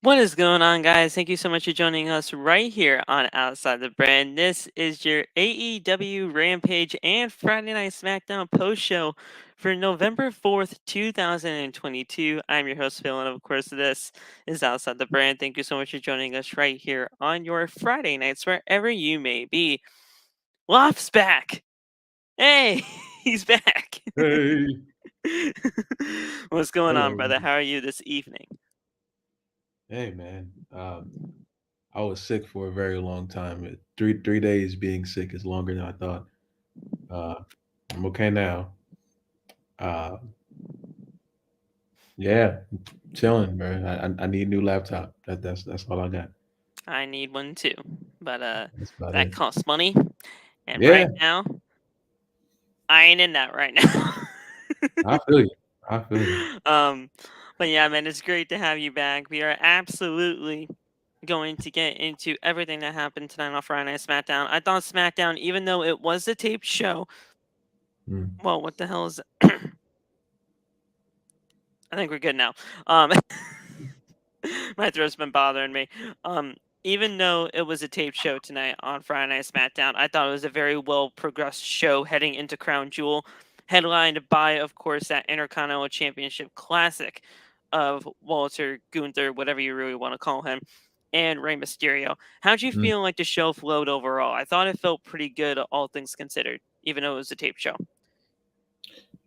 What is going on, guys? Thank you so much for joining us right here on Outside the Brand. This is your AEW Rampage and Friday Night SmackDown post show for November 4th, 2022. I'm your host, Phil, and of course, this is Outside the Brand. Thank you so much for joining us right here on your Friday nights, wherever you may be. Loft's back! Hey, he's back! Hey, What's going on, hello. brother? How are you this evening? Hey, man. I was sick for a very long time. 3 days being sick is longer than I thought. Uh, I'm okay now. Uh, yeah, chilling, man. I need a new laptop. That's all I got. I need one too, but That's about that it. costs money, and Yeah, right now I ain't in that right now. I feel you. I feel you. um, but yeah, man, it's great to have you back. We are absolutely going to get into everything that happened tonight on Friday Night SmackDown. I thought SmackDown, even though it was a taped show, Mm. well, what the hell is? I think we're good now. My throat's been bothering me. Even though it was a tape show tonight on Friday Night SmackDown, I thought it was a very well progressed show heading into Crown Jewel, headlined by, of course, that Intercontinental Championship Classic of Walter, Gunther, whatever you really want to call him, and Rey Mysterio. How'd you Mm. feel like the show flowed overall? I thought it felt pretty good, all things considered, even though it was a tape show.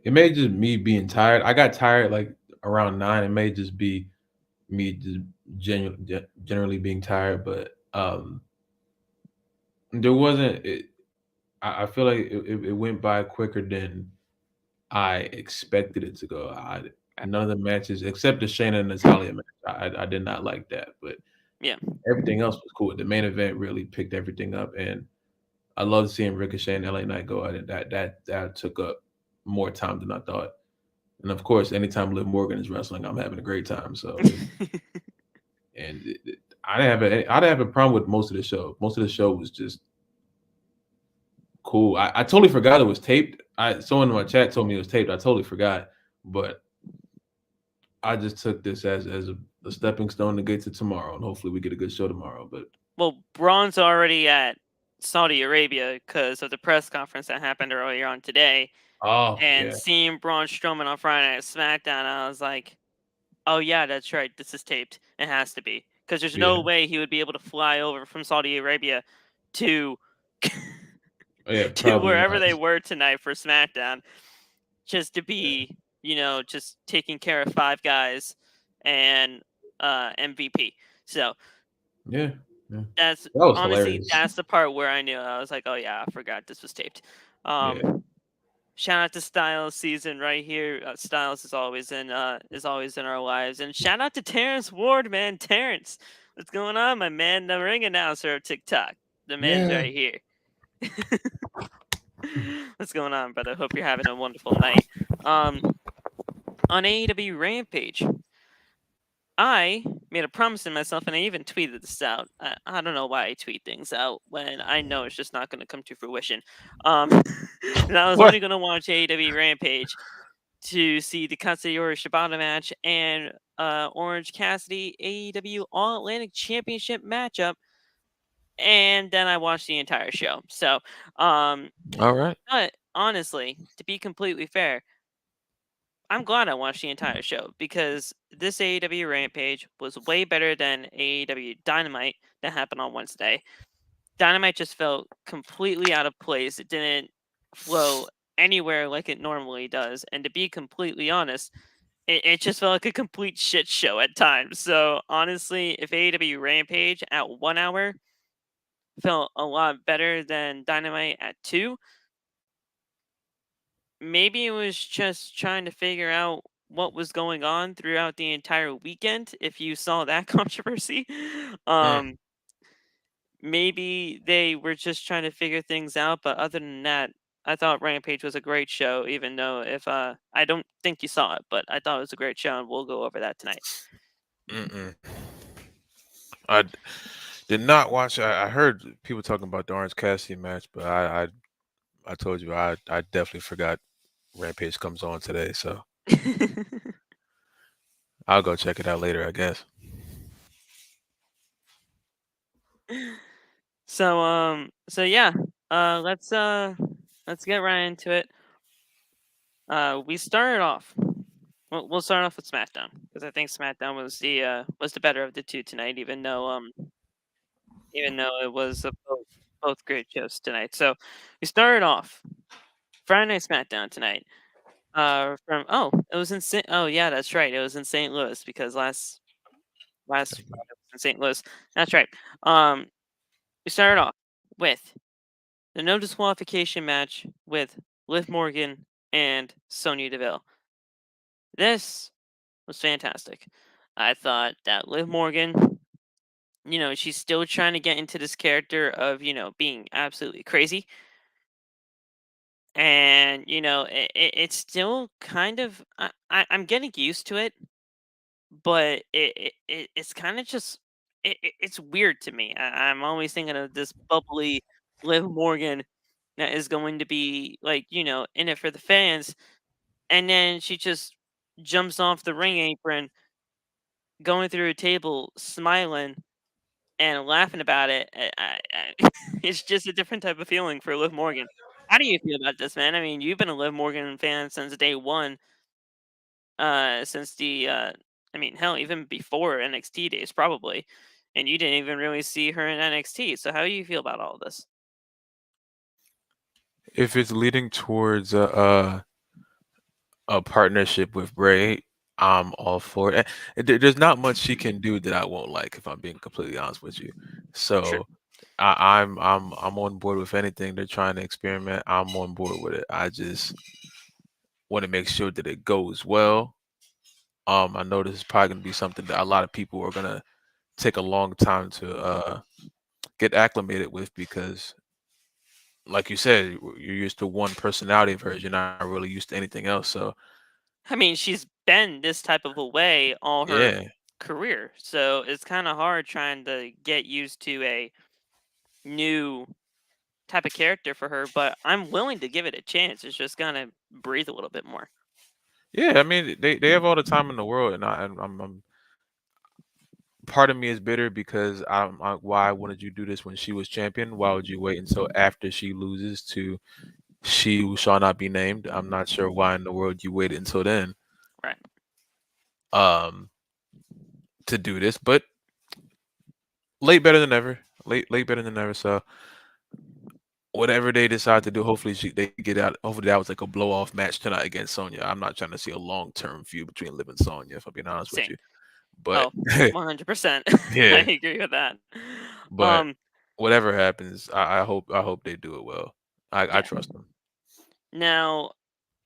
It may just me being tired. I got tired like around 9. It may just be me just generally being tired, but there wasn't. I feel like it went by quicker than I expected it to go. None of the matches except the Shayna and Natalya match, I did not like that, but Yeah. everything else was cool. The main event really picked everything up, and I loved seeing Ricochet and LA Knight go at it. That took up more time than I thought. And of course, anytime Liv Morgan is wrestling, I'm having a great time. So, I didn't have a problem with most of the show. Most of the show was just cool. I totally forgot it was taped. Someone in my chat told me it was taped. I totally forgot, but I just took this as a stepping stone to get to tomorrow, and hopefully we get a good show tomorrow. But Well, Braun's already at Saudi Arabia because of the press conference that happened earlier on today. oh And yeah, seeing Braun Strowman on Friday Night SmackDown, I was like, oh, yeah, that's right. This is taped. It has to be. Because there's no yeah, way he would be able to fly over from Saudi Arabia to yeah, to probably wherever not. they were tonight for SmackDown just to Yeah, be, just taking care of five guys and MVP. So yeah, yeah. that's That was honestly hilarious. that's the part where I knew I was like, oh yeah, I forgot this was taped. Yeah, Shout out to Styles season right here. Styles is always in our lives, and shout out to Terrence Ward, man. Terrence, what's going on, my man? The ring announcer of TikTok. The man's yeah. right here. What's going on, brother? Hope you're having a wonderful night. Um, on AEW Rampage, I made a promise to myself, and I even tweeted this out. I don't know why I tweet things out when I know it's just not going to come to fruition. Um, and I was What? only going to watch AEW Rampage to see the Katsuyori Shibata match and Orange Cassidy AEW All Atlantic Championship matchup, and then I watched the entire show. So, um, All right. but honestly, to be completely fair, I'm glad I watched the entire show because this AEW Rampage was way better than AEW Dynamite that happened on Wednesday. Dynamite just felt completely out of place. It didn't flow anywhere like it normally does. And to be completely honest, it just felt like a complete shit show at times. So honestly, if AEW Rampage at 1 hour felt a lot better than Dynamite at 2, maybe it was just trying to figure out what was going on throughout the entire weekend. If you saw that controversy, Mm. um, maybe they were just trying to figure things out. But other than that, I thought Rampage was a great show. Even though if I don't think you saw it, but I thought it was a great show, and we'll go over that tonight. Mm-mm. I did not watch. I heard people talking about the Orange Cassidy match, but I told you I definitely forgot Rampage comes on today, so I'll go check it out later, I guess. So yeah, let's get right into it. We started off. We'll start off with SmackDown because I think SmackDown was the better of the two tonight, even though it was both great shows tonight. So we started off Friday Night SmackDown tonight. From it was in oh yeah, that's right, it was in St. Louis because last Friday was in St. Louis. That's right. Um, we started off with the no disqualification match with Liv Morgan and Sonya Deville. This was fantastic. I thought that Liv Morgan, she's still trying to get into this character of, being absolutely crazy. And, it's still kind of, I'm getting used to it, but it's kind of just, it's weird to me. I'm always thinking of this bubbly Liv Morgan that is going to be like, in it for the fans. And then she just jumps off the ring apron, going through a table, smiling and laughing about it. It's just a different type of feeling for Liv Morgan. How do you feel about this, man? I mean, you've been a Liv Morgan fan since day one, since I mean, hell, even before NXT days, probably. And you didn't even really see her in NXT. So, how do you feel about all this? If it's leading towards a partnership with Bray, I'm all for it. There's not much she can do that I won't like, if I'm being completely honest with you. True. So I'm on board with anything they're trying to experiment. I'm on board with it. I just want to make sure that it goes well. I know this is probably gonna be something that a lot of people are gonna take a long time to get acclimated with because, like you said, you're used to one personality of hers. You're not really used to anything else. So I mean, she's been this type of a way all her yeah, career. So, it's kind of hard trying to get used to a new type of character for her, but I'm willing to give it a chance. It's just gonna breathe a little bit more. yeah. I mean, they have all the time in the world, and I'm part of me is bitter because why wouldn't you do this when she was champion? Why would you wait until after she loses to she who shall not be named? I'm not sure why in the world you waited until then Right. um to do this, but late better than never. Late better than never. So whatever they decide to do, hopefully they get out. Hopefully that was like a blow off match tonight against Sonya. I'm not trying to see a long term feud between Liv and Sonya, if I'm being honest with Same. you. But Oh, 100%. I yeah, agree with that. but Um, whatever happens, I hope they do it well. I yeah. trust them. Now,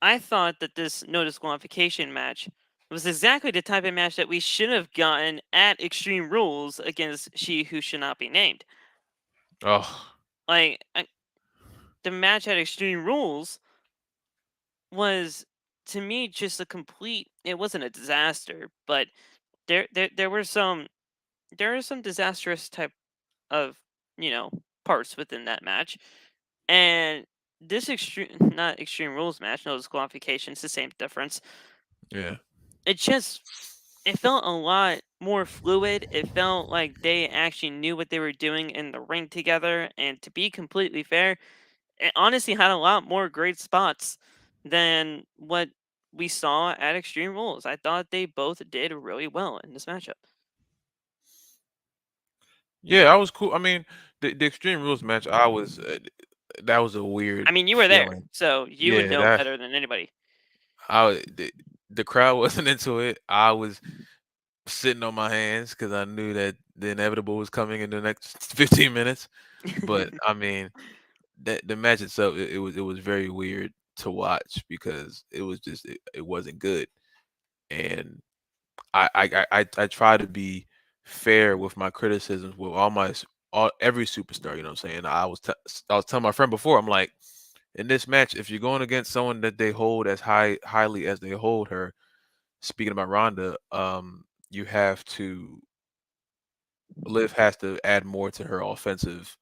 I thought that this no disqualification match was exactly the type of match that we should have gotten at Extreme Rules against She Who Should Not Be Named. Oh Like, the match at Extreme Rules was, to me, just a complete. It wasn't a disaster, but there were some disastrous type of parts within that match, and this extreme not Extreme Rules match, no disqualification, it's the same difference. yeah. It just it felt a lot more fluid. It felt like they actually knew what they were doing in the ring together, and to be completely fair, it honestly had a lot more great spots than what we saw at Extreme Rules. I thought they both did really well in this matchup. Yeah, I was cool. I mean, the Extreme Rules match, that was a I weird mean, you were there, feeling. so you would Yeah, know that better than anybody. the crowd wasn't into it. I was sitting on my hands because I knew that the inevitable was coming in the next 15 minutes. But I mean, the match itself, it was very weird to watch because it was just it wasn't good. And I try to be fair with my criticisms with all every superstar. You know what I'm saying? I was telling my friend before. I'm like, in this match, if you're going against someone that they hold as highly as they hold her, speaking about Ronda, you have to Liv has to add more to her offensive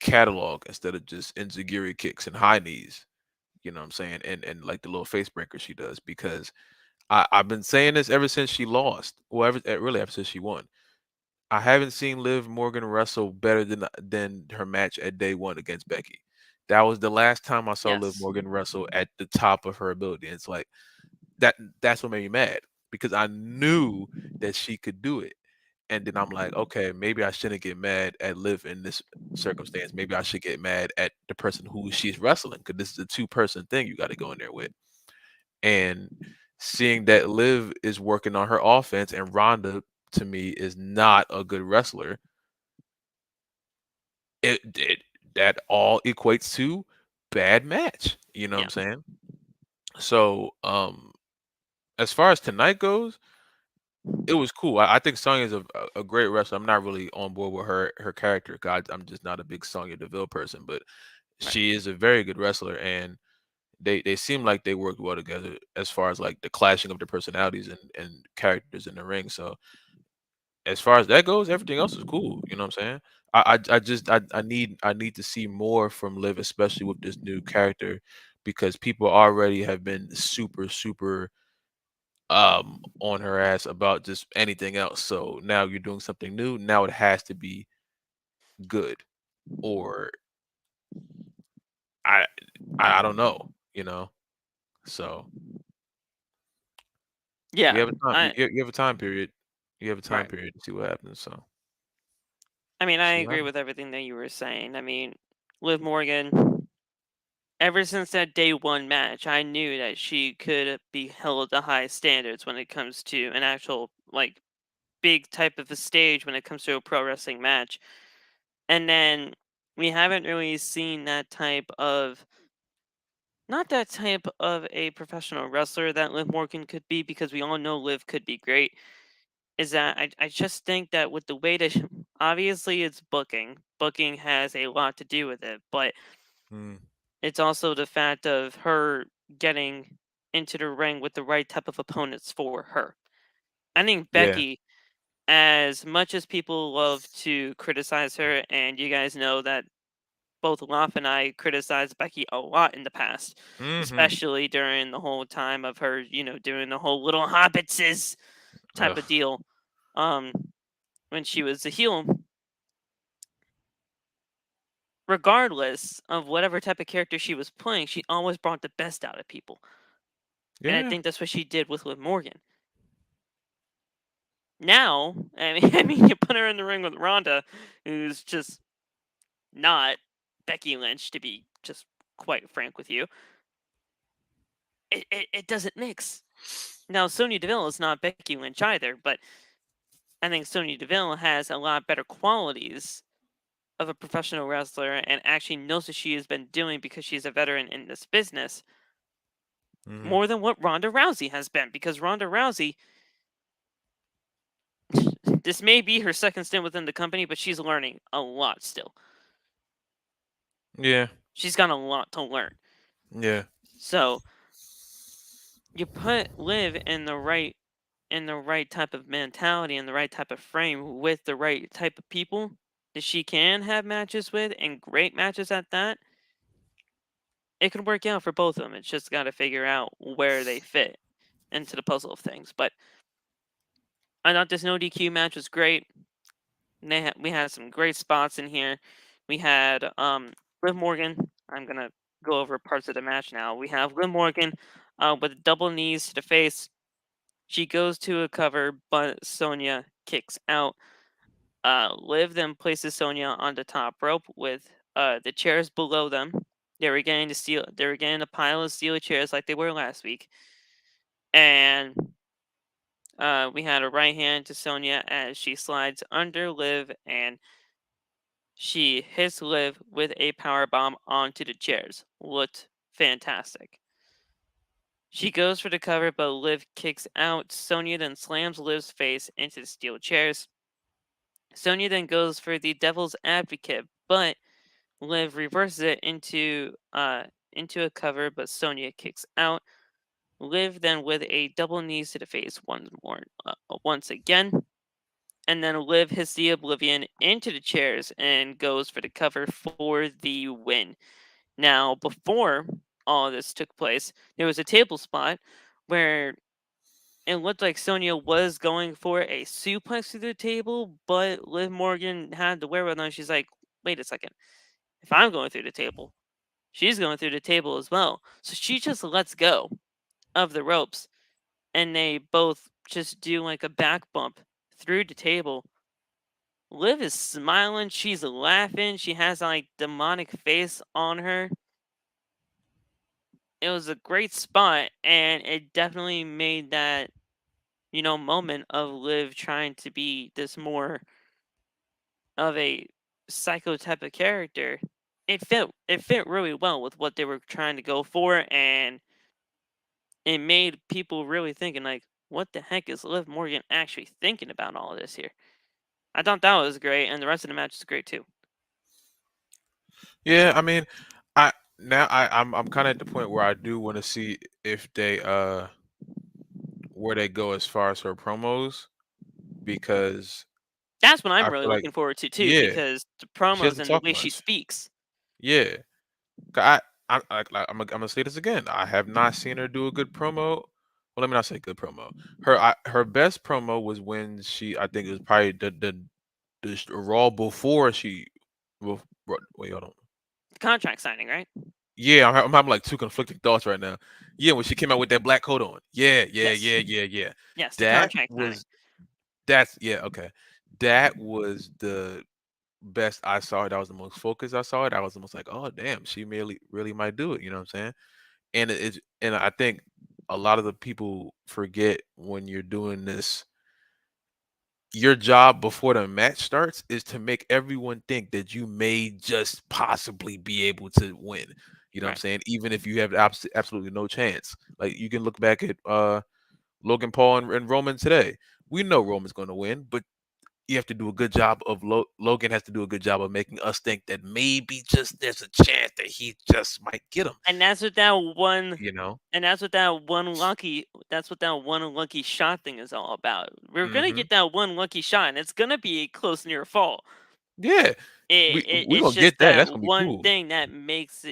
catalog instead of just enziguri kicks and high knees. You know what I'm saying? And like the little face breaker she does because I've been saying this ever since she lost. Well, really ever since she won. I haven't seen Liv Morgan wrestle better than her match at day one against Becky. That was the last time I saw Liv Yes. Morgan wrestle at the top of her ability. It's like that's what made me mad because I knew that she could do it. And then I'm like, okay, maybe I shouldn't get mad at Liv in this circumstance. Maybe I should get mad at the person who she's wrestling because this is a two-person thing you got to go in there with. And seeing that Liv is working on her offense and Ronda to me is not a good wrestler, it that all equates to bad match. You know what Yeah. I'm saying? So, as far as tonight goes, it was cool. I think Sonya is a great wrestler. I'm not really on board with her character. God, I'm just not a big Sonya Deville person, but Right. she is a very good wrestler, and they seem like they worked well together as far as like the clashing of their personalities and characters in the ring. So as far as that goes, everything else is cool. You know what I'm saying? I need to see more from Liv, especially with this new character, because people already have been super on her ass about just anything else. So now you're doing something new. Now it has to be good, or I I don't know. You know. So we Yeah. have a time. I You have a time period. You have a time right. period to see what happens. So I mean, I see what agree happens. with everything that you were saying. I mean, Liv Morgan, ever since that day one match, I knew that she could be held to high standards when it comes to an actual like big type of a stage when it comes to a pro wrestling match. And then we haven't really seen that type of not that type of a professional wrestler that Liv Morgan could be, because we all know Liv could be great. Is that I just think that with the way that obviously it's booking. Booking has a lot to do with it, but Mm, it's also the fact of her getting into the ring with the right type of opponents for her. I think yeah. Becky, as much as people love to criticize her, and you guys know that both Loff and I criticized Becky a lot in the past, Mm-hmm. especially during the whole time of her, doing the whole little hobbitses type Ugh. of deal. Um, when she was a heel, regardless of whatever type of character she was playing, she always brought the best out of people. And I Yeah. think that's what she did with Liv Morgan. Now, I mean, I mean, you put her in the ring with Ronda, who's just not Becky Lynch, to be just quite frank with you. It doesn't mix. Now, Sonya Deville is not Becky Lynch either, but I think Sonya Deville has a lot better qualities of a professional wrestler and actually knows what she has been doing because she's a veteran in this business Mm-hmm. more than what Ronda Rousey has been. Because Ronda Rousey, this may be her second stint within the company, but she's learning a lot still. Yeah. She's got a lot to learn. Yeah. So you put Liv in the right type of mentality and the right type of frame with the right type of people that she can have matches with, and great matches at that. It could work out for both of them. It's just got to figure out where they fit into the puzzle of things. But I thought this no DQ match was great. We had some great spots in here. We had Liv Morgan. I'm gonna go over parts of the match now. We have Liv Morgan with double knees to the face. She goes to a cover, but Sonya kicks out. Liv then places Sonya on the top rope with the chairs below them. They were getting a pile of steel chairs like they were last week, and we had a right hand to Sonya as she slides under Liv, and she hits Liv with a power bomb onto the chairs. Looked fantastic. She goes for the cover, but Liv kicks out. Sonya then slams Liv's face into the steel chairs. Sonya then goes for the Devil's Advocate, but Liv reverses it into a cover, but Sonya kicks out. Liv then with a double knees to the face once again, and then Liv hits the Oblivion into the chairs and goes for the cover for the win. Now, before all this took place, there was a table spot where it looked like Sonya was going for a suplex through the table, but Liv Morgan had the wherewithal. She's like, wait a second. If I'm going through the table, she's going through the table as well. So she just lets go of the ropes, and they both just do like a back bump through the table. Liv is smiling. She's laughing. She has like demonic face on her. It was a great spot, and it definitely made that, moment of Liv trying to be this more of a psycho type of character. It fit really well with what they were trying to go for, and it made people really thinking like, what the heck is Liv Morgan actually thinking about all of this here? I thought that was great, and the rest of the match was great too. Yeah, I mean, I'm kind of at the point where I do want to see if they where they go as far as her promos, because That's what I'm I really feel like, looking forward to too, yeah, because the she promos doesn't and the talk way she much. speaks. Yeah, I'm gonna say this again. I have not seen her do a good promo. Well, let me not say good promo. Her best promo was when I think it was probably the Raw before she. Wait, hold on. Contract signing, right? Yeah, I'm having like two conflicting thoughts right now. Yeah, when she came out with that black coat on. Yeah. Yes. Yes, the That contract signing. that's yeah, okay. That was the best I saw it. That was the most focused I saw it. I was almost like, oh damn, she really might do it. You know what I'm saying? And I think a lot of the people forget when you're doing this. Your job before the match starts is to make everyone think that you may just possibly be able to win. You know what I'm Right. saying? Even if you have absolutely no chance. Like you can look back at Logan Paul and Roman today. We know Roman's going to win, but you have to do a good job of Logan has to do a good job of making us think that maybe just there's a chance that he just might get him. And that's what that one You know? and that's what that one lucky shot thing is all about. We're gonna Hmm. get that one lucky shot, and it's gonna be a close near fall. Yeah. We It's gonna just get that. that That's gonna be one cool. thing that makes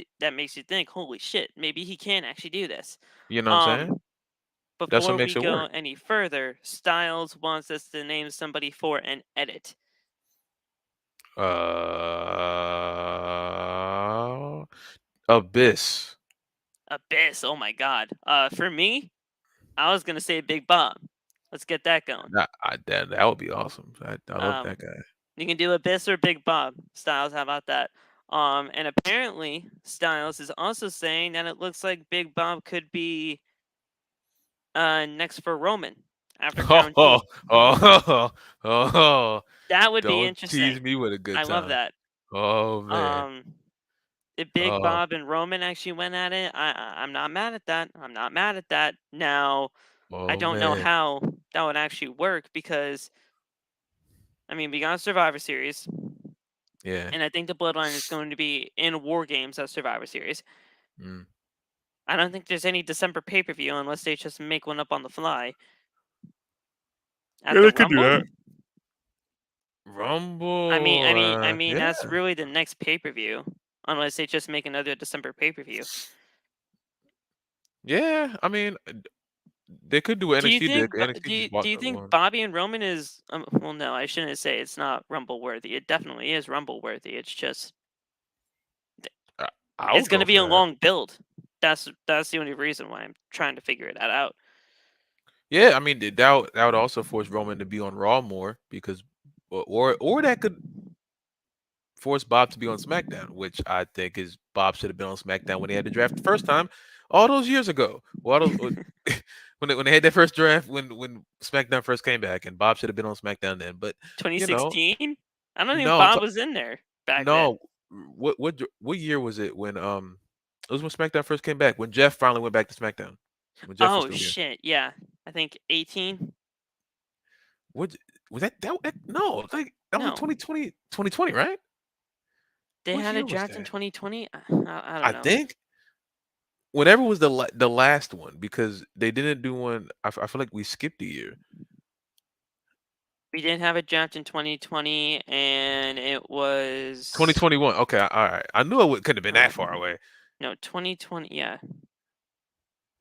you think, holy shit, maybe he can actually do this. You know what I'm saying? That's what Before we makes it go work. any further, Styles wants us to name somebody for an edit. Abyss. Abyss, oh my god. For me, I was gonna say Big Bob. Let's get that going. That would be awesome. I love Um, that guy. you can do Abyss or Big Bob. Styles, how about that? And apparently Styles is also saying that it looks like Big Bob could be next for Roman after Crown Oh, Jewel. oh, oh, That would be don't tease interesting. me with a good I love time. that. Oh man. If Big Oh, Bob and Roman actually went at it, I'm not mad at that. I'm not mad at that. Now, I oh don't know man. how that would actually work because, I mean, we got Survivor Series, Yeah. and I think the Bloodline is going to be in War Games at Survivor Series. Mm. I don't think there's any December pay per view unless they just make one up on the fly. At Yeah, the they could do Rumble, that. Rumble. that's Yeah. really the next pay per view, unless they just make another December pay per view. Yeah. I mean, they could do what Do you NXT did. think NXT just bought do you that think one. Bobby and Roman is well, no, I shouldn't say it's not Rumble worthy. It definitely is Rumble worthy. It's just I, I it's would going to go be for a that. long build. That's the only reason why I'm trying to figure that out. Yeah, I mean that would also force Roman to be on Raw more because, or that could force Bob to be on SmackDown, which I think is Bob should have been on SmackDown when they had the draft the first time, all those years ago. Well, when they had that first draft when SmackDown first came back, and Bob should have been on SmackDown then. But you know, 2016? I don't think no, Bob was in there back then. no. What year was it when it was when SmackDown first came back when Jeff finally went back to SmackDown when Jeff was Oh still here. shit, yeah. I think 18. What was that no, it's like that was like No, 2020, right? they What had a year was draft in that? 2020. I don't I know. think whatever was the last one because they didn't do one. I feel like we skipped a year. We did have a draft in 2020, and it was 2021. Okay, all right. I knew it couldn't have been that far away. no 2020. Yeah,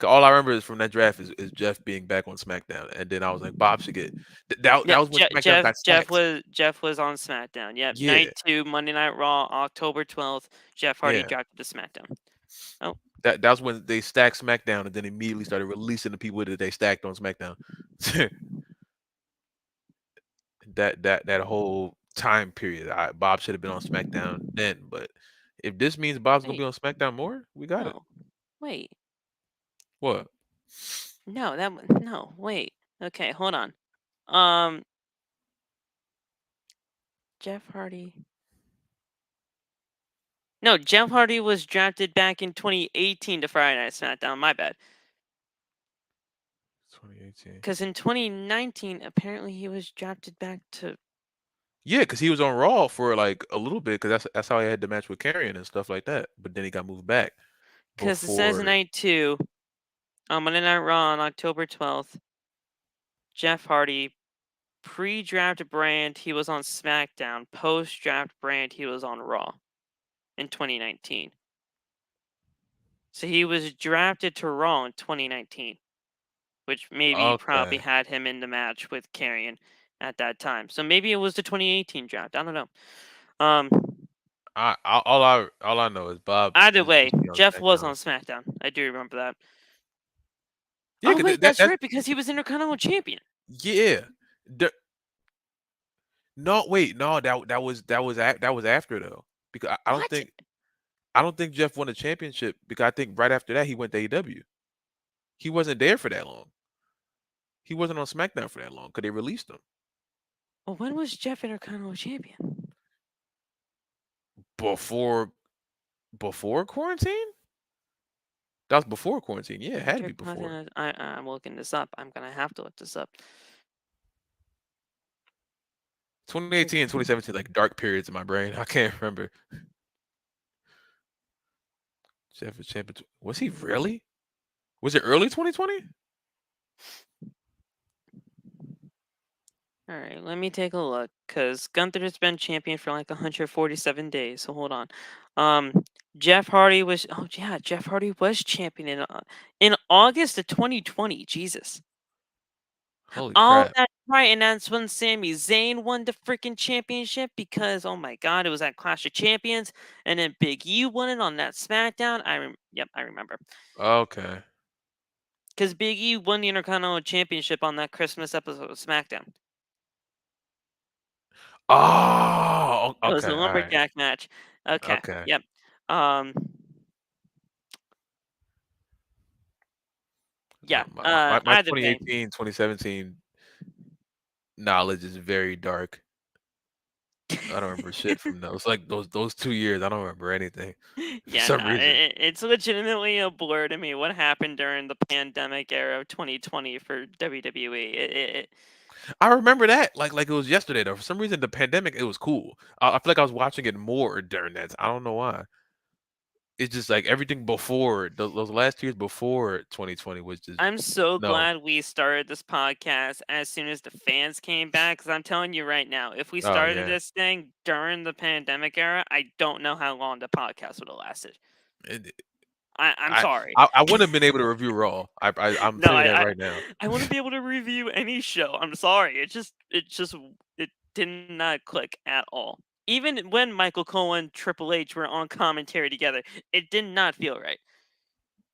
All I remember is from that draft is Jeff being back on SmackDown, and then I was like, Bob should get that Yep, was when SmackDown got stacked. Jeff was on SmackDown. Yep, Yeah, night 2, Monday Night Raw, October 12th. Jeff Hardy yeah. dropped to SmackDown. Oh, That was when they stacked SmackDown, and then immediately started releasing the people that they stacked on SmackDown. that whole time period, Bob should have been on SmackDown then. But if this means Bob's gonna be wait, on SmackDown more, we got it. no, wait, What? no, no, wait. Okay, hold on. Um, Jeff Hardy. No, Jeff Hardy was drafted back in 2018 to Friday Night SmackDown. My bad. 2018. Because in 2019, apparently he was drafted back to. Yeah, because he was on Raw for like a little bit, because that's how he had the match with Karrion and stuff like that. But then he got moved back Because it says before. night 2, on Monday Night Raw on October 12th, Jeff Hardy, pre-draft brand, he was on SmackDown. Post-draft brand, he was on Raw in 2019. So he was drafted to Raw in 2019, which maybe probably Okay. had him in the match with Karrion at that time. So maybe it was the 2018 draft. I don't know. Um, All I know is Bob Either way, should be on Jeff was SmackDown. on SmackDown. I do remember that. Yeah, Oh 'cause wait, that that's that's right, because he was Intercontinental Champion. yeah. No, wait, no, that was after though. Because What? I don't think Jeff won a championship, because I think right after that he went to AEW. He wasn't there for that long. He wasn't on SmackDown for that long because they released him Well, when was Jeff Intercontinental Champion? before quarantine. That was before quarantine. Yeah, it had to be before. I'm looking this up. I'm gonna have to look this up. 2018 and 2017, like dark periods in my brain. I can't remember. Jeff was champion. Was he really? Was it early 2020? All right, let me take a look, because Gunther's been champion for like 147 days. So hold on. Jeff Hardy was. Oh yeah, Jeff Hardy was champion in August of 2020. Jesus. Holy Oh, crap! that's right, and that's when Sami Zayn won the freaking championship, because oh my God, it was at Clash of Champions, and then Big E won it on that SmackDown. Yep, I remember. Okay. Because Big E won the Intercontinental Championship on that Christmas episode of SmackDown. Oh, It was okay. a All right. lumberjack match. Okay. Okay. Yep. Um. Yeah. My Either way, 2018, 2017 knowledge is very dark. I don't remember shit from those. Like those 2 years, I don't remember anything for yeah, some no, reason. it's legitimately a blur to me what happened during the pandemic era of 2020 for WWE. I remember that like it was yesterday though. For some reason, the pandemic, it was cool. I feel like I was watching it more during that. I don't know why. It's just like everything before those last years before 2020 was just I'm so no. glad we started this podcast as soon as the fans came back, because I'm telling you right now, if we Oh started yeah. this thing during the pandemic era, I don't know how long the podcast would have lasted. It- I'm I, sorry. I wouldn't have been able to review Raw. I'm No, saying that right now. I want to be able to review any show. I'm sorry. It did not click at all. Even when Michael Cole and Triple H were on commentary together, it did not feel right.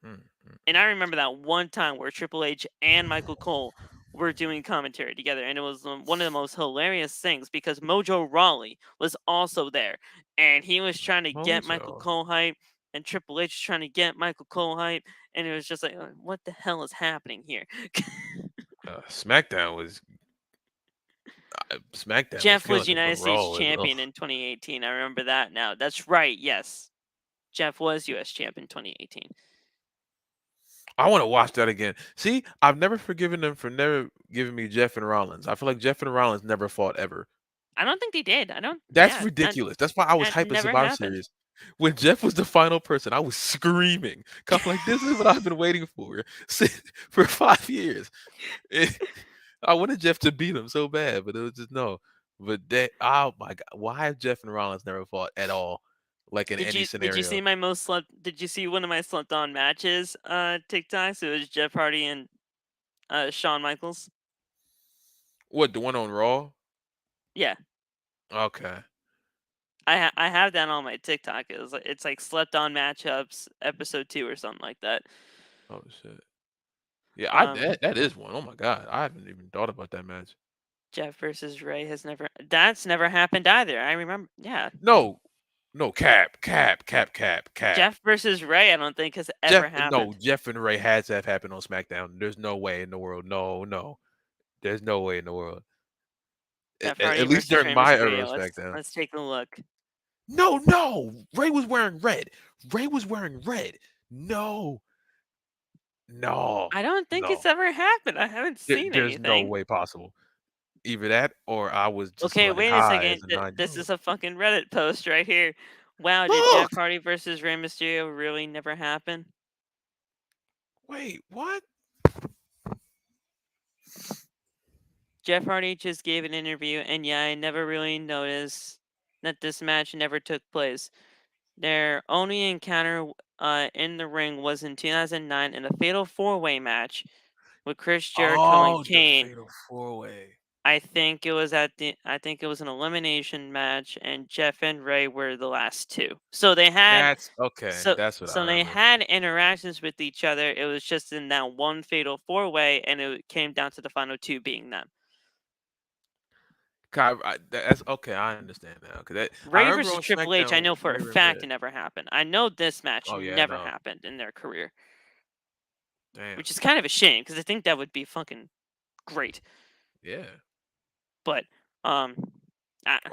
Mm, And I remember that one time where Triple H and Michael Cole were doing commentary together, and it was one of the most hilarious things, because Mojo Rawley was also there, and he was trying to get Michael Mojo. Cole hype, and Triple H was trying to get Michael Cole hype, and it was just like, what the hell is happening here? SmackDown was Jeff was killing it, but United States Raw was champion in 2018. I remember that now. That's right. Yes, Jeff was U.S. champ in 2018. I want to watch that again. See, I've never forgiven them for never giving me Jeff and Rollins. I feel like Jeff and Rollins never fought ever. I don't think they did. I don't. That's Yeah, ridiculous. That's why I was that hyping never Survivor happened. Series. When Jeff was the final person, I was screaming. 'Cause I'm like, this is what I've been waiting for for 5 years. I wanted Jeff to beat him so bad, but it was just no. But oh my God, why have Jeff and Rollins never fought at all? like in any scenario. Did you see my most slept? Did you see one of my slept on matches? TikToks. It was Jeff Hardy and Shawn Michaels. What, the one on Raw? Yeah, Okay. I have that on my TikTok. It's like slept on matchups episode 2 or something like that. Oh shit. Yeah, Um, that is one. Oh my god, I haven't even thought about that match. Jeff versus Ray has never happened either. I remember. Yeah, No, Cap. Jeff versus Ray. I don't think has ever happened. Jeff and Ray had to have happened on SmackDown. There's no way in the world. No. There's no way in the world. Jeff Hardy At least versus during Rey my era of Mysterio. SmackDown. Let's take a look. No. Ray was wearing red. No. I don't think it's ever happened. I haven't seen There's no anything. way possible. Either that or I was just Okay, like wait a high second. as a 9-year-old. This is a fucking Reddit post right here. Wow, did Look! Jeff Hardy versus Rey Mysterio really never happen? Wait, what? Jeff Hardy just gave an interview, and yeah, I never really noticed that this match never took place. Their only encounter in the ring was in 2009 in a fatal 4-way match with Chris Jericho and Oh, the Kane. fatal 4-way. I think it was an elimination match, and Jeff and Ray were the last two. So they had That's okay. That's what I so they remember. had interactions with each other. It was just in that one fatal 4-way, and it came down to the final two being them. That's okay. I understand now. Cause Ray versus Triple H, I know for a fact it never happened. I know this match never happened in their career. Damn. Which is kind of a shame because I think that would be fucking great. Yeah. But I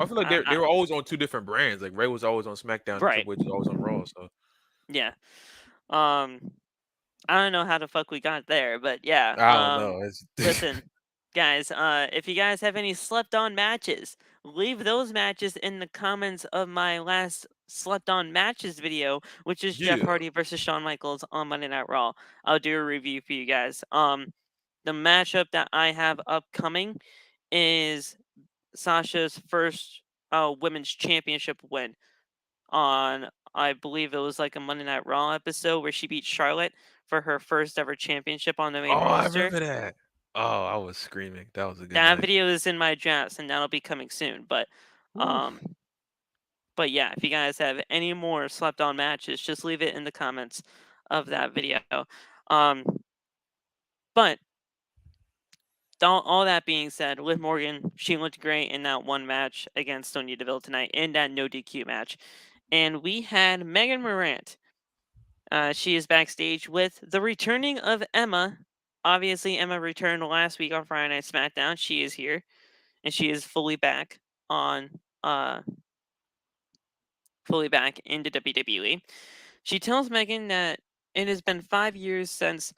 feel like they were always on two different brands. Like Ray was always on SmackDown, right. Triple H was always on Raw. So yeah. I don't know how the fuck we got there, but yeah. I don't know. Listen, guys, if you guys have any slept on matches, leave those matches in the comments of my last slept on matches video, which is Jeff Hardy versus Shawn Michaels on Monday Night Raw. I'll do a review for you guys. The matchup that I have upcoming is Sasha's first women's championship win on, I believe it was like a Monday Night Raw episode where she beat Charlotte for her first ever championship on the main roster. I remember that. Oh, I was screaming. That was a good That video is in my drafts, and that'll be coming soon. But yeah, if you guys have any more slept on matches, just leave it in the comments of that video. But all that being said, Liv Morgan, she looked great in that one match against Sonya Deville tonight in that no DQ match. And we had Megan Morant. She is backstage with the returning of Emma. Obviously, Emma returned last week on Friday Night SmackDown. She is here, and she is fully back into WWE. She tells Megan that it has been 5 years since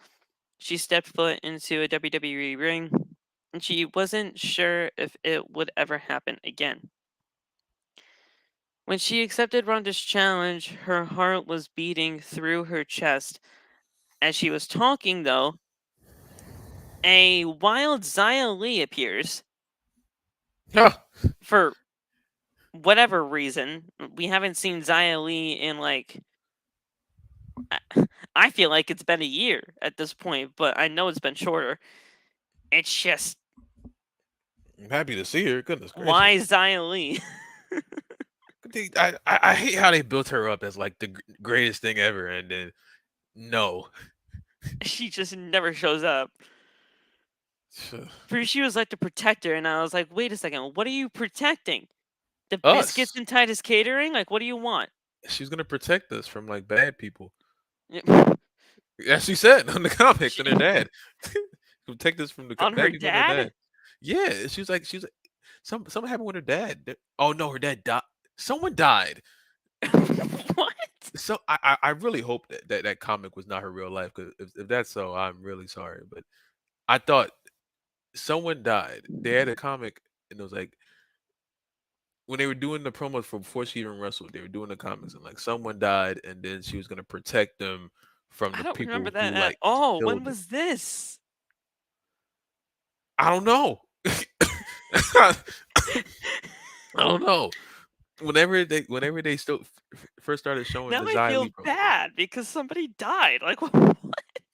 she stepped foot into a WWE ring, and she wasn't sure if it would ever happen again. When she accepted Ronda's challenge, her heart was beating through her chest. As she was talking, though, a wild Xia Li appears. For whatever reason. We haven't seen Xia Li in like... I feel like it's been a year at this point, but I know it's been shorter. It's just... I'm happy to see her. Goodness gracious. Why Xia Li? I hate how they built her up as like the greatest thing ever, and then no, she just never shows up. She was like the protector, and I was like, wait a second, what are you protecting? The biscuits and Titus Catering? Like, what do you want? She's gonna protect us from like bad people. As she said on the comics, and her dad protect us from the on bad her people. dad? And her dad. Yeah, she was like something happened with her dad. Oh no, her dad died. Someone died. What? So I really hope that comic was not her real life, because if that's so, I'm really sorry. But I thought someone died. They had a comic, and it was like when they were doing the promos for before she even wrestled, they were doing the comics, and like someone died, and then she was gonna protect them from the people. I don't remember that who, like, all. When was this? I don't know. I don't know. whenever they still first started showing Now the I Xia feel Li promo, bad because somebody died. Like what?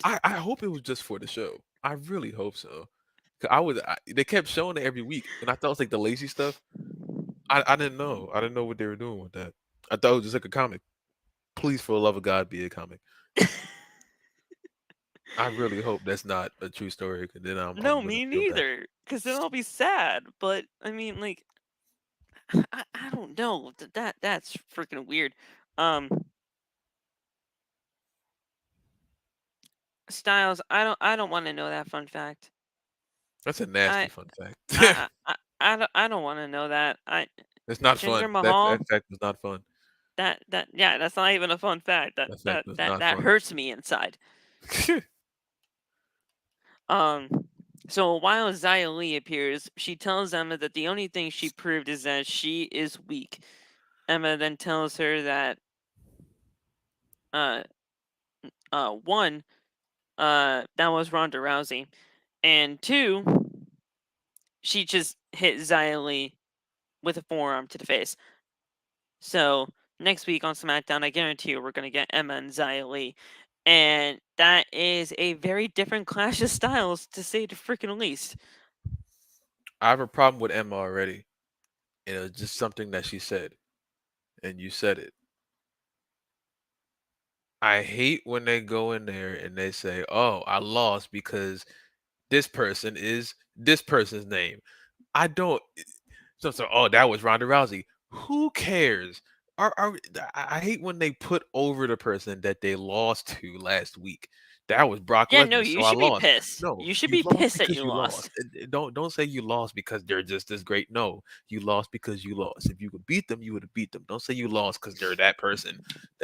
I hope it was just for the show. I really hope so. 'Cause they kept showing it every week, and I thought it was like the lazy stuff. I didn't know. I didn't know what they were doing with that. I thought it was just like a comic. Please, for the love of God, be a comic. I really hope that's not a true story, 'cause then No, I'm gonna me feel bad. neither. Because then I'll be sad. But I mean, like, I don't know. That's freaking weird. Um, Styles, I don't want to know that fun fact. That's a nasty I fun fact. I don't want to know that. It's not Jinder fun. That Mahal. fact was not fun. Yeah, that's not even a fun fact. That That fact that was that not that fun. hurts me inside. Um, so while Xia Li appears, she tells Emma that the only thing she proved is that she is weak. Emma then tells her that uh one that was Ronda Rousey, and two, she just hit Xia Li with a forearm to the face. So next week on SmackDown, I guarantee you we're gonna get Emma and Xia Li, and that is a very different clash of styles, to say the freaking least. I have a problem with Emma already, and it was just something that she said, and you said it. I hate when they go in there and they say, "Oh, I lost because this person is this person's name." I don't. So oh, that was Ronda Rousey. Who cares? I hate when they put over the person that they lost to last week. That was Brock Yeah, no, Lesnar, you so I should be lost. pissed. No, You should you be lost pissed that because you you lost. lost. Don't say you lost because they're just as great. No, you lost because you lost. If you could beat them, you would have beat them. Don't say you lost because they're that person.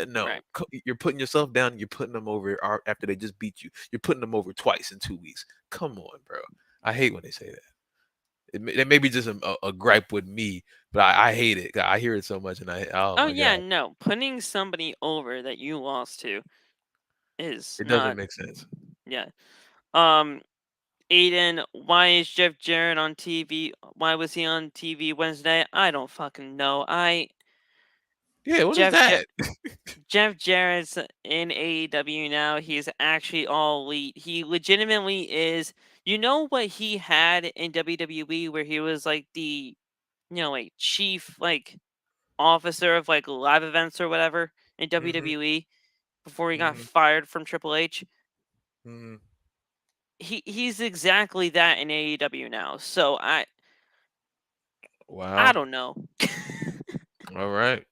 No, Right. you're putting yourself down. You're putting them over after they just beat you. You're putting them over twice in 2 weeks. Come on, bro. I hate when they say that. It may be just a gripe with me, but I hate it. I hear it so much, and oh Oh my yeah, god, no. Putting somebody over that you lost to is it doesn't not. make sense. Yeah. Um, Aiden, why is Jeff Jarrett on TV? Why was he on TV Wednesday? I don't fucking know. Yeah, what is Jeff Jar- that? Jeff Jarrett's in AEW now. He's actually all elite. He legitimately is. You know what he had in WWE, where he was like the, like chief officer of like live events or whatever in hmm WWE before he got hmm fired from Triple H. hmm He's exactly that in AEW now. So I Wow. don't know. All right.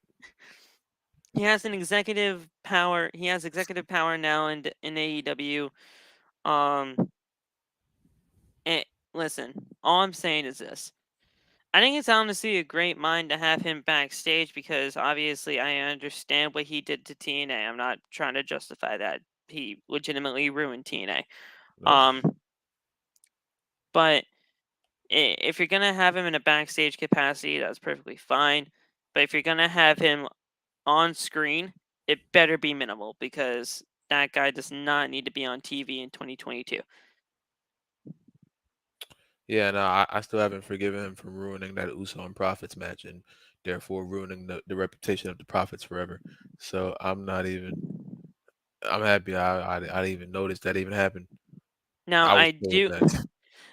He has an executive power. He has executive power now in AEW. Um, and listen, all I'm saying is this. I think it's honestly a great mind to have him backstage because obviously I understand what he did to TNA. I'm not trying to justify that. He legitimately ruined TNA. Nope. Um, but if you're gonna have him in a backstage capacity, that's perfectly fine. But if you're gonna have him on screen, it better be minimal because that guy does not need to be on TV in 2022. Yeah, no, I still haven't forgiven him for ruining that Uso and Profits match and therefore ruining the reputation of the Profits forever. So I'm not even. I'm happy I didn't even notice that even happened. Now I was I cool with do that.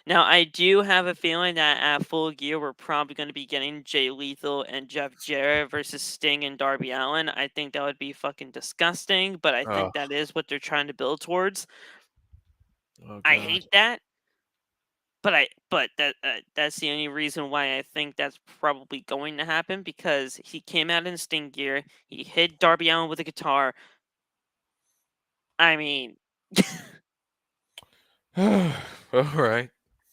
now I do have a feeling that at Full Gear we're probably going to be getting Jay Lethal and Jeff Jarrett versus Sting and Darby Allin. I think that would be fucking disgusting, but I Oh, think that is what they're trying to build towards. oh I God. hate that, but that's the only reason why I think that's probably going to happen because he came out in Sting gear, he hit Darby Allin with a guitar. I mean, All right.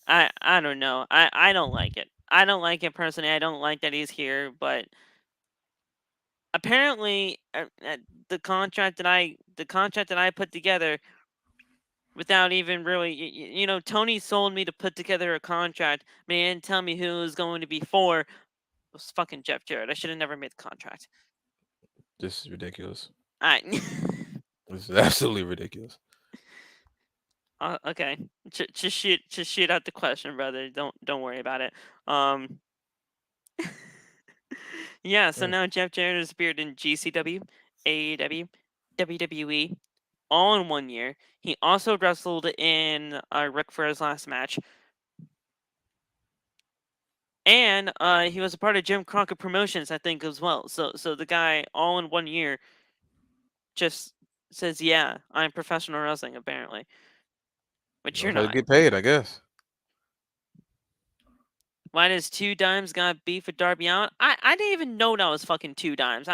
I don't know. I don't like it. I don't like it personally. I don't like that he's here, but apparently the contract that I put together without even really Tony sold me to put together a contract, but he didn't tell me who it was going to be for. It was fucking Jeff Jarrett. I should have never made the contract. This is ridiculous. I This is absolutely ridiculous. okay. Just shoot out the question, brother. Don't worry about it. Um Yeah, so Mm. now Jeff Jarrett has appeared in GCW, AEW, WWE, all in 1 year. He also wrestled in Ric Flair's last match. And he was a part of Jim Crockett Promotions, I think, as well. So the guy, all in 1 year, just says, yeah, I'm professional wrestling, apparently. Which you're Knows how to not. get paid, I guess. Why does Two Dimes got beef with Darby Allin? I didn't even know that was fucking Two Dimes.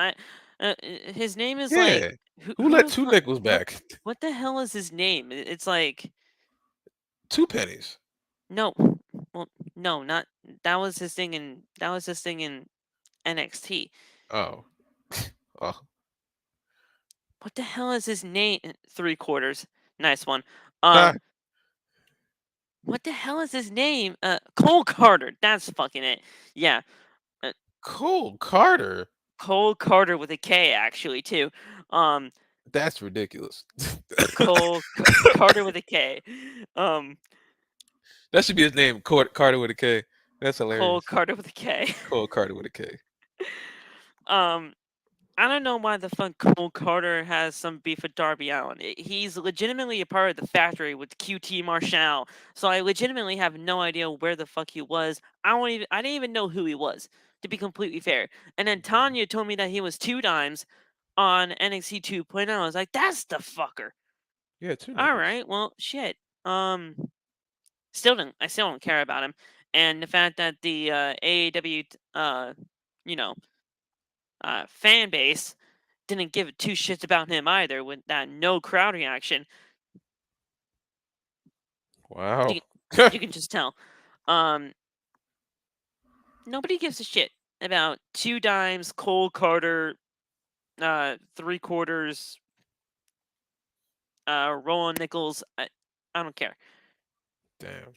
His name is Yeah. like Who who let the two fuck? nickels back? What the hell is his name? It's like 2 pennies. no, well, no, not that was his thing in NXT. Oh. Oh. What the hell is his name? 3/4. Nice one. Ha. What the hell is his name? Cole Carter. That's fucking it. Yeah, Cole Carter. Cole Carter with a K actually too. That's ridiculous. Carter with a K. That should be his name, Carter with a K. That's Cole hilarious. Carter with a K. Cole Carter with a K. I don't know why the fuck Cole Carter has some beef with Darby Allin. He's legitimately a part of the factory with QT Marshall, so I legitimately have no idea where the fuck he was. I didn't even know who he was, to be completely fair. And then Tanya told me that he was Two Dimes on NXT 2.0. I was like, that's the fucker. Yeah, 2 All nickels. right, well, shit. I still don't care about him, and the fact that the AEW, you know, fan base didn't give 2 shits about him either with that no crowd reaction. Wow. You can just tell. Nobody gives a shit about Two Dimes, Cole Carter, 3/4, Roland Nichols. I don't care. Damn.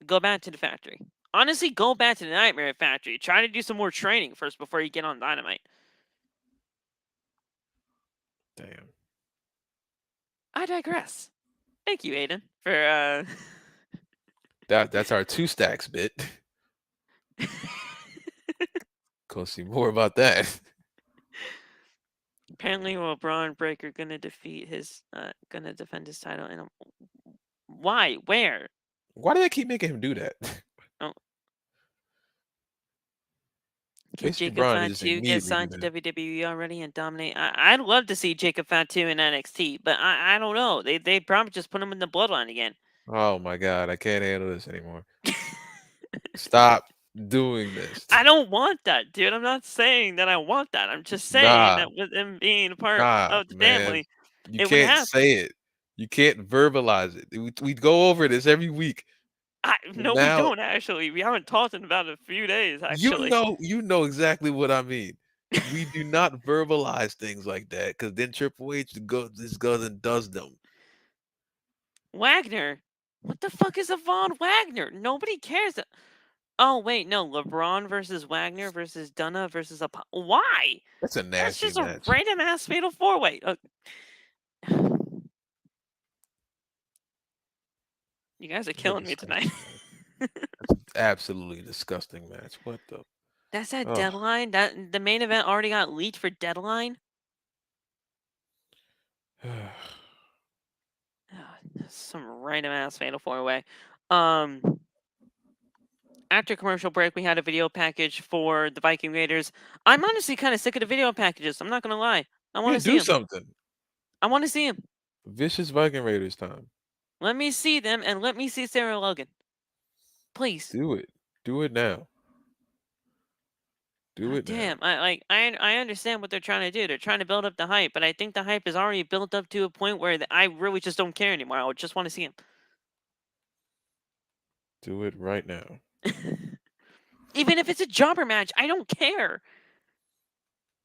Go back to the factory. Honestly, go back to the Nightmare Factory. Try to do some more training first before you get on Dynamite. Damn. I digress. Thank you, Aiden, for That's our 2 stacks bit. Go see more about that. Apparently, Braun Breaker gonna defend his title. And why? Where? Why do they keep making him do that? Oh, can Basically, Jacob Braun just Fatu get immediately do signed to that. WWE already and dominate? I'd love to see Jacob Fatu in NXT, but I don't know. They probably just put him in the Bloodline again. Oh my god, I can't handle this anymore. Stop doing this. I don't want that, dude. I'm not saying that I want that. I'm just saying that with him being a part of the man. family, You it would can't happen. say it. You can't verbalize it. We go over this every week. No, we don't actually. We haven't talked about it a few days, actually. You know exactly what I mean. We do not verbalize things like that because then Triple H goes and does them. Wagner? What the fuck is a Von Wagner? Nobody cares. Oh, wait, no. LeBron versus Wagner versus Dunna versus Why? That's a That's nasty just match. a random ass fatal 4-way. You guys are killing me tonight. That's an absolutely disgusting match. What the? That's that Deadline? That the main event already got leaked for Deadline? Some random ass fatal 4-way. After commercial break, we had a video package for the Viking Raiders. I'm honestly kind of sick of the video packages. I'm not gonna lie. I want to see do them. something. I want to see them. Vicious Viking Raiders time. Let me see them and let me see Sarah Logan. Please. Do it. Do it now. Do it Damn. now. I understand what they're trying to do. They're trying to build up the hype, but I think the hype is already built up to a point where I really just don't care anymore. I just want to see him. Do it right now. Even if it's a jobber match, I don't care.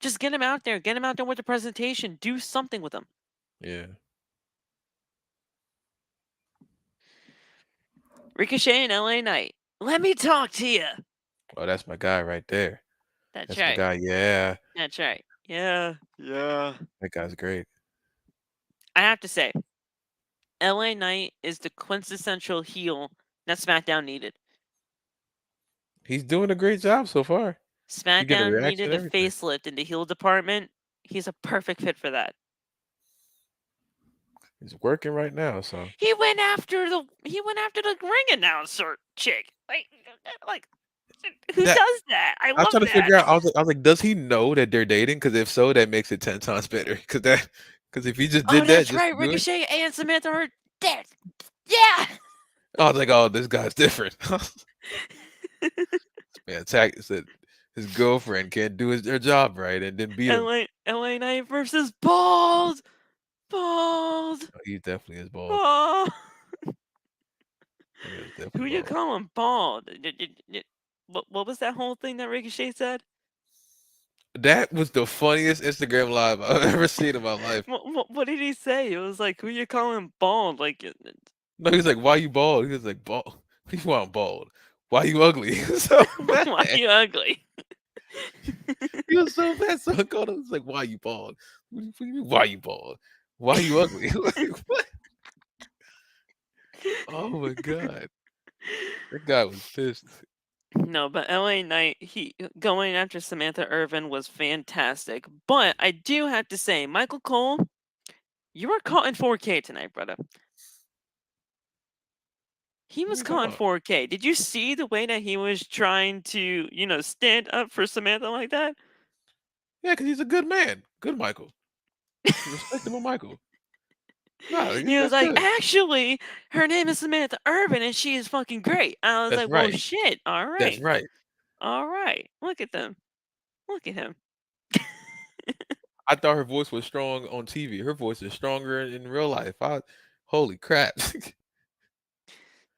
Just get him out there. Get him out there with the presentation. Do something with him. Yeah. Ricochet and LA Knight. Let me talk to you. Oh, that's my guy right there. That's my right. guy. Yeah. That's right. Yeah. That guy's great. I have to say, LA Knight is the quintessential heel that SmackDown needed. He's doing a great job so far. You get a SmackDown reaction, needed a everything. facelift in the heel department. He's a perfect fit for that. He's working right now, so He went after the ring announcer chick. Like who that does that? I I was love trying to that. figure out. I was like, does he know that they're dating? Because if so, that makes it 10 times better. Because if he just Oh, did that that's just right. to do it, Ricochet and Samantha are dead. Yeah. I was like, oh, this guy's different. Man, attack said his girlfriend can't do her job right, and then beat him. LA Knight versus Bald. Bald. Oh, he definitely is bald. Bald. He is Who definitely you bald. calling bald? What was that whole thing that Ricochet said? That was the funniest Instagram live I've ever seen in my life. What did he say? It was like, who you calling bald? Like, No, he was like, "Why you bald?" He was like, "Bald? What do you want bald? Why you ugly?" He was so mad. why you ugly? He was so mad. So I called him. He was like, "Why you bald? What do you mean? Why you bald? Why you ugly?" Like, what? Oh my god, that guy was pissed. No, but LA Knight, he going after Samantha Irvin was fantastic. But I do have to say, Michael Cole, you were caught in 4K tonight, brother. He What are was you caught talking in about? 4K. Did you see the way that he was trying to, stand up for Samantha like that? Yeah, because he's a good man. Good Michael. Respectable Michael. Nah, He was that's like, good. actually, her name is Samantha Irvin and she is fucking great. I was That's like, well, right. shit. All That's right. right. All right. Look at them. Look at him. I thought her voice was strong on TV. Her voice is stronger in real life. Holy crap.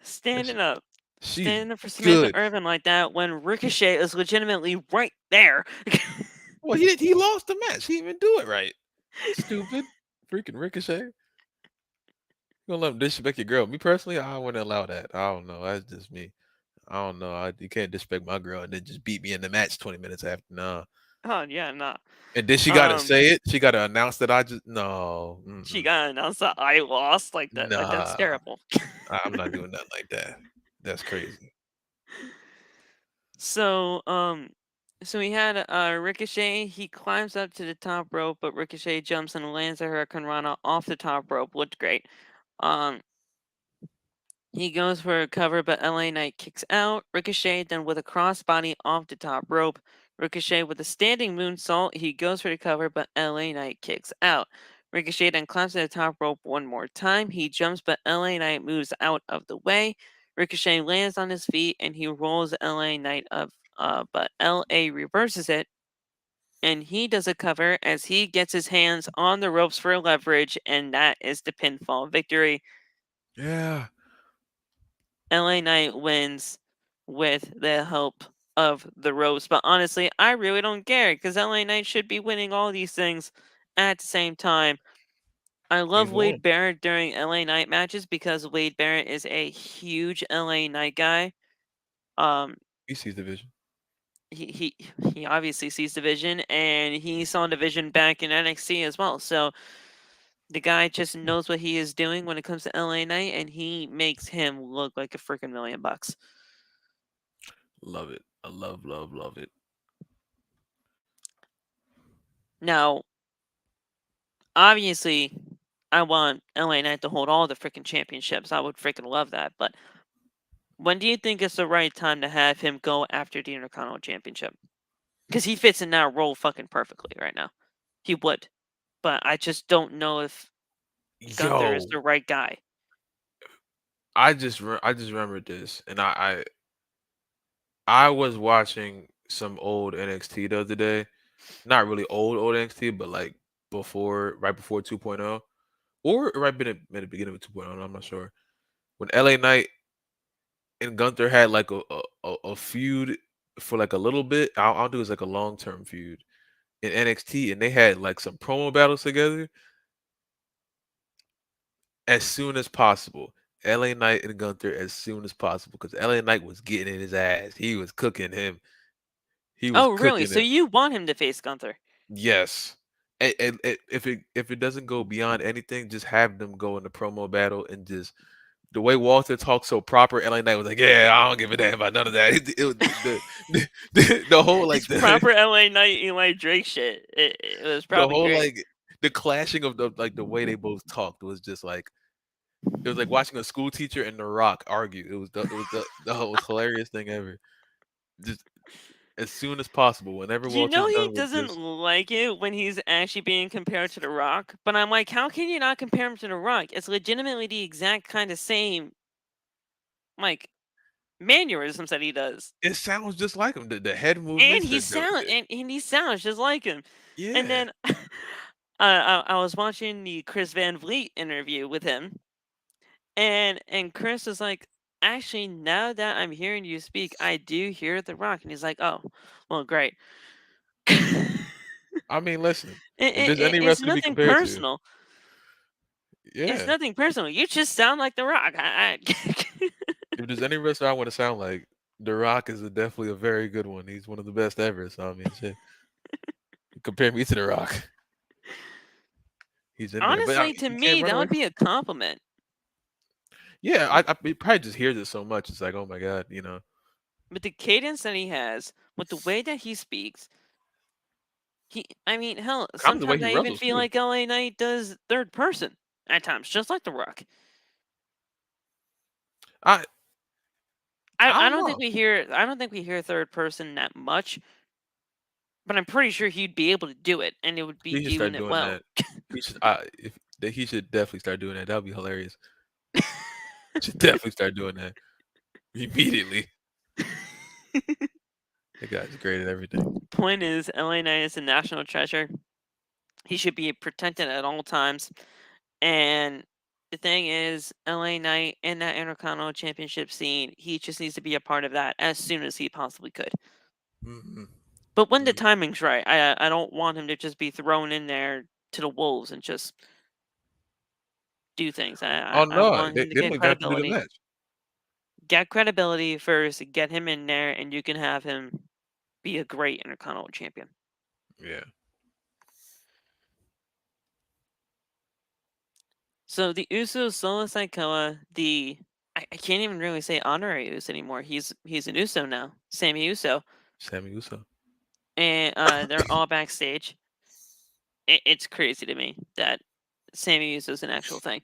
Standing up. She's Standing up for Samantha good. Irvin like that when Ricochet is legitimately right there. Well, he lost the match. He didn't even do it right. Stupid. Freaking Ricochet. You gonna let him disrespect your girl. Me personally, I wouldn't allow that. I don't know. That's just me. I don't know. You can't disrespect my girl and then just beat me in the match 20 minutes after. Nah. Oh yeah, nah. And then she gotta Um, say it. She gotta announce that I just no. she Mm-mm. got announced that I lost like that. Like that's Nah. terrible. I'm not doing nothing like that. That's crazy. So so we had Ricochet. He climbs up to the top rope, but Ricochet jumps and lands a Hurricane Rana off the top rope. Looked great. Um, he goes for a cover, but LA Knight kicks out. Ricochet then with a crossbody off the top rope. Ricochet with a standing moonsault. He goes for the cover, but LA Knight kicks out. Ricochet then climbs to the top rope one more time. He jumps, but LA Knight moves out of the way. Ricochet lands on his feet and he rolls LA Knight up, but LA reverses it. And he does a cover as he gets his hands on the ropes for leverage, and that is the pinfall victory. Yeah. LA Knight wins with the help of the ropes. But honestly, I really don't care because LA Knight should be winning all these things at the same time. I love He's the one. Wade Barrett during LA Knight matches because Wade Barrett is a huge LA Knight guy. Um, He sees the vision. he obviously sees the vision, and he saw the vision back in NXT as well. So the guy just knows what he is doing when it comes to LA Knight, and he makes him look like a freaking $1,000,000. Love it. I love it. Now, obviously, I want LA Knight to hold all the freaking championships. I would freaking love that. But when do you think is the right time to have him go after the Intercontinental Championship? Because he fits in that role fucking perfectly right now. He would. But I just don't know if Gunther is Yo, the right guy. I just remembered this, and I was watching some old NXT the other day. Not really old NXT, but like right before 2.0, or right at the beginning of 2.0. I'm not sure. When LA Knight and Gunther had like a feud for like a little bit. I'll do is like a long term feud in NXT, and they had like some promo battles together as soon as possible. LA Knight and Gunther as soon as possible because LA Knight was getting in his ass. He was cooking him. He was Oh, really? cooking So him. you want him to face Gunther? Yes. And if it doesn't go beyond anything, just have them go in the promo battle and just the way Walter talked so proper, LA Knight was like, "Yeah, I don't give a damn about none of that." It was the whole like It's proper LA Knight Eli Drake shit. It was the probably whole great. like the clashing of the way they both talked was just like it was like watching a school teacher and The Rock argue. It was the most hilarious thing ever. Just as soon as possible, whenever You know Walter's he done with doesn't just like it when he's actually being compared to The Rock, but I'm like, how can you not compare him to The Rock? It's legitimately the exact kind of same, like, mannerisms that he does. it sounds just like him. The head And movements, he sounds just like him. And yeah. then I was watching the Chris Van Vliet interview with him, and Chris was like, actually, now that I'm hearing you speak, I do hear The Rock. And he's like, oh, well, great. I mean, listen, It, if there's it, any it's wrestler to be nothing compared to, personal. It's yeah. nothing personal. You just sound like The Rock. If there's any wrestler I want to sound like, The Rock is definitely a very good one. He's one of the best ever. So I mean, shit. Compare me to The Rock. He's in there, but Honestly, to you can't me, run that away would from be a compliment. Yeah, he probably just hears it so much. It's like, oh my god, you know. With the cadence that he has, with the way that he speaks, I mean, hell, Kind of the way sometimes he I even wrestles feel too. like LA Knight does third person at times, just like The Rock. I I I don't don't think know. we hear third person that much, but I'm pretty sure he'd be able to do it, and it would be He should doing start it doing well. that. He should. If he should definitely start doing that. That would be hilarious. Should definitely start doing that immediately. The guy's great at everything. Point is, LA Knight is a national treasure. He should be protected at all times. And the thing is, LA Knight in that Intercontinental Championship scene, he just needs to be a part of that as soon as he possibly could. Mm-hmm. But when the timing's right, I don't want him to just be thrown in there to the wolves and just do things. Oh I no, want they him to don't get even have to do the credibility. match. Get credibility first, get him in there, and you can have him be a great Intercontinental Champion. Yeah. So the Usos, Solo Sikoa, I can't even really say honorary Uso anymore. He's an Uso now, Sammy Uso, Sammy Uso. and they're all backstage. It's crazy to me that Sammy Uso is an actual thing.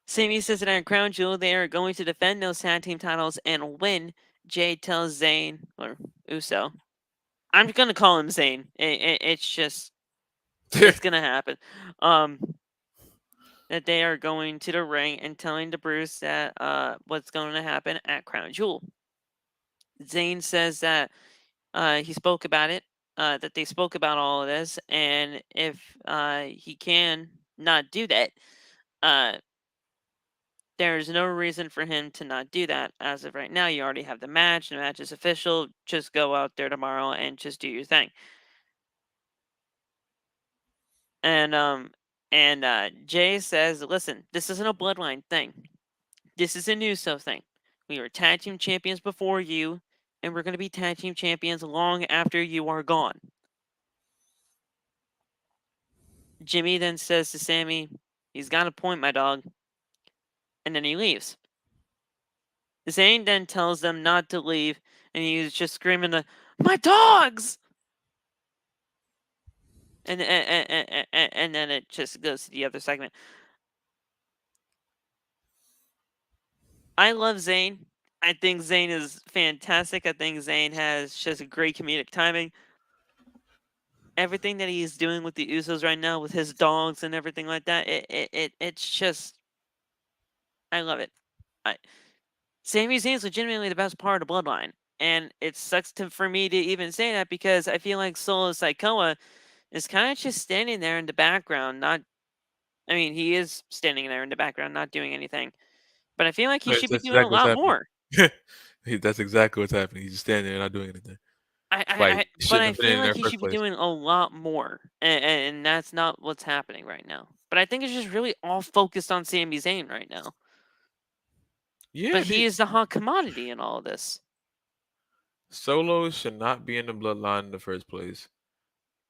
Sammy says that at Crown Jewel they are going to defend those tag team titles and win. Jay tells Zayn or Uso, I'm gonna call him Zayn. It's just it's gonna happen. That they are going to the ring and telling the Bruce that what's going to happen at Crown Jewel. Zayn says that he spoke about it, that they spoke about all of this, and if he can not do that, there's no reason for him to not do that. As of right now, you already have the match. The match is official. Just go out there tomorrow and just do your thing. And Jay says, "Listen, this isn't a bloodline thing. This is a Uso thing. We were tag team champions before you, and we're going to be tag team champions long after you are gone." Jimmy then says to Sammy, "He's got a point, my dog." And then he leaves. Zayn then tells them not to leave, and he's just screaming, "My dogs!" And then it just goes to the other segment. I love Zayn. I think Zayn is fantastic. I think Zayn has just a great comedic timing. Everything that he's doing with the Usos right now, with his dogs and everything like that, it's just, I love it. Sami Zayn is legitimately the best part of Bloodline, and it sucks for me to even say that because I feel like Solo Sikoa is kind of just standing there in the background, not. I mean, he is standing there in the background, not doing anything, but I feel like he should be That's doing a exactly what's lot happening. more. That's exactly what's happening. He's just standing there not doing anything. But I Shouldn't have been feel in like there he first should be place. doing a lot more, and that's not what's happening right now. But I think it's just really all focused on Sami Zayn right now. Yeah, But he is the hot commodity in all of this. Solo should not be in the bloodline in the first place.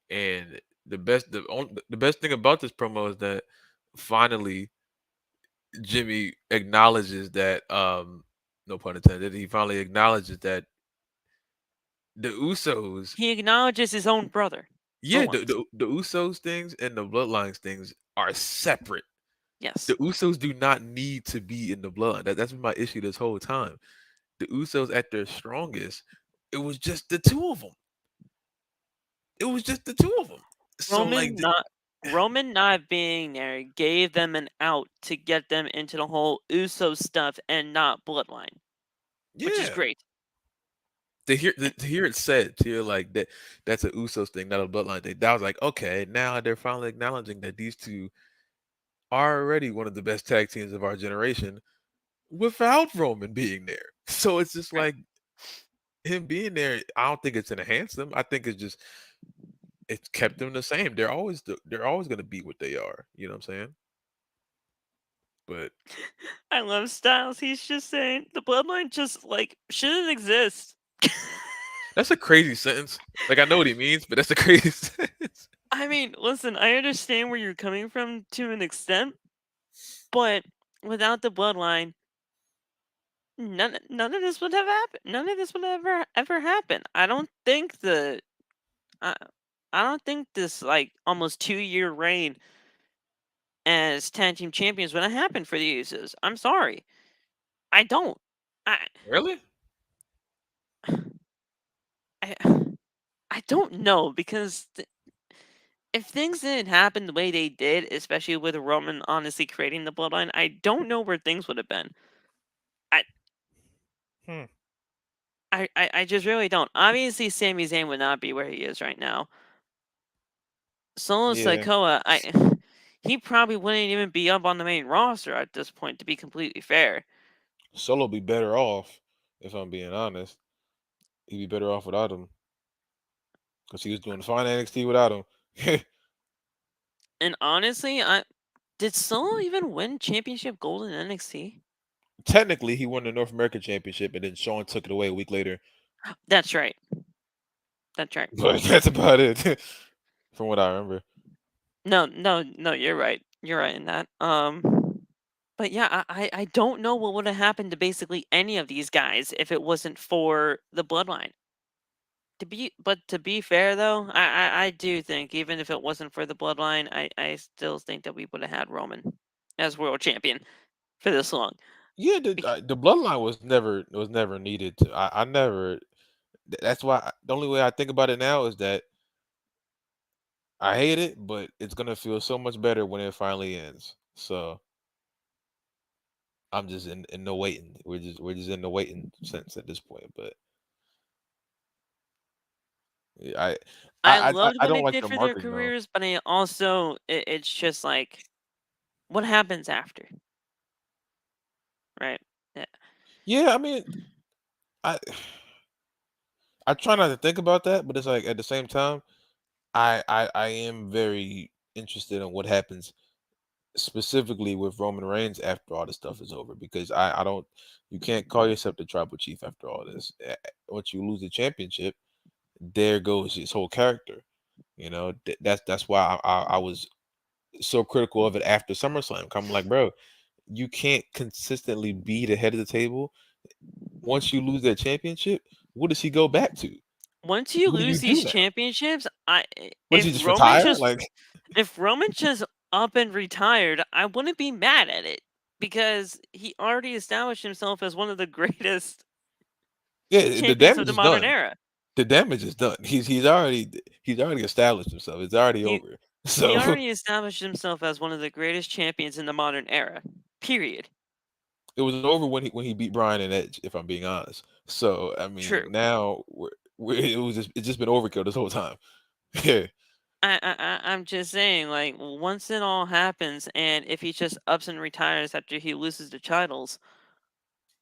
And the best thing about this promo is that finally Jimmy acknowledges that no pun intended, he finally acknowledges that the Usos, He acknowledges his own brother. For yeah, once. the Usos things and the Bloodlines things are separate. Yes. The Usos do not need to be in the bloodline. That's been my issue this whole time. The Usos at their strongest, it was just the two of them. It was just the two of them. So like, Roman not being there gave them an out to get them into the whole Uso stuff and not Bloodline, which is yeah, great. to hear it said, to hear like that's a Usos thing, not a bloodline thing. That was like, okay, now they're finally acknowledging that these two are already one of the best tag teams of our generation without Roman being there. So it's just Right. like him being there. I don't think it's enhanced them. I think it's kept them the same. They're always going to be what they are. You know what I'm saying? But I love Styles. He's just saying the Bloodline just like shouldn't exist. that's a crazy sentence. Like I know what he means, but that's a crazy sentence. I mean, listen, I understand where you're coming from to an extent, but without the Bloodline, none of this would have happened. None of this would ever happen. I don't think I, I don't think this like almost 2-year reign as tag team champions would have happened for the Usos. I'm sorry, I don't. I Really? I, I don't know because if things didn't happen the way they did, especially with Roman honestly creating the Bloodline, I don't know where things would have been. I Hmm. I just really don't. Obviously, Sami Zayn would not be where he is right now. Solo Yeah. Sikoa, he probably wouldn't even be up on the main roster at this point, to be completely fair. Solo be better off, if I'm being honest. He'd be better off without him because he was doing fine NXT without him. And honestly, did Solo even win championship gold in NXT? Technically, he won the North American Championship, and then Sean took it away a week later. That's right. That's right. But that's about it, from what I remember. No, you're right. You're right in that. But yeah, I don't know what would have happened to basically any of these guys if it wasn't for the bloodline. To be fair though, I do think even if it wasn't for the bloodline, I still think that we would have had Roman as world champion for this long. Yeah, Bec- the bloodline was never needed to. I never. That's why the only way I think about it now is that I hate it, but it's gonna feel so much better when it finally ends. So I'm just in the waiting. We're just in the waiting sense at this point. But yeah, I loved I what don't it like did the for their marketing though. careers, but I also it's just like what happens after, right? Yeah. Yeah, I mean, I I try not to think about that, but it's like at the same time, I am very interested in what happens specifically with Roman Reigns after all this stuff is over because I don't you can't call yourself the tribal chief after all this. Once you lose the championship, there goes his whole character. You know, that's why I was so critical of it after SummerSlam. I'm like, bro, you can't consistently be the head of the table. Once you lose that championship, what does he go back to? Once you What do you lose do these now? championships, What does he just retire? Like, if Roman just up and retired, I wouldn't be mad at it because he already established himself as one of the greatest yeah, the champions of damage the is modern done. era. The damage is done. He's already established himself. It's already He over. he So already established himself as one of the greatest champions in the modern era. Period. it was over when he beat Brian and Edge, if I'm being honest. So I mean, True. now it's just been overkill this whole time. Yeah, I'm just saying, like, once it all happens, and if he just ups and retires after he loses the titles,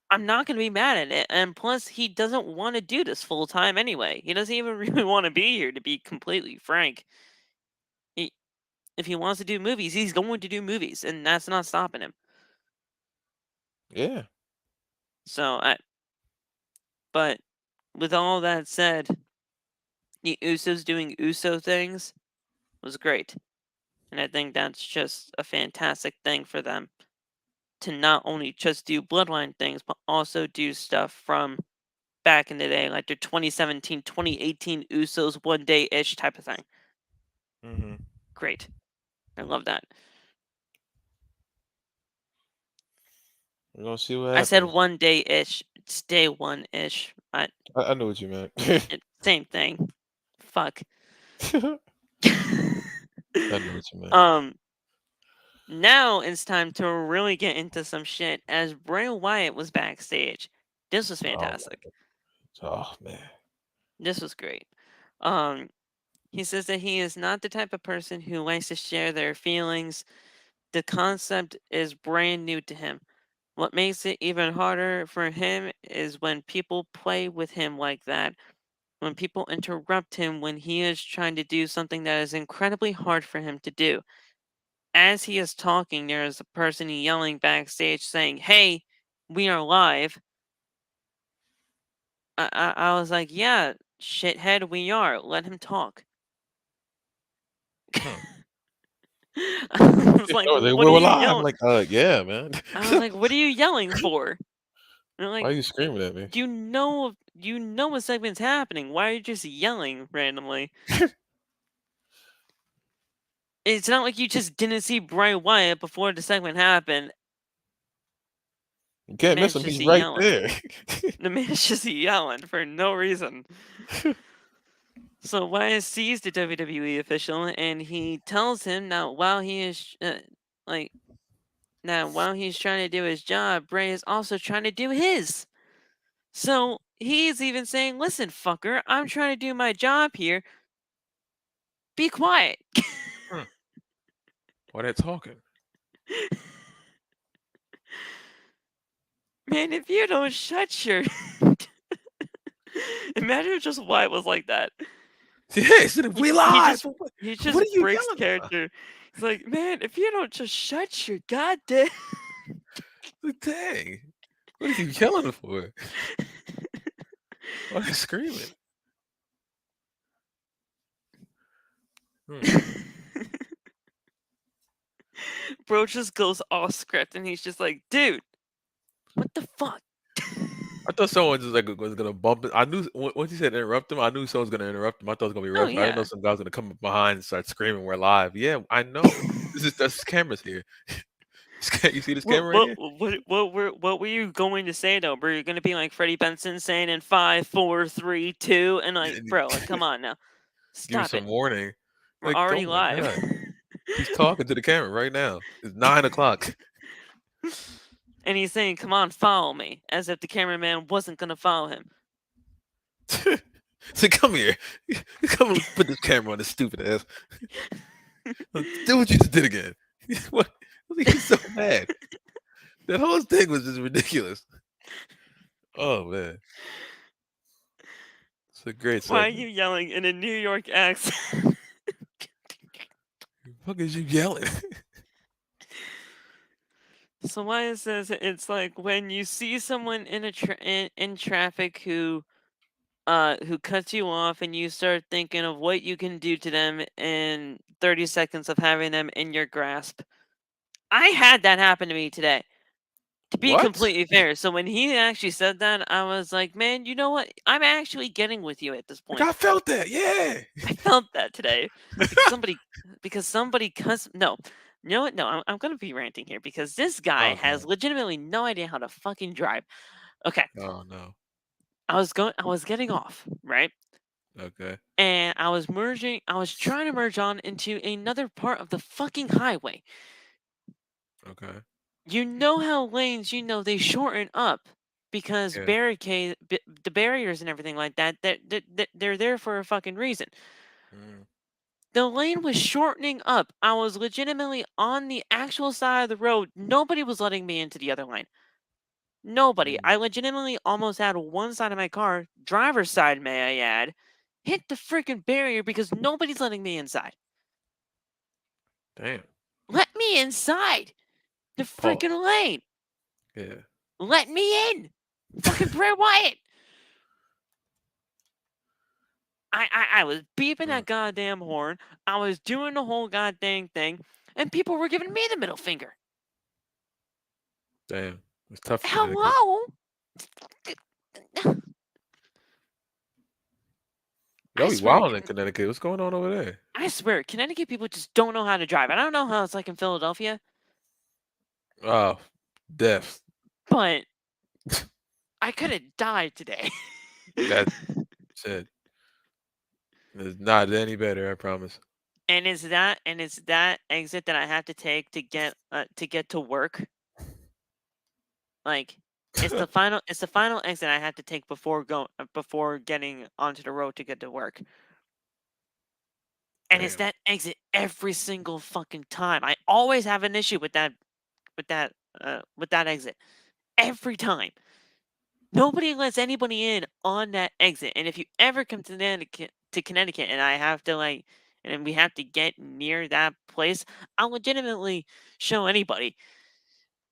I'm not gonna be mad at it. And plus, he doesn't want to do this full time anyway. He doesn't even really want to be here, to be completely frank. He, if he wants to do movies, he's going to do movies, and that's not stopping him. yeah, So, but with all that said, the Usos doing Uso things was great, and I think that's just a fantastic thing for them. to not only just do Bloodline things, but also do stuff from back in the day, like the 2017, 2018 Usos one day-ish type of thing. Mm-hmm. Great. I love that. We're gonna see what I said happens. one day-ish. It's day one-ish. I know what you meant. Same thing. Fuck. I know what you meant. Now it's time to really get into some shit as Bray Wyatt was backstage. This was fantastic. Oh man. This was great. He says that he is not the type of person who likes to share their feelings. The concept is brand new to him. What makes it even harder for him is when people play with him like that, when people interrupt him when he is trying to do something that is incredibly hard for him to do. As he is talking, there is a person yelling backstage saying, "Hey, we are live." I was like, "Yeah, shithead, we are. Let him talk." Huh. I was like, Oh, they "What are were you live. yelling?" Like, yeah, man. I was like, "What are you yelling for?" And they're Why like, are you screaming at me? you know a segment's happening. Why are you just yelling randomly? It's not like you just didn't see Bray Wyatt before the segment happened. You can't miss him. He's right there. The man's just yelling for no reason. So Wyatt sees the WWE official and he tells him now while he is while he's trying to do his job, Bray is also trying to do his. So he's even saying, "Listen, fucker, I'm trying to do my job here. Be quiet." Why they talking? Man, if you don't shut your imagine if just Wyatt was like that. Yeah, we live. He What just are you breaks yelling about? character. He's like, "Man, if you don't just shut your goddamn Dang. What are you yelling for? Why are you screaming? Bro just goes off script and he's just like, "Dude, what the fuck?" I thought someone was gonna bump it. I knew once he said interrupt him, I knew someone was gonna interrupt him. I thought it was gonna be Oh, rough. I didn't know yeah. some guy was gonna come up behind and start screaming, "We're live!" Yeah, I know. This camera's here. You see this camera right here? What were you going to say though? Were you gonna be like Freddie Benson saying in 5, 4, 3, 2, and like, bro, like, come on now, Give me stop it. some warning. We're Like, already oh my live. god, he's talking to the camera right now. It's 9:00. And he's saying, "Come on, follow me," as if the cameraman wasn't gonna follow him. So come here. Come and put this camera on this stupid ass. Do what you just did again. What? He's so mad. That whole thing was just ridiculous. Oh man. It's a great Why are segment. you yelling in a New York accent? The fuck is you yelling? So Wyatt says it's like when you see someone in traffic who cuts you off and you start thinking of what you can do to them in 30 seconds of having them in your grasp. I had that happen to me today. To be What? completely fair. So when he actually said that, I was like, "Man, you know what? I'm actually getting with you at this Like, point." I felt that. Yeah. I felt that today because somebody cussed. No, you know what? No, I'm gonna be ranting here because this guy Oh has god. legitimately no idea how to fucking drive. Okay, Oh no. I was getting off, right? Okay. And I was trying to merge on into another part of the fucking highway. Okay. You know how lanes, they shorten up because Yeah. the barriers and everything like that, they're there for a fucking reason. Mm. The lane was shortening up. I was legitimately on the actual side of the road. Nobody was letting me into the other lane. Nobody. I Mm. legitimately almost had one side of my car, driver's side, may I add, hit the freaking barrier because nobody's letting me inside. Damn. Let me inside the Pause. freaking lane. Yeah. Let me in. Fucking Bray Wyatt. I was beeping that goddamn horn. I was doing the whole goddamn thing, and people were giving me the middle finger. Damn, it's tough. For Hello. Y'all be wild in Connecticut. What's going on over there? I swear, Connecticut people just don't know how to drive. I don't know how it's like in Philadelphia, Oh, death. but I could have died today. That's it. It's not any better, I promise. And it's that exit that I have to take to get to work. Like it's the final exit I have to take before getting onto the road to get to work. And it's that exit every single fucking time. I always have an issue with that exit. Every time. Nobody lets anybody in on that exit. And if you ever come to Connecticut and I have to and we have to get near that place, I'll legitimately show anybody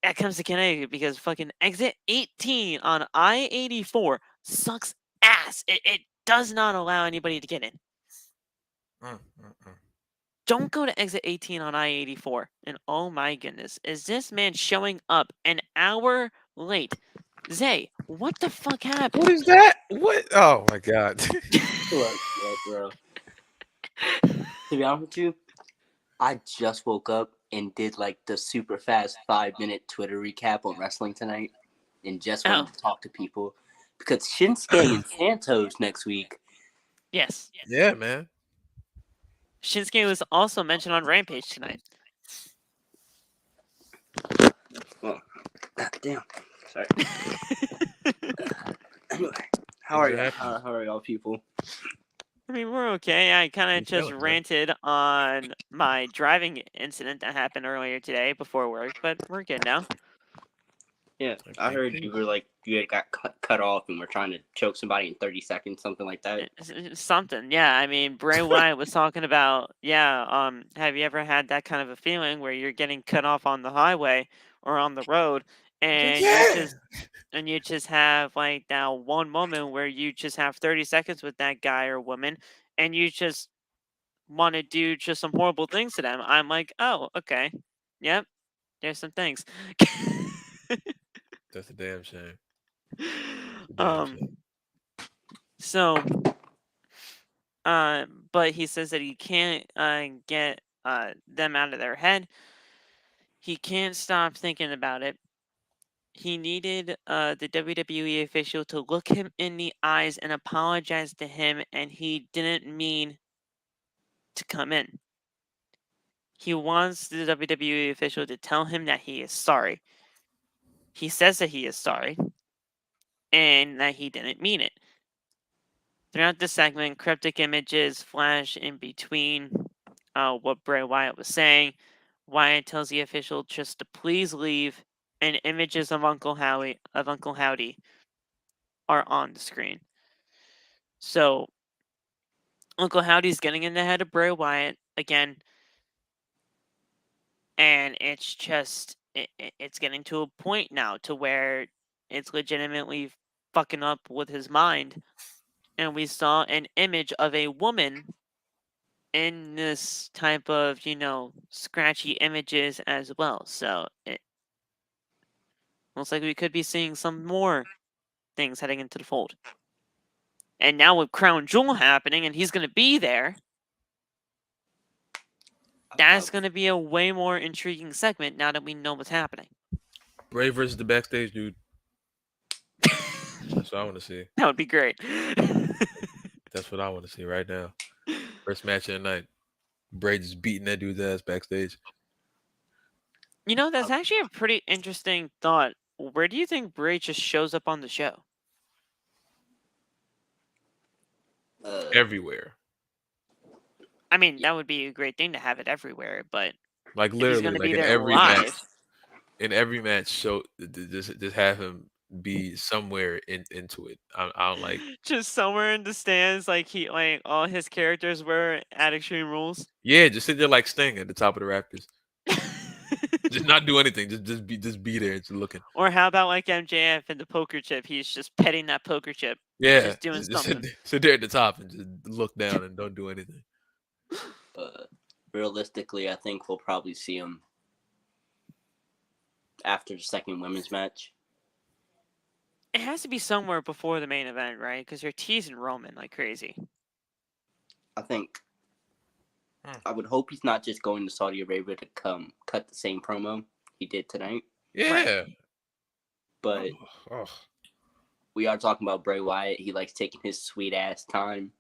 that comes to Connecticut because fucking exit 18 on I-84 sucks ass. It does not allow anybody to get in. Don't go to exit 18 on I-84. And oh my goodness, is this man showing up an hour late? Zay, what the fuck happened? What is that? What? Oh my god. Look, bro. To be honest with you, I just woke up and did like the super fast 5-minute Twitter recap on wrestling tonight, and just wanted to talk to people because Shinsuke and Santos next week. Yes. Yeah, man. Shinsuke was also mentioned on Rampage tonight. Well, damn. Sorry. Anyway, how are y'all? How are y'all people? I mean, we're okay. I kind of just ranted on my driving incident that happened earlier today before work, but we're good now. Yeah, I heard you were like, you had got cut off and were trying to choke somebody in 30 seconds, something like that. Something, yeah. I mean, Bray Wyatt was talking about, have you ever had that kind of a feeling where you're getting cut off on the highway or on the road, and you just have like that one moment where you just have 30 seconds with that guy or woman, and you just want to do just some horrible things to them. I'm like, oh, okay, yep, there's some things. That's a damn shame. So, but he says that he can't get them out of their head. He can't stop thinking about it. He needed the WWE official to look him in the eyes and apologize to him, and he didn't mean to come in. He wants the WWE official to tell him that he is sorry. He says that he is sorry, and that he didn't mean it. Throughout the segment, cryptic images flash in between what Bray Wyatt was saying. Wyatt tells the official just to please leave, and images of Uncle Howdy are on the screen. So Uncle Howdy's getting in the head of Bray Wyatt again, and it's just it's getting to a point now to where it's legitimately fucking up with his mind. And we saw an image of a woman in this type of, scratchy images as well. So it looks like we could be seeing some more things heading into the fold. And now with Crown Jewel happening and he's going to be there, that's going to be a way more intriguing segment now that we know what's happening. Bray versus the backstage dude. That's what I want to see. That would be great. That's what I want to see right now. First match of the night. Bray just beating that dude's ass backstage. That's actually a pretty interesting thought. Where do you think Bray just shows up on the show? Everywhere. I mean, that would be a great thing to have it everywhere, but like literally, like in every match. In every match, show just have him be somewhere into it. I don't like just somewhere in the stands, like all his characters were at Extreme Rules. Yeah, just sit there like Sting at the top of the rafters. Just not do anything. Just be there, just looking. Or how about like MJF and the poker chip? He's just petting that poker chip. Yeah, just doing something. Sit there at the top and just look down and don't do anything. Realistically, I think we'll probably see him after the second women's match. It has to be somewhere before the main event, right? Because you're teasing Roman like crazy. I think. I would hope he's not just going to Saudi Arabia to come cut the same promo he did tonight. Yeah. But Oh. we are talking about Bray Wyatt. He likes taking his sweet ass time.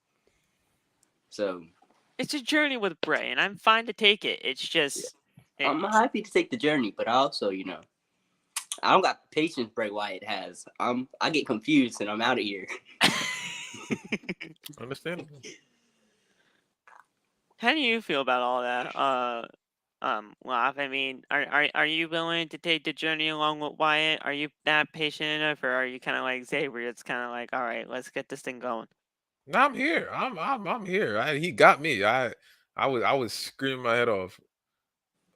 So It's a journey with Bray, and I'm fine to take it. It's just I'm happy to take the journey, but I also, I don't got the patience Bray Wyatt has. I get confused and I'm out of here. Understandable. How do you feel about all that? Love. I mean, are you willing to take the journey along with Wyatt? Are you that patient enough, or are you kind of like Xavier? It's kind of like, all right, let's get this thing going. No, I'm here. I'm here. He got me. I was screaming my head off.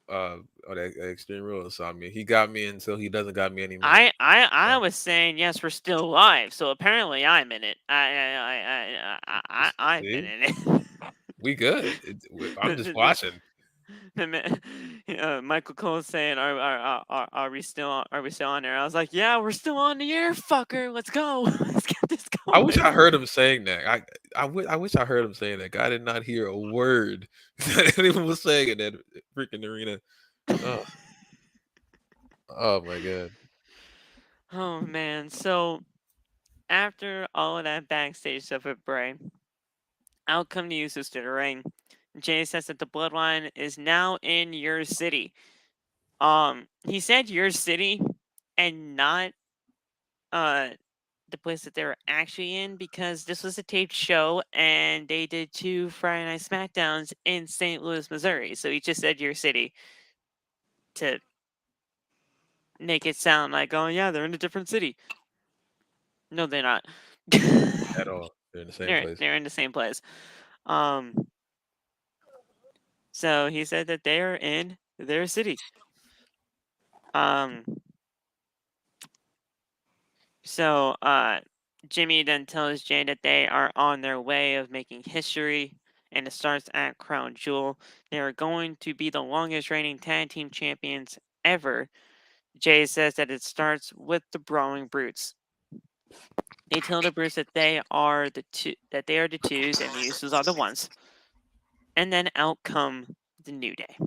On that Extreme Rules. So I mean, he got me until he doesn't got me anymore. I was saying yes, we're still alive. So apparently I'm in it. I've been in it. We good. I'm just watching. Michael Cole's saying, "Are we still on there?" I was like, "Yeah, we're still on the air, fucker. Let's go. Let's get this going." I wish I heard him saying that. I wish I heard him saying that. I did not hear a word that anyone was saying in that freaking arena. Oh my god. Oh man. So after all of that backstage stuff with Bray, out come the Usos to the ring. Jay says that the bloodline is now in your city. He said your city and not the place that they were actually in, because this was a taped show and they did 2 Friday Night SmackDowns in St. Louis, Missouri. So he just said your city to make it sound like, oh yeah, they're in a different city. No, they're not. At all. They're in the same place. They're in the same place. So he said that they are in their city. So Jimmy then tells Jay that they are on their way of making history, and it starts at Crown Jewel. They are going to be the longest reigning tag team champions ever. Jay says that it starts with the Brawling Brutes. They tell the Brutes that they are the twos and the Usos are the ones. And then out come the New Day.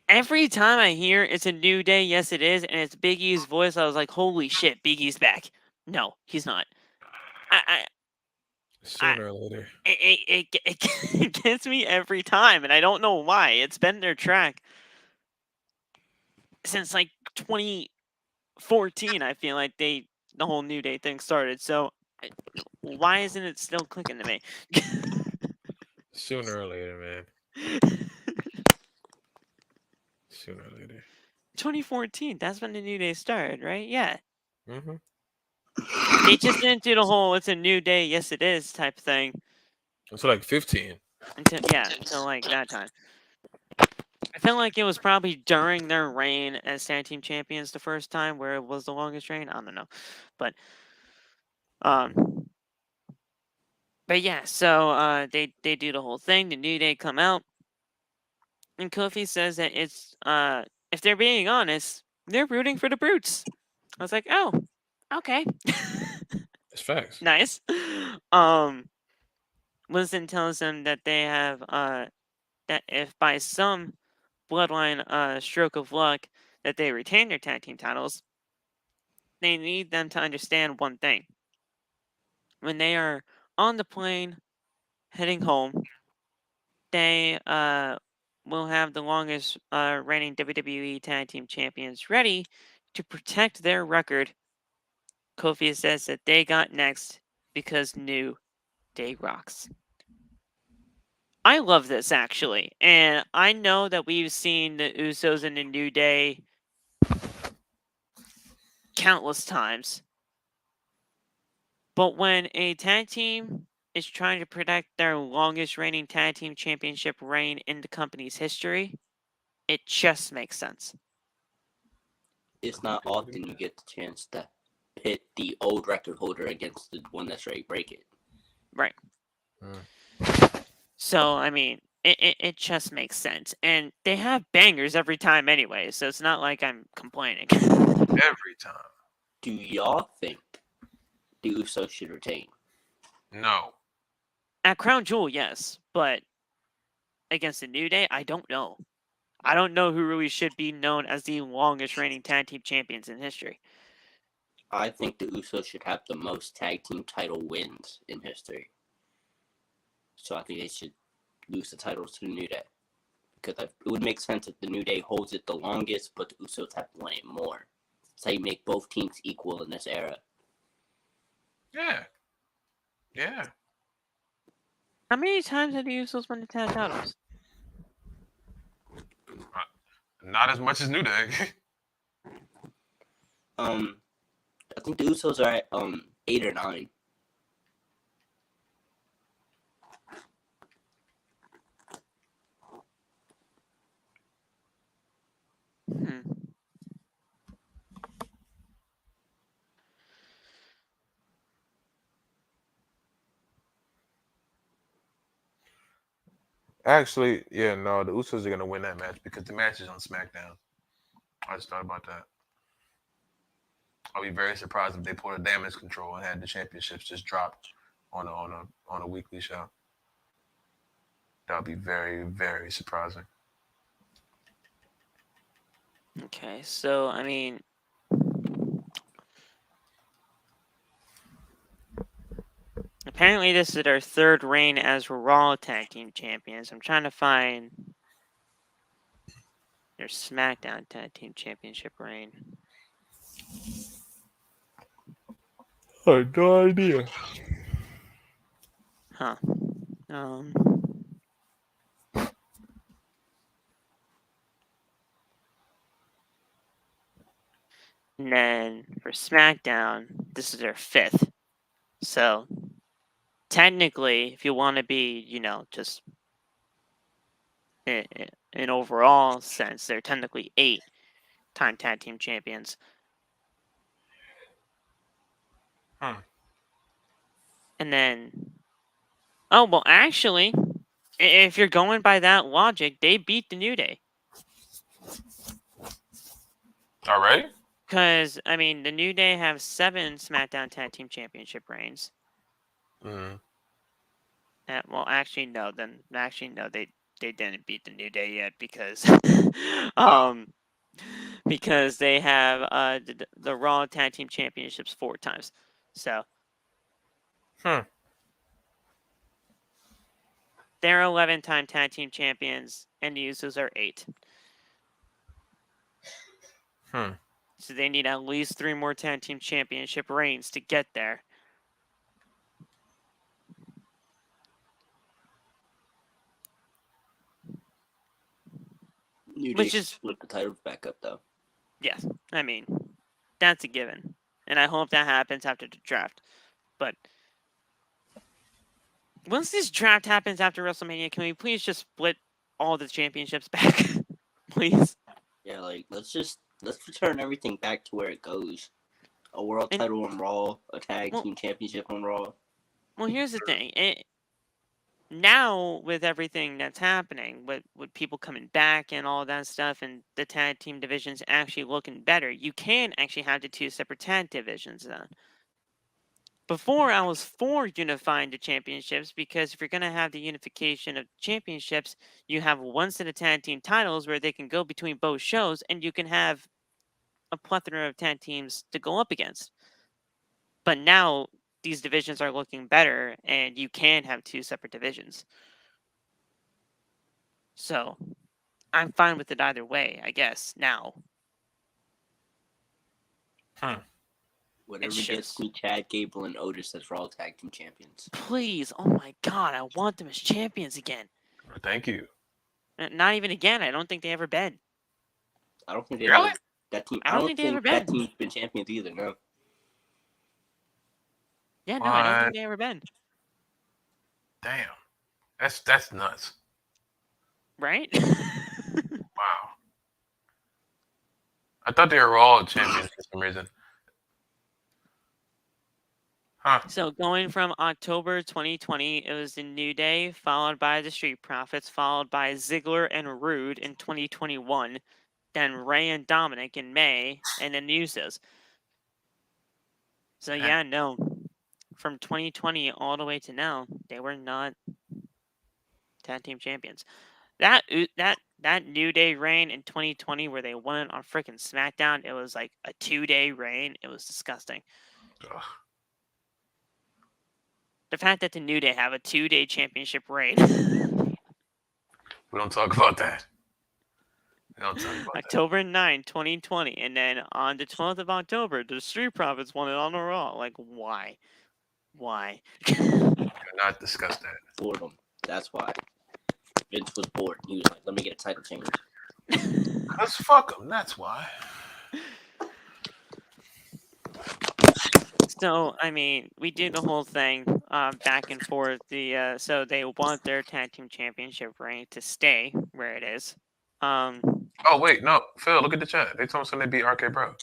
Every time I hear it's a New Day, yes it is, and it's Big E's voice, I was like, holy shit, Big E's back. No, he's not. Sooner or later. It gets me every time, and I don't know why. It's been their track since like 2014. I feel like the whole New Day thing started. So why isn't it still clicking to me? Sooner or later, man. Sooner or later. 2014. That's when the New Day started, right? Yeah. Mm-hmm. They just didn't do the whole "it's a new day, yes it is" type thing. Until like 15. Until like that time. I felt like it was probably during their reign as tag team champions the first time, where it was the longest reign. I don't know, but yeah. So they do the whole thing. The New Day come out, and Kofi says that it's if they're being honest, they're rooting for the Brutes. I was like, oh, okay. It's facts. Nice. Winston tells them that they have that if by some bloodline stroke of luck that they retain their tag team titles, they need them to understand one thing. When they are on the plane heading home, they will have the longest reigning WWE tag team champions ready to protect their record. Kofi says that they got next because New Day rocks. I love this, actually. And I know that we've seen the Usos in the New Day countless times. But when a tag team is trying to protect their longest reigning tag team championship reign in the company's history, it just makes sense. It's not often you get the chance to pit the old record holder against the one that's ready to break it. Right. So, I mean, it just makes sense. And they have bangers every time anyway, so it's not like I'm complaining. Every time. Do y'all think the Usos should retain? No. At Crown Jewel, yes, but against the New Day, I don't know. I don't know who really should be known as the longest reigning tag team champions in history. I think the Usos should have the most tag team title wins in history. So I think they should lose the titles to the New Day. Because it would make sense if the New Day holds it the longest, but the Usos have won it more. So you make both teams equal in this era. Yeah. Yeah. How many times have the Usos won the tag titles? Not as much as New Day. I think the Usos are at 8 or 9. Actually, yeah, no, the Usos are gonna win that match because the match is on SmackDown. I just thought about that. I'll be very surprised if they pulled a damage control and had the championships just dropped on a weekly show. That would be very, very surprising. Okay, so I mean, apparently this is their third reign as Raw Tag Team Champions. I'm trying to find their SmackDown Tag Team Championship reign. I have no idea. Huh. And then for SmackDown, this is their fifth. So technically, if you want to be, just in overall sense, they're technically 8-time tag team champions. And then, well, actually, if you're going by that logic, they beat the New Day. All right. Because, I mean, the New Day have 7 SmackDown Tag Team Championship reigns. Mm-hmm. Well, actually, no. They didn't beat the New Day yet because, because they have the Raw Tag Team Championships 4 times. So, they're 11-time tag team champions, and the Usos are 8. So they need at least 3 more tag team championship reigns to get there. New Day Which is split the titles back up, though. Yes, I mean, that's a given. And I hope that happens after the draft. But once this draft happens after WrestleMania, can we please just split all the championships back? Please? Yeah, let's return everything back to where it goes. A world title on Raw, a tag team championship on Raw. Well, here's the thing. Now, with everything that's happening, with people coming back and all that stuff, and the tag team divisions actually looking better, you can actually have the 2 separate tag divisions then. Before, I was for unifying the championships because if you're going to have the unification of championships, you have one set of tag team titles where they can go between both shows, and you can have a plethora of tag teams to go up against. But now, these divisions are looking better, and you can have 2 separate divisions. So, I'm fine with it either way, I guess, now. Whatever gets me Chad Gable and Otis as Raw Tag Team Champions. Please, oh my god, I want them as champions again. Thank you. Not even again, I don't think they ever been. I don't think they really? That team. I don't think they ever been. That team's been champions either, no. Yeah, no, I don't think they ever been. Damn. That's nuts. Right? Wow. I thought they were all champions for some reason. Huh. So going from October 2020, it was the New Day, followed by the Street Profits, followed by Ziggler and Rude in 2021, then Ray and Dominic in May, and then the Usos. So yeah, no. From 2020 all the way to now, they were not tag team champions. That New Day reign in 2020 where they won on freaking SmackDown, it was like a 2-day reign. It was disgusting. Ugh. The fact that the New Day have a 2-day championship reign. We don't talk about that. We don't talk about that. October 9, 2020, and then on the 12th of October, the Street Profits won it on the Raw. Like, why? Why? Do not discuss that. Boredom. That's why. Vince was bored. He was like, let me get a title change. Let's fuck them. That's why. So, I mean, we did the whole thing back and forth. So they want their tag team championship reign to stay where it is. Oh, wait. No. Phil, look at the chat. They told us when they beat RK Bro.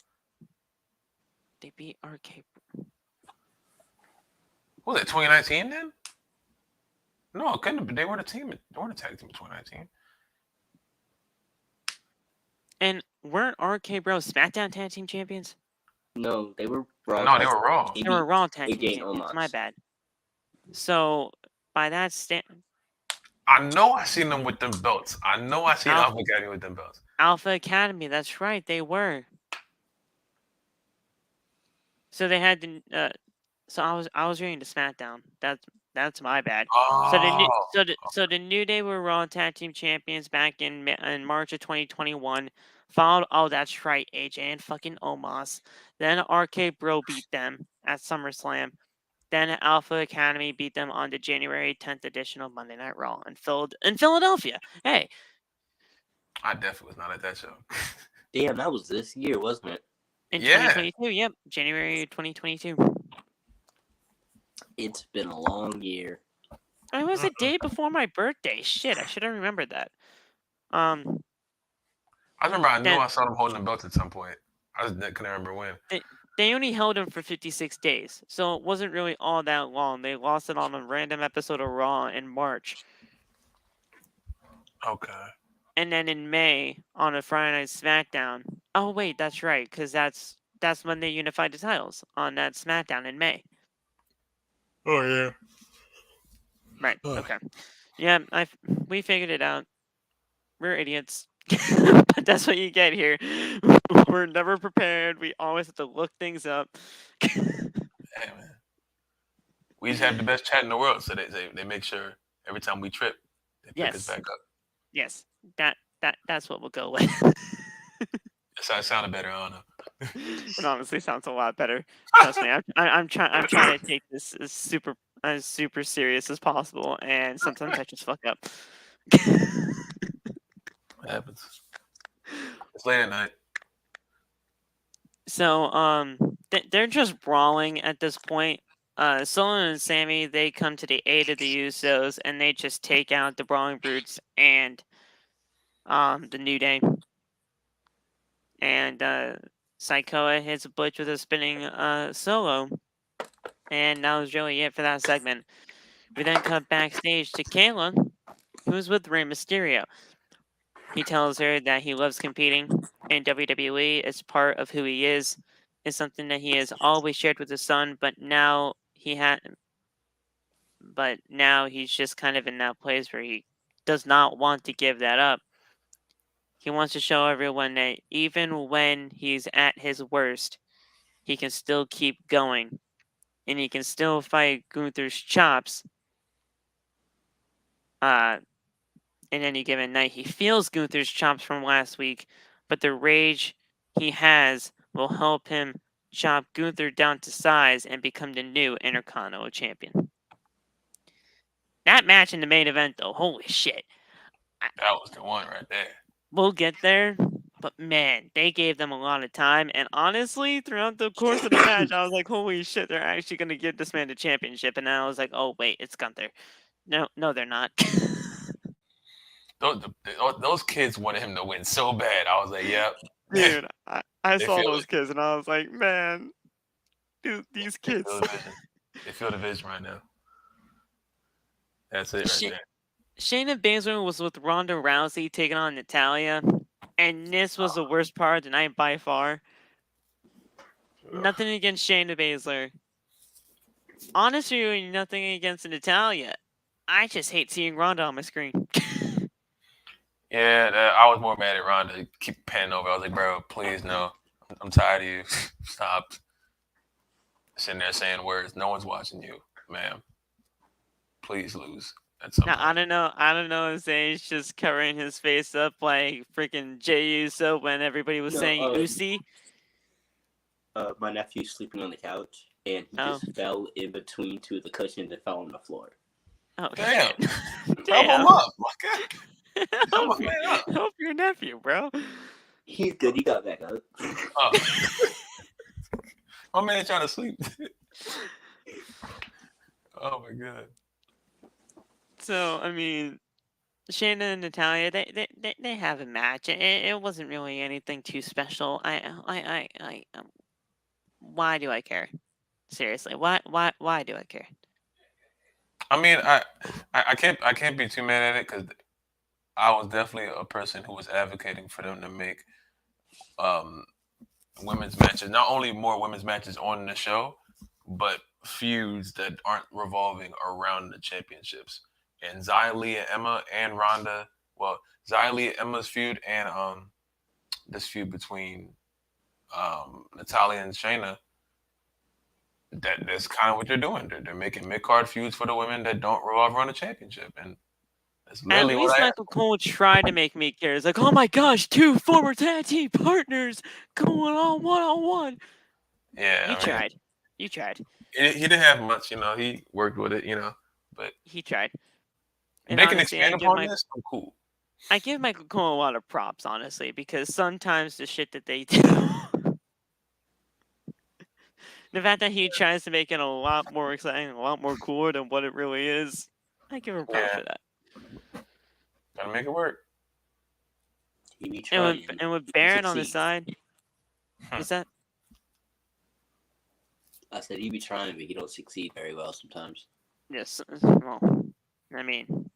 They beat RK. Was it 2019 then? No, it couldn't have been. They weren't a team. They weren't a tag team in 2019. And weren't RK Bro SmackDown tag team champions? No, they were Raw. No, they were Raw. They were Raw tag team AJ and champions. Omos. My bad. So, by that I know I seen them with them belts. I know I seen Alpha- Alpha Academy with them belts. Alpha Academy, that's right, they were. So they had the so I was reading the SmackDown. That's my bad. Oh, So the New Day were Raw Tag Team Champions back in March of 2021. Followed, oh that's right, AJ and fucking Omos. Then RK Bro beat them at SummerSlam. Then Alpha Academy beat them on the January 10th edition of Monday Night Raw in Philadelphia. Hey, I definitely was not at that show. Damn, that was this year, wasn't it? in Yeah. 2022, yep, January 2022. It's been a long year. It was a day before my birthday. Shit, I should have remembered that. I remember I knew Then- I saw them holding the belts at some point. I just couldn't remember when. They only held him for 56 days, so it wasn't really all that long. They lost it on a random episode of Raw in March. Okay. And then in May, on a Friday Night SmackDown. Oh, wait, that's right, because that's when they unified the titles, on that SmackDown in May. Oh yeah. Right, Ugh. okay. Yeah, we figured it out. We're idiots. But that's what you get here. We're never prepared. We always have to look things up. Hey man. We just have the best chat in the world, so they make sure every time we trip, they pick us Yes. back up. Yes, that's what we'll go with. It sounded better, I don't know. It honestly sounds a lot better. Trust me, I'm trying to take this as super serious as possible, and sometimes I just fuck up. What happens? It's late at night. So they're just brawling at this point. Solo and Sammy, they come to the aid of the Usos, and they just take out the Brawling Brutes and the New Day. And Sikoa hits Butch with a spinning solo. And that was really it for that segment. We then cut backstage to Kayla, who's with Rey Mysterio. He tells her that he loves competing in WWE. It's part of who he is. It's something that he has always shared with his son, but now he's just kind of in that place where he does not want to give that up. He wants to show everyone that even when he's at his worst, he can still keep going. And he can still fight Gunther's chops. In any given night, he feels Gunther's chops from last week, but the rage he has will help him chop Gunther down to size and become the new Intercontinental champion. That match in the main event, though, holy shit. That was the one right there. We'll get there, but man, they gave them a lot of time. And honestly, throughout the course of the match, I was like, holy shit, they're actually going to give this man the championship. And then I was like, oh, wait, it's Gunther. No, they're not. Those kids wanted him to win so bad. I was like, yep. Dude, I They saw feel those kids and I was like, man, dude, these kids. They feel the vision right now. That's it right there. Shayna Baszler was with Ronda Rousey taking on Natalya, and this was the worst part of the night by far. Nothing against Shayna Baszler. Honestly, nothing against Natalya. I just hate seeing Ronda on my screen. Yeah, I was more mad at Ronda. Keep panning over. I was like, bro, please no. I'm tired of you. Stop sitting there saying words. No one's watching you, ma'am. Please lose. Now, I don't know if Zayn's just covering his face up like freaking Jey Uso when everybody was saying Usi. My nephew's sleeping on the couch, and he just fell in between two of the cushions and fell on the floor. Oh, damn. Damn. Help him up. Okay. Help your nephew, bro. He's good. He got back up. Oh. My man trying to sleep. Oh, my God. So, I mean, Shayna and Natalya, they have a match. It wasn't really anything too special. Why do I care? Seriously, why do I care? I mean, I can't be too mad at it because I was definitely a person who was advocating for them to make women's matches, not only more women's matches on the show, but feuds that aren't revolving around the championships. And Xia Li and Emma and Ronda, well, Xia Li and Emma's feud and this feud between Natalya and Shayna, that's kind of what they're doing. They're making mid-card feuds for the women that don't revolve around the championship. And that's literally At least Michael Cole tried to make me care. It's like, oh my gosh, 2 former tag team partners going on one-on-one. Yeah, You tried. He didn't have much, He worked with it, but he tried. And they can expand upon this. I'm cool. I give Michael Cole a lot of props, honestly, because sometimes the shit that they do, the fact that he tries to make it a lot more exciting, a lot more cooler than what it really is, I give him props for that. Gotta make it work. And with Baron on the side, is that? I said he be trying, but he don't succeed very well sometimes. Yes, well, I mean,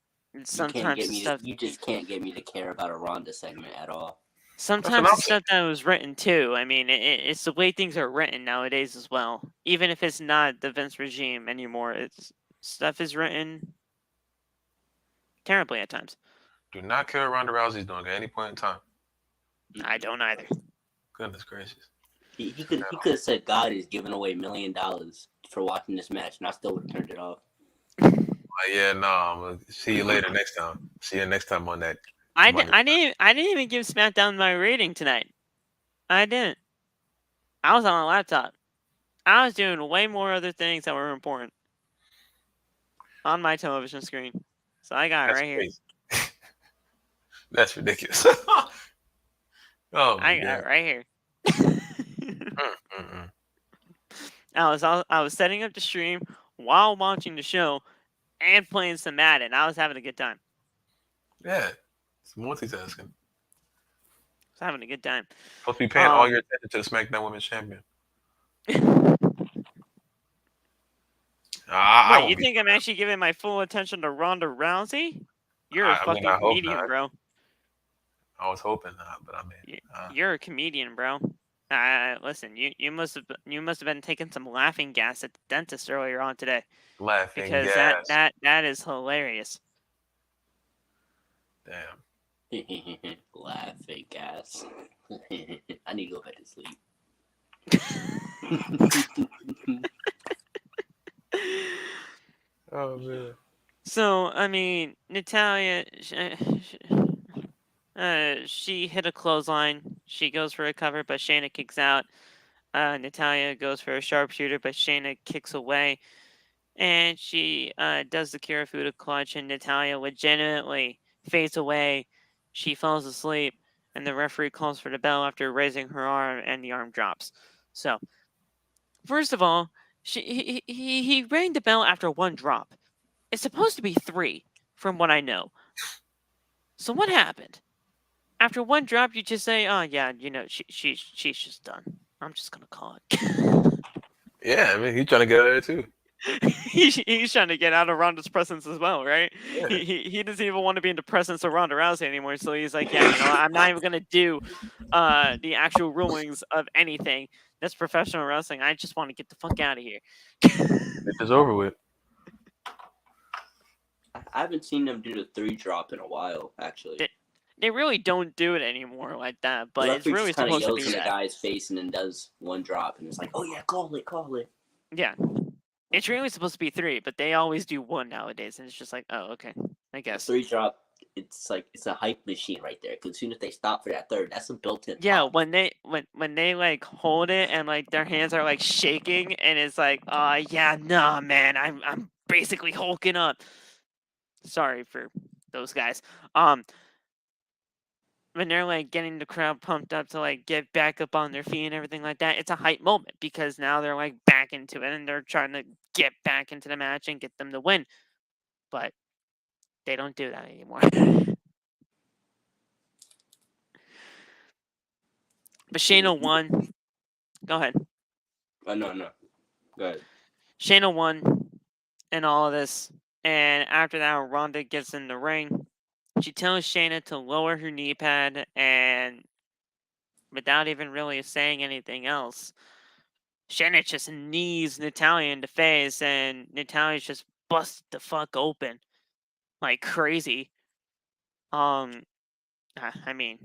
sometimes you just can't get me to care about a Ronda segment at all. Sometimes the stuff that was written too. I mean, it's the way things are written nowadays as well. Even if it's not the Vince regime anymore, stuff is written terribly at times. Do not care what Ronda Rousey's doing at any point in time. I don't either. Goodness gracious. He could have said God is giving away $1 million for watching this match, and I still would have turned it off. Yeah, no. I'm gonna see you later next time. See you next time on that. I didn't even give SmackDown my rating tonight. I didn't. I was on a laptop. I was doing way more other things that were important on my television screen. So I got it right here. That's ridiculous. I got it right here. I was setting up the stream while watching the show and playing some Madden. I was having a good time. Yeah, it's multitasking. I was having a good time. Supposed to be paying all your attention to the SmackDown Women's Champion. You think I'm actually giving my full attention to Ronda Rousey? You're a fucking comedian, bro. I was hoping not, but I mean, you're a comedian, bro. Listen, you must have been taking some laughing gas at the dentist earlier on today. Laughing because gas. that is hilarious. Damn. Laughing gas. I need to go back to sleep. Oh man. So I mean, Natalya, she hit a clothesline. She goes for a cover, but Shayna kicks out. Natalya goes for a sharpshooter, but Shayna kicks away. And she does the Kirifuda clutch, and Natalya legitimately fades away. She falls asleep, and the referee calls for the bell after raising her arm, and the arm drops. So, first of all, he rang the bell after 1 drop. It's supposed to be 3, from what I know. So what happened? After 1 drop, you just say, "Oh yeah, she's just done. I'm just gonna call it." Yeah, I mean, he's trying to get out of there too. He's trying to get out of Ronda's presence as well, right? Yeah. He doesn't even want to be in the presence of Ronda Rousey anymore. So he's like, yeah, I'm not even gonna do the actual rulings of anything that's professional wrestling. I just want to get the fuck out of here. Get this over with. I haven't seen them do the 3 drop in a while, actually. They really don't do it anymore like that, but The it's referee really just kind of supposed to yells be in the that. guy's face and then does 1 drop, and it's like, oh yeah, call it. Yeah. It's really supposed to be 3, but they always do 1 nowadays, and it's just like, oh, okay, I guess. 3 drop, it's like it's a hype machine right there. Because as soon as they stop for that 3rd, that's a built-in. Yeah, pop. when they like hold it and like their hands are like shaking, and it's like, yeah, nah, man, I'm basically hulking up. Sorry for those guys. When they're like getting the crowd pumped up to like get back up on their feet and everything like that, it's a hype moment because now they're like back into it and they're trying to get back into the match and get them to win. But they don't do that anymore. But Shayna won. Go ahead. No. Go ahead. Shayna won in all of this. And after that, Ronda gets in the ring. She tells Shayna to lower her knee pad, and without even really saying anything else, Shayna just knees Natalya in the face, and Natalya's just busted the fuck open like crazy. I mean,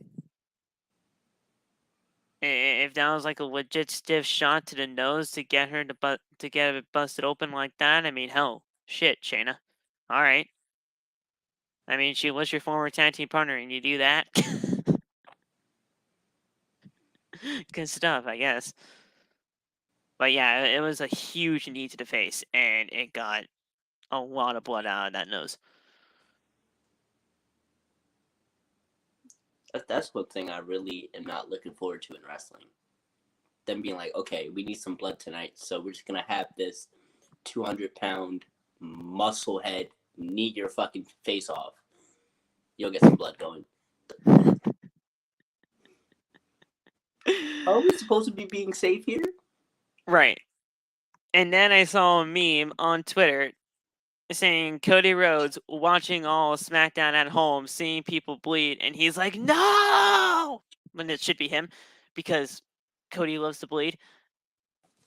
if that was like a legit stiff shot to the nose to get her to get it busted open like that, I mean, hell, shit, Shayna. All right. I mean, she was your former tag team partner, and you do that. Good stuff, I guess. But yeah, it was a huge knee to the face, and it got a lot of blood out of that nose. That's one thing I really am not looking forward to in wrestling. Them being like, okay, we need some blood tonight, so we're just gonna have this 200-pound muscle head knee your fucking face off. You'll get some blood going. Are we supposed to be being safe here? Right. And then I saw a meme on Twitter saying Cody Rhodes watching all SmackDown at home, seeing people bleed, and he's like, no! When it should be him, because Cody loves to bleed.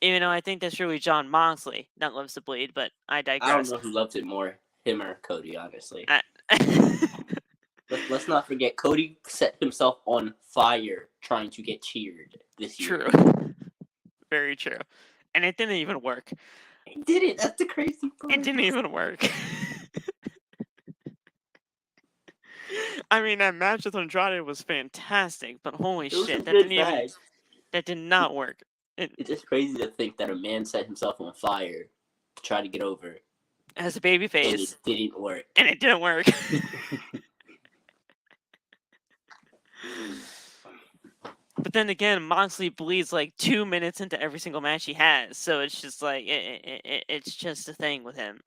Even though I think that's really John Moxley that loves to bleed, but I digress. I don't know who loves it more, him or Cody, honestly. Let's not forget, Cody set himself on fire trying to get cheered this year. True. Very true. And it didn't even work. It didn't. That's the crazy part. It didn't even work. I mean, that match with Andrade was fantastic, but holy shit, that did not work. It's just crazy to think that a man set himself on fire to try to get over as a baby face. And it didn't work. And it didn't work. But then again, Moxley bleeds like 2 minutes into every single match he has, so it's just like it's just a thing with him.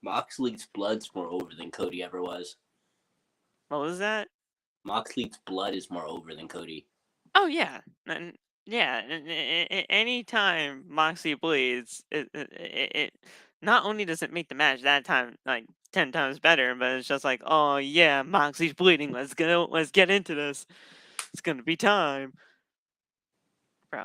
Moxley's blood's more over than Cody ever was. What was that? Moxley's blood is more over than Cody. Oh yeah, and yeah. Anytime Moxley bleeds, it not only does it make the match that time like 10 times better, but it's just like, oh yeah, Moxley's bleeding. Let's get into this. It's gonna be time, bro.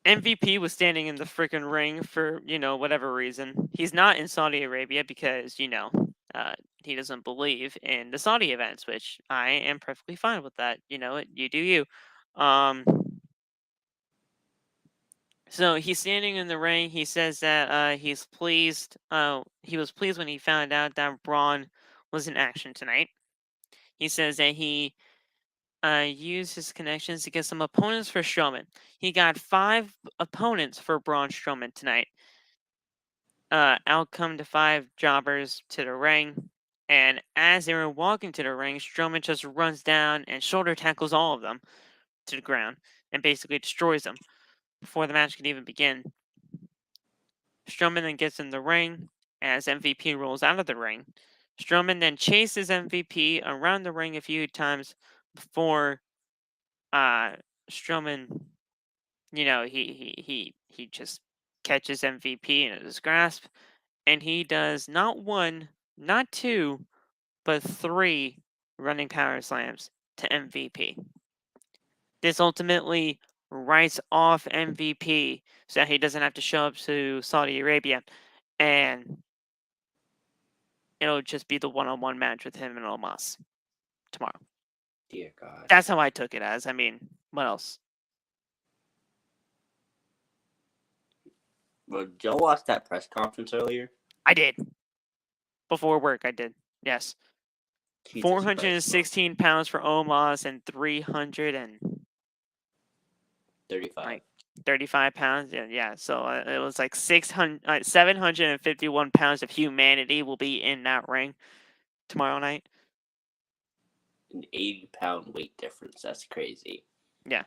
MVP was standing in the freaking ring for, whatever reason. He's not in Saudi Arabia because, he doesn't believe in the Saudi events, which I am perfectly fine with that. You do you. So he's standing in the ring. He says that he's pleased. He was pleased when he found out that Braun was in action tonight. He says that he used his connections to get some opponents for Strowman. He got 5 opponents for Braun Strowman tonight. Out come the 5 jobbers to the ring. And as they were walking to the ring, Strowman just runs down and shoulder tackles all of them to the ground and basically destroys them before the match can even begin. Strowman then gets in the ring as MVP rolls out of the ring. Strowman then chases MVP around the ring a few times before Strowman, he just catches MVP in his grasp, and he does not one, not two, but 3 running power slams to MVP. This ultimately writes off MVP so that he doesn't have to show up to Saudi Arabia, and it'll just be the one-on-one match with him and Omos tomorrow. Dear God. That's how I took it as. I mean, what else? Well, Joe watched that press conference earlier. I did. Before work, I did. Yes. Jesus 416 pounds for Omos and 335 pounds. Yeah. So it was like 751 pounds of humanity will be in that ring tomorrow night. An 80-pound weight difference. That's crazy. Yeah.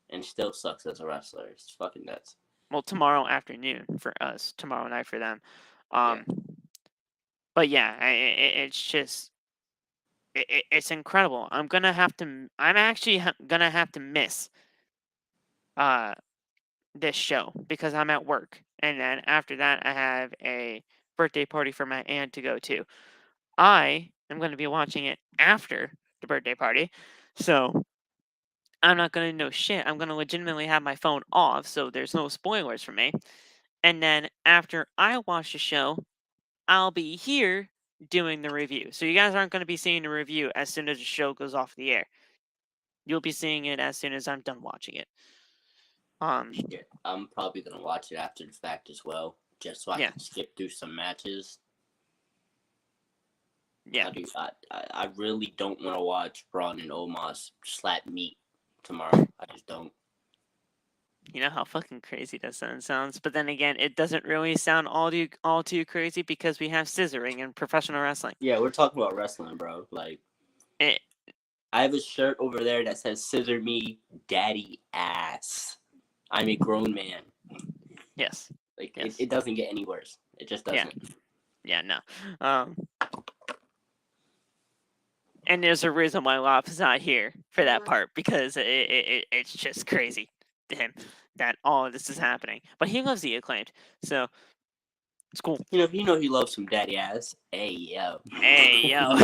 And still sucks as a wrestler. It's fucking nuts. Well, tomorrow afternoon for us, tomorrow night for them. Yeah. But yeah, it's just it's incredible. I'm actually gonna have to miss this show because I'm at work, and then after that I have a birthday party for my aunt to go to. I am going to be watching it after the birthday party, so I'm not going to know shit. I'm going to legitimately have my phone off, so there's no spoilers for me. And then after I watch the show, I'll be here doing the review. So you guys aren't going to be seeing the review as soon as the show goes off the air. You'll be seeing it as soon as I'm done watching it. Yeah, I'm probably gonna watch it after the fact as well, just so I can skip through some matches. Yeah, I really don't want to watch Braun and Omos slap meat tomorrow. I just don't. You know how fucking crazy that sounds, but then again, it doesn't really sound all too crazy because we have scissoring in professional wrestling. Yeah, we're talking about wrestling, bro. Like, I have a shirt over there that says "Scissor me, daddy ass." I'm a grown man. Yes. Like, yes. It doesn't get any worse. It just doesn't. Yeah, no. And there's a reason why Lop is not here for that part because it's just crazy to him that all of this is happening. But he loves the Acclaimed, so it's cool. You know he loves some daddy ass. Hey yo. Hey yo.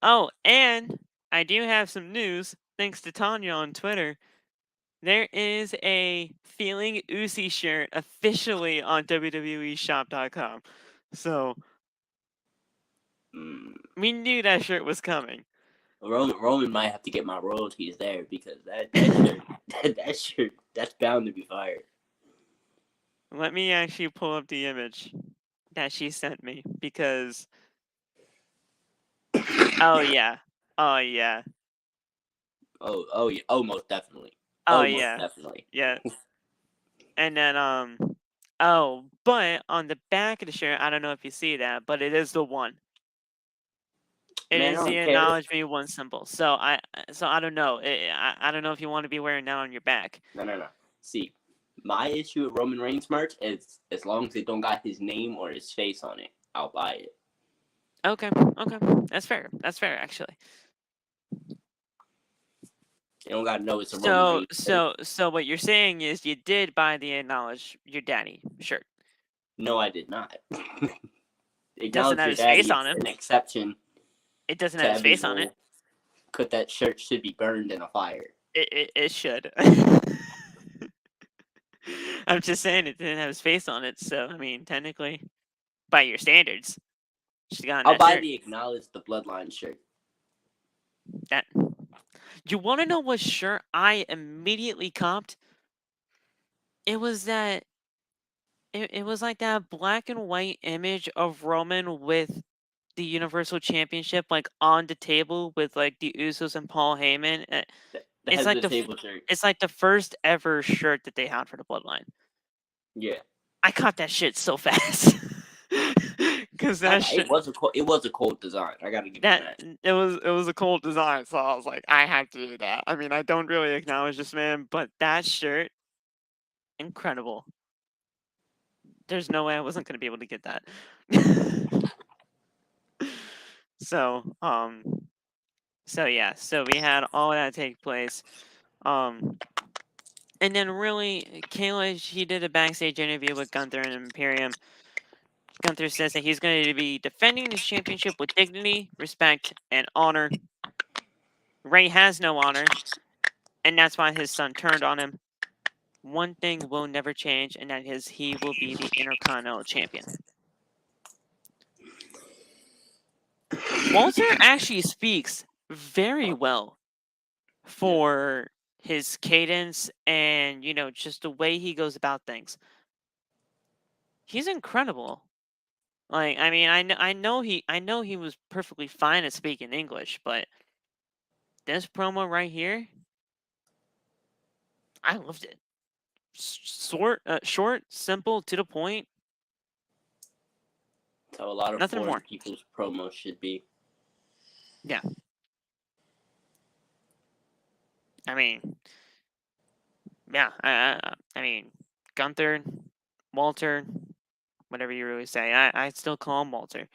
Oh, and I do have some news thanks to Tanya on Twitter. There is a Feeling Oozy shirt officially on WWEshop.com. So we knew that shirt was coming. Roman might have to get my royalties there because that shirt that's bound to be fired. Let me actually pull up the image that she sent me because oh yeah. Oh yeah, most definitely. Definitely. Yeah. And then but on the back of the shirt, I don't know if you see that, but it is the one. It is the acknowledge me one symbol. So I don't know. I don't know if you want to be wearing that on your back. No. See, my issue with Roman Reigns merch is as long as it don't got his name or his face on it, I'll buy it. Okay. That's fair. Actually. You don't gotta know it's a Roman Reigns. So what you're saying is you did buy the acknowledge your daddy shirt. No, I did not. It doesn't have his face on it. An exception. It doesn't have his face on it. Because that shirt should be burned in a fire. It should. I'm just saying it didn't have his face on it, so I mean, technically, by your standards, I'll buy the acknowledge the bloodline shirt. That. You want to know what shirt I immediately copped? It was that. It was like that black and white image of Roman with the Universal Championship like on the table with like the Usos and Paul Heyman. It's like it's like the first ever shirt that they had for the Bloodline. Yeah, I caught that shit so fast because it was a cool design. I gotta give that. It was a cool design, so I was like, I have to do that. I mean, I don't really acknowledge this man, but that shirt, incredible. there's no way I wasn't going to be able to get that. So yeah, so we had all that take place. And then really, Kayla, she did a backstage interview with Gunther and Imperium. Gunther says that he's going to be defending his championship with dignity, respect, and honor. Ray has no honor, and that's why his son turned on him. One thing will never change, and that is he will be the Intercontinental Champion. Walter actually speaks very well for his cadence and, just the way he goes about things. He's incredible. Like, I mean, I know he was perfectly fine at speaking English, but this promo right here, I loved it. Short, simple, to the point. So a lot of Nothing foreign more. people's promos should be. Yeah. I mean, yeah. I mean, Gunther, Walter, whatever you really say. I still call him Walter.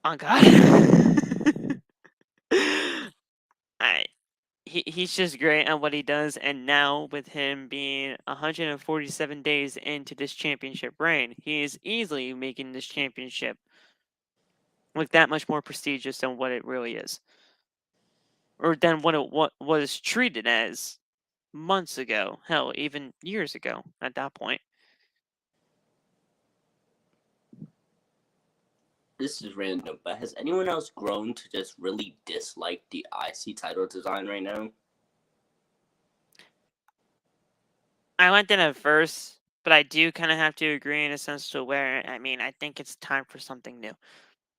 Oh God. He's just great at what he does, and now with him being 147 days into this championship reign, he is easily making this championship look that much more prestigious than what it really is, or than what was treated as months ago. Hell, even years ago at that point. This is random, but has anyone else grown to just really dislike the IC title design right now? I went in at first, but I do kind of have to agree in a sense to where, I mean, I think it's time for something new.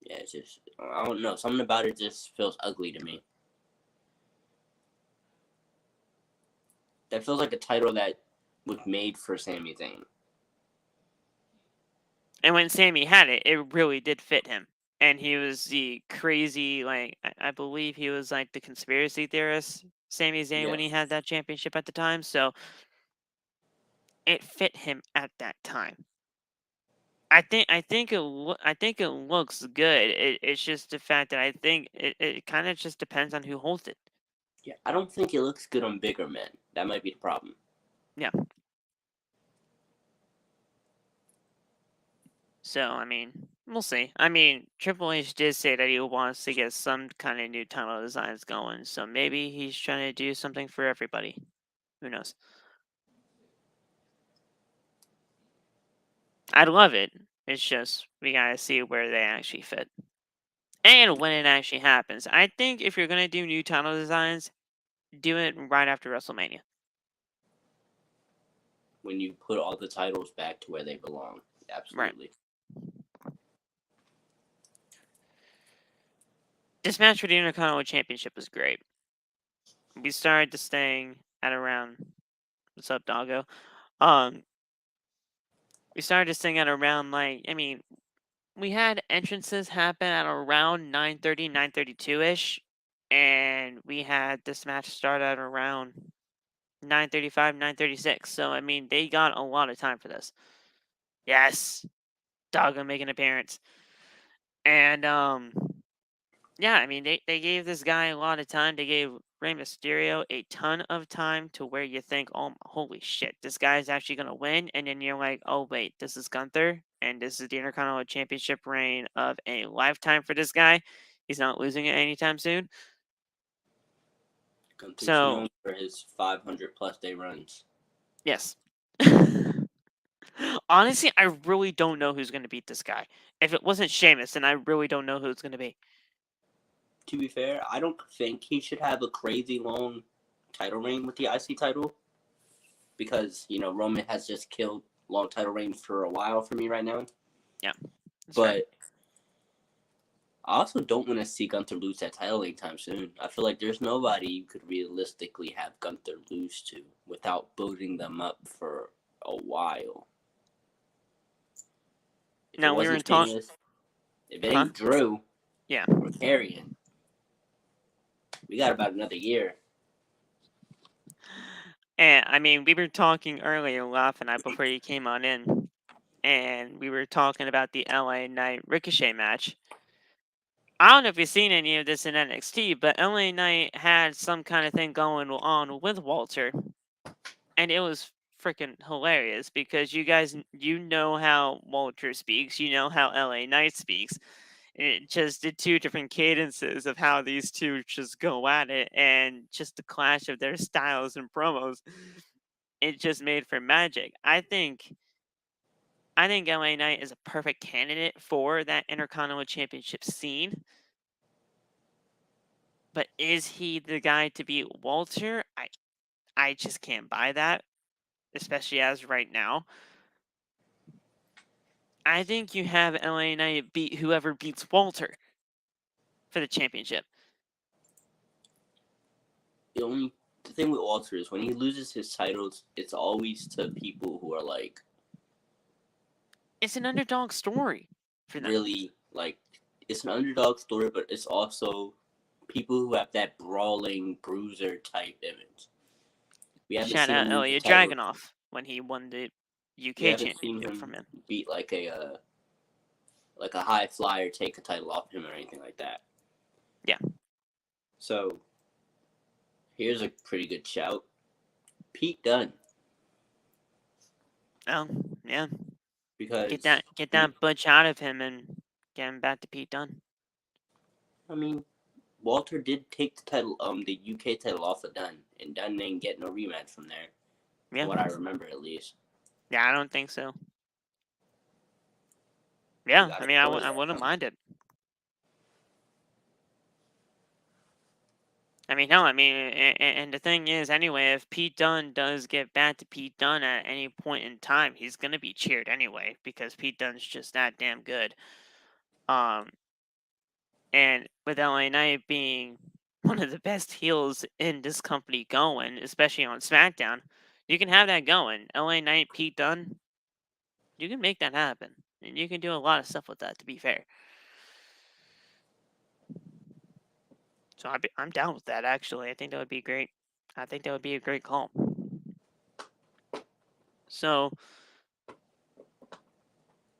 Yeah, it's just, I don't know. Something about it just feels ugly to me. That feels like a title that was made for Sami Zayn. And when Sami had it, it really did fit him. And he was the crazy, like, I believe he was like the conspiracy theorist, Sami Zayn, when he had that championship at the time. So it fit him at that time. I think it looks good. It's just the fact that I think it kind of just depends on who holds it. Yeah, I don't think it looks good on bigger men. That might be the problem. Yeah. So, I mean, we'll see. I mean, Triple H did say that he wants to get some kind of new title designs going. So maybe he's trying to do something for everybody. Who knows? I'd love it. It's just we gotta see where they actually fit. And when it actually happens. I think if you're gonna do new title designs, do it right after WrestleMania. When you put all the titles back to where they belong. Absolutely. Right. This match for the Intercontinental Championship was great. We started this thing at around... What's up, doggo? We started this thing at around, like... I mean, we had entrances happen at around 9:30, 9:32-ish. And we had this match start at around 9:35, 9:36. So, I mean, they got a lot of time for this. Yes. Doggo make an appearance. And, yeah, I mean, they gave this guy a lot of time. They gave Rey Mysterio a ton of time to where you think, oh, holy shit, this guy's actually going to win. And then you're like, oh, wait, this is Gunther. And this is the Intercontinental Championship reign of a lifetime for this guy. He's not losing it anytime soon. Gunther's known for his 500-plus day runs. Yes. Honestly, I really don't know who's going to beat this guy. If it wasn't Sheamus, then I really don't know who it's going to be. To be fair, I don't think he should have a crazy long title reign with the IC title. Because, Roman has just killed long title reigns for a while for me right now. Yeah. But right. I also don't want to see Gunther lose that title anytime soon. I feel like there's nobody you could realistically have Gunther lose to without building them up for a while. If now, we were talking. If it ain't Drew, yeah, we're carrying. We got about another year. And I mean, we were talking earlier, Laf and I, before you came on in, and we were talking about the LA Knight Ricochet match. I don't know if you've seen any of this in NXT, but LA Knight had some kind of thing going on with Walter, and it was freaking hilarious because you guys, you know how Walter speaks, you know how LA Knight speaks. It just did two different cadences of how these two just go at it, and just the clash of their styles and promos. It just made for magic. I think LA Knight is a perfect candidate for that Intercontinental Championship scene. But is he the guy to beat Walter? I just can't buy that, especially as right now. I think you have LA Knight beat whoever beats Walter for the championship. The thing with Walter is when he loses his titles, it's always to people who are like It's an underdog story for them. really like it's an underdog story, but it's also people who have that brawling bruiser type image. We haven't Shout seen out him lose Ilya the title. Dragunov when he won the We UK haven't seen championship him from him. beat like a high flyer, take a title off him or anything like that. Yeah. So here's a pretty good shout. Pete Dunne. Oh, yeah. Because Get that butch out of him and get him back to Pete Dunne. I mean, Walter did take the title, the UK title off of Dunne, and Dunne didn't get no rematch from there. Yeah. From what I remember, at least. Yeah, I don't think so. Yeah, gotta I mean, throw I that. wouldn't mind it. I mean, no, I mean, and the thing is, anyway, if Pete Dunne does get back to Pete Dunne at any point in time, he's gonna be cheered anyway because Pete Dunne's just that damn good. And with LA Knight being one of the best heels in this company going, especially on SmackDown, you can have that going. LA Knight, Pete Dunne, you can make that happen, and you can do a lot of stuff with that. To be fair. So I'm down with that, actually. I think that would be great. I think that would be a great call. So,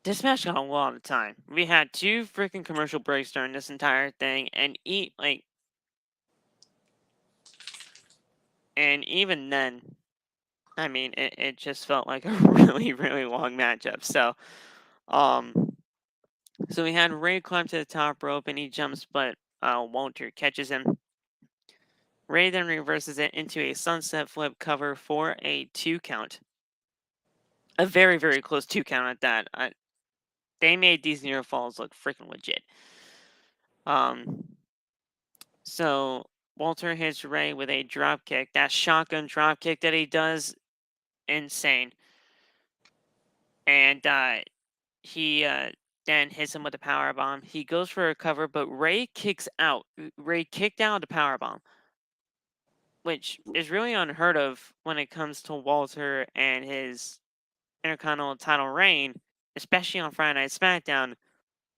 this match got a lot of time. We had 2 freaking commercial breaks during this entire thing, and even then, I mean, it just felt like a really, really long matchup. So we had Ray climb to the top rope, and he jumps, but Walter catches him. Ray then reverses it into a sunset flip cover for a 2 count. A very, very close 2 count at that. They made these near falls look freaking legit. So Walter hits Ray with a drop kick. That shotgun drop kick that he does, insane. And he then hits him with a power bomb. He goes for a cover, but Ray kicks out. Ray kicked out the power bomb, which is really unheard of when it comes to Walter and his Intercontinental title reign, especially on Friday Night SmackDown.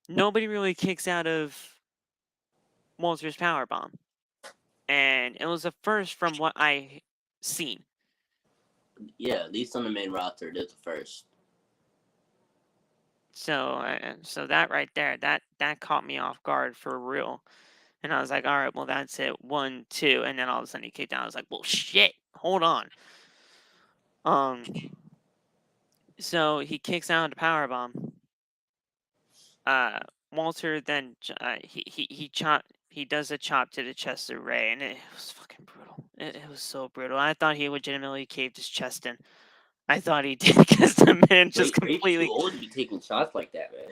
Nobody really kicks out of Walter's power bomb, and it was a first from what I seen. Yeah, at least on the main roster, it is the first. So that right there, that caught me off guard for real. And I was like, all right, well, that's it. 1, 2. And then all of a sudden he kicked down. I was like, well, shit, hold on. So he kicks out the power bomb. Walter then he does a chop to the chest of Ray, and it was fucking brutal. It was so brutal. I thought he legitimately caved his chest in. I thought he did because the man just completely. Ray's too old to be taking shots like that, man.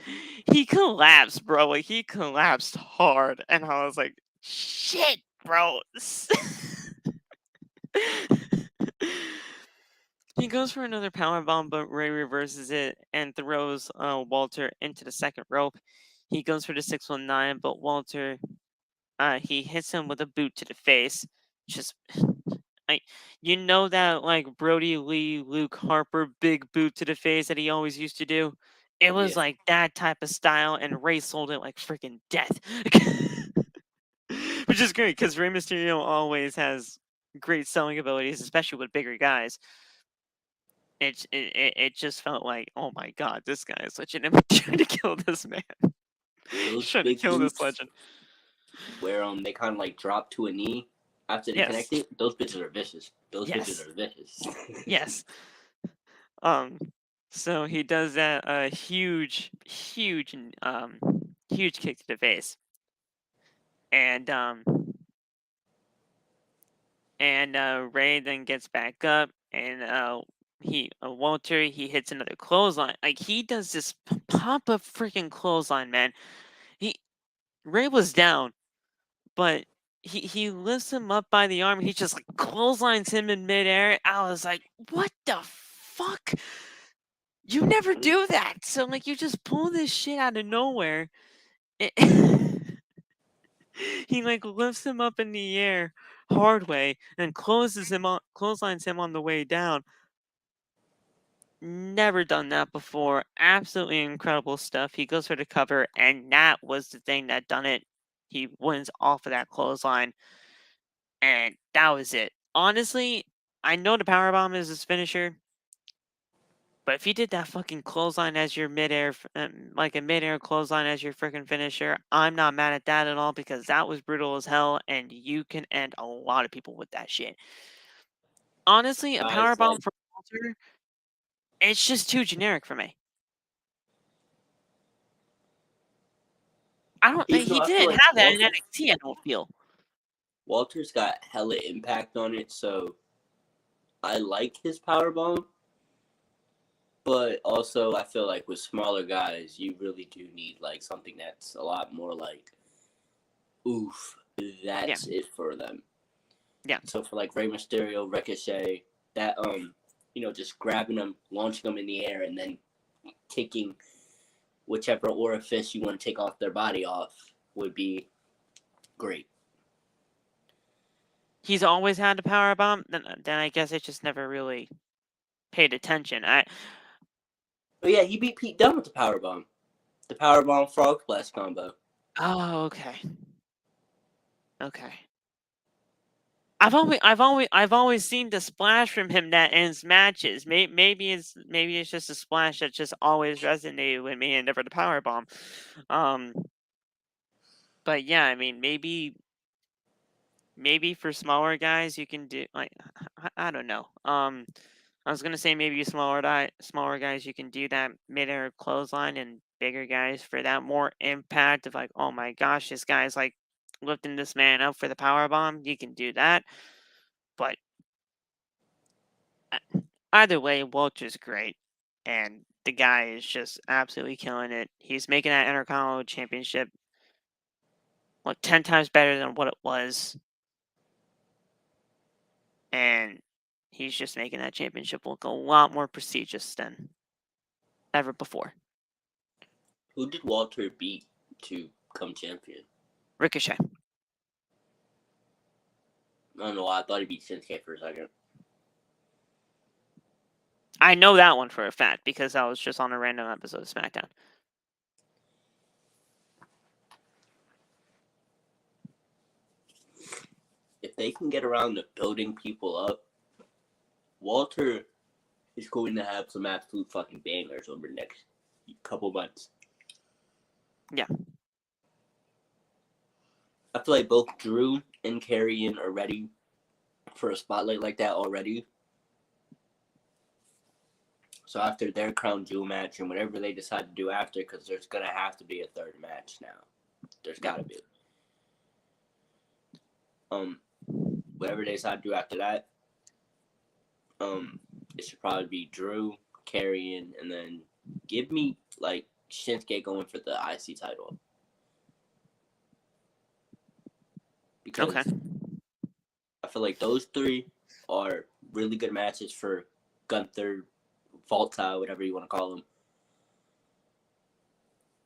He collapsed, bro. Like, he collapsed hard, and I was like, shit, bro. He goes for another power bomb, but Ray reverses it and throws Walter into the second rope. He goes for the 619, but Walter he hits him with a boot to the face. Just you know that like Brody Lee, Luke Harper big boot to the face that he always used to do? It was like that type of style, and Ray sold it like freaking death. Which is great because Rey Mysterio always has great selling abilities, especially with bigger guys. It just felt like, oh my god, this guy is legitimately trying to kill this man. Those Trying to big kill this boots legend. where they kind of like drop to a knee after they Yes. connect it. Those bitches are vicious. Those Yes. bitches are vicious. Yes. So he does that huge kick to the face. And Ray then gets back up, and Walter, he hits another clothesline. Like, he does this pop up freaking clothesline, man. Ray was down, but he lifts him up by the arm. He just like clotheslines him in midair. I was like, what the fuck? You never do that. So like, you just pull this shit out of nowhere. He like lifts him up in the air hard way and clotheslines him on the way down. Never done that before. Absolutely incredible stuff. He goes for the cover, and that was the thing that done it. He wins off of that clothesline, and that was it. Honestly, I know the powerbomb is his finisher, but if you did that fucking clothesline as your midair, like a midair clothesline as your freaking finisher, I'm not mad at that at all, because that was brutal as hell, and you can end a lot of people with that shit. Honestly, a Guys, powerbomb like- for Walter, it's just too generic for me. I don't. Even He though I feel didn't like have that in Walter's- NXT. I don't feel. Walter's got hella impact on it, so I like his powerbomb. But also, I feel like with smaller guys, you really do need like something that's a lot more like, oof, that's it for them. Yeah. So for like Rey Mysterio, Ricochet, that just grabbing them, launching them in the air, and then taking whichever orifice you want to take off their body off would be great. He's always had a powerbomb. Then I guess I just never really paid attention. But yeah, he beat Pete Dunne with the powerbomb. The powerbomb frog splash combo. Oh, okay. Okay. I've always seen the splash from him that ends matches. Maybe it's just a splash that just always resonated with me, and never the powerbomb. But yeah, I mean, maybe for smaller guys you can do, like, I don't know. I was gonna say maybe smaller guys you can do that midair clothesline, and bigger guys for that more impact of like, oh my gosh, this guy's like lifting this man up for the power bomb. You can do that, but either way, Walter's great, and the guy is just absolutely killing it. He's making that Intercontinental Championship look 10 times better than what it was, and he's just making that championship look a lot more prestigious than ever before. Who did Walter beat to come champion? Ricochet. I don't know why I thought he beat Shinsuke for a second. I know that one for a fact because I was just on a random episode of SmackDown. If they can get around to building people up, Walter is going to have some absolute fucking bangers over the next couple months. Yeah. I feel like both Drew and Karrion are ready for a spotlight like that already. So after their crown jewel match and whatever they decide to do after, because there's going to have to be a third match now. There's got to be. Whatever they decide to do after that, it should probably be Drew, Karrion, and then give me like Shinsuke going for the IC title. Because Okay. I feel like those three are really good matches for GUNTHER, Volta, whatever you want to call them.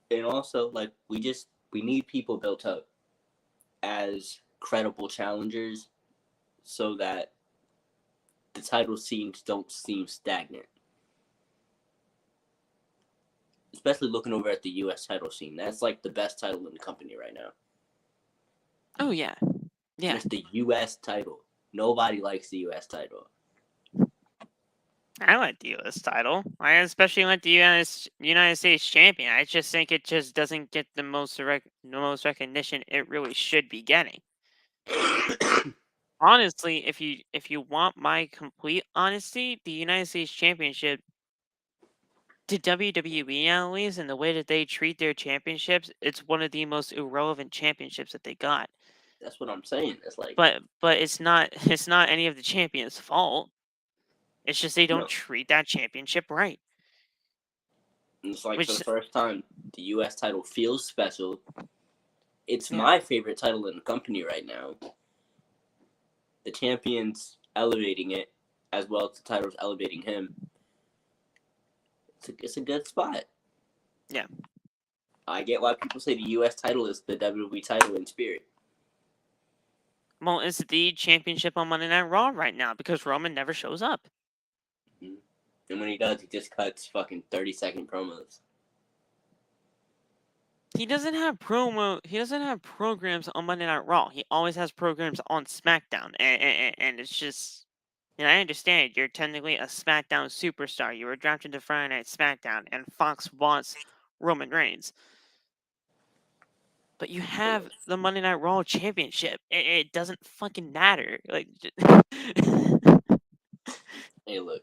And also, like, we need people built up as credible challengers so that the title scenes don't seem stagnant. Especially looking over at the U.S. title scene. That's like the best title in the company right now. Oh, yeah. And Yeah. it's the U.S. title. Nobody likes the U.S. title. I like the U.S. title. I especially like the United States champion. I just think it just doesn't get the most recognition it really should be getting. Honestly, if you want my complete honesty, the United States Championship, to WWE at least, and the way that they treat their championships, it's one of the most irrelevant championships that they got. That's what I'm saying. It's like, But it's not any of the champions' fault. It's just they don't No. treat that championship right. it's like Which- for the first time, the U.S. title feels special. It's Yeah. my favorite title in the company right now. The champion's elevating it, as well as the title's elevating him. It's a good spot. Yeah. I get why people say the U.S. title is the WWE title in spirit. Well, it's the championship on Monday Night Raw right now because Roman never shows up. And when he does, he just cuts fucking 30-second promos. He doesn't have programs on Monday Night Raw. He always has programs on SmackDown, and it's just. And I understand you're technically a SmackDown superstar. You were drafted to Friday Night SmackDown, and Fox wants Roman Reigns. But you have the Monday Night Raw championship. It doesn't fucking matter. Like, Hey, look.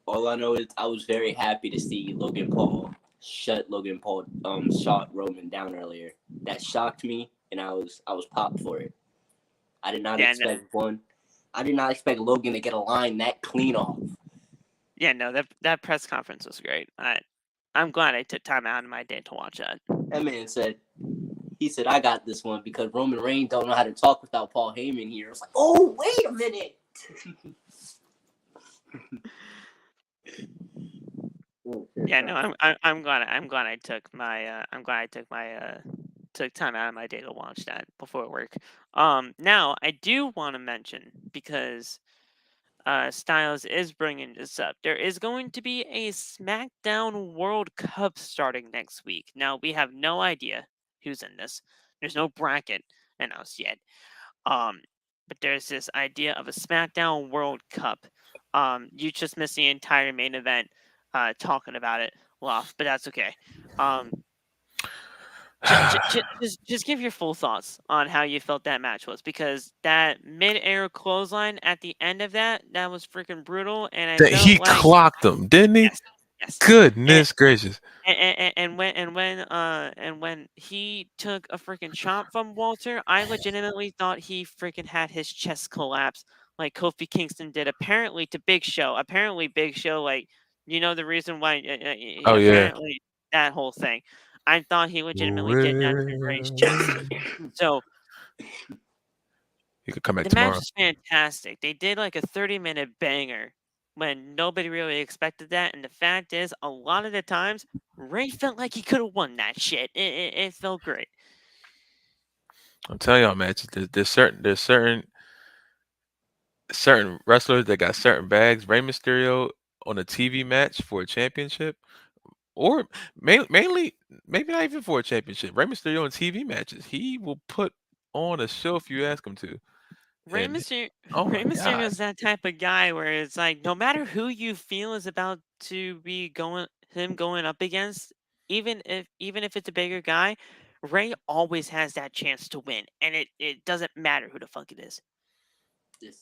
All I know is I was very happy to see Logan Paul shut Roman down earlier. That shocked me, and I was popped for it. I did not expect I did not expect Logan to get a line that clean off. yeah, no, that press conference was great. I'm glad I took time out of my day to watch that. That man said, I got this one because Roman Reigns don't know how to talk without Paul Heyman here. It's like, oh, wait a minute. Yeah, no, I'm glad I took took time out of my day to watch that before work. Now I do want to mention, because Styles is bringing this up, there is going to be a SmackDown World Cup starting next week. Now we have no idea who's in this. There's no bracket announced yet. But there's this idea of a SmackDown World Cup. You just missed the entire main event talking about it, Loft, but that's okay. Just give your full thoughts on how you felt that match was, because that mid-air clothesline at the end of that was freaking brutal, and I felt He like, clocked him, didn't he? yes. Goodness gracious. And when he took a freaking chop from Walter, I legitimately thought he freaking had his chest collapse like Kofi Kingston did apparently to Big Show. Apparently Big Show, like, the reason why Oh, yeah. apparently that whole thing. I thought he legitimately did that to Bray's chest. So He could come back the tomorrow. match was fantastic. They did like a 30-minute banger when nobody really expected that. And the fact is, a lot of the times, Ray felt like he could have won that shit. It felt great. I'm telling y'all, man, there's certain wrestlers that got certain bags. Rey Mysterio on a TV match for a championship, or mainly maybe not even for a championship. Rey Mysterio on TV matches, he will put on a show if you ask him to. Rey And- Mysterio, oh my Rey Mysterio God. is that type of guy where it's like, no matter who you feel is about to be going up against, even if it's a bigger guy, Ray always has that chance to win, and it doesn't matter who the fuck it is. It's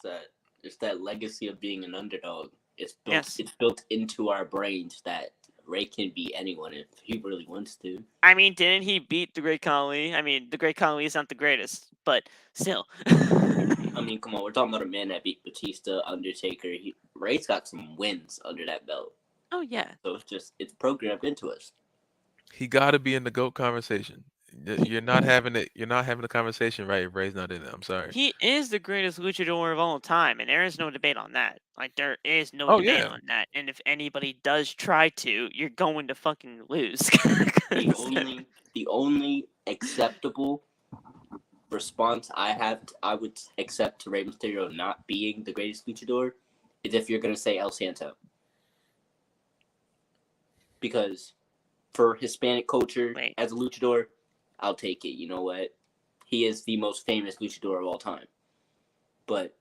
that legacy of being an underdog. It's built. Yes. It's built into our brains that Ray can beat anyone if he really wants to. I mean, didn't he beat the Great Khali? I mean, the Great Khali is not the greatest, but still. I mean, come on, we're talking about a man that beat Batista, Undertaker. Ray's got some wins under that belt. Oh yeah. So it's programmed into us. He got to be in the GOAT conversation. You're not having it. You're not having the conversation right if Ray's not in it. I'm sorry. He is the greatest luchador of all time, and there is no debate on that. Like, there is no Oh, debate yeah. on that. And if anybody does try to, you're going to fucking lose. The only acceptable response I would accept to Rey Mysterio not being the greatest luchador is if you're gonna say El Santo, because for Hispanic culture as a luchador, I'll take it. You know what? He is the most famous luchador of all time. But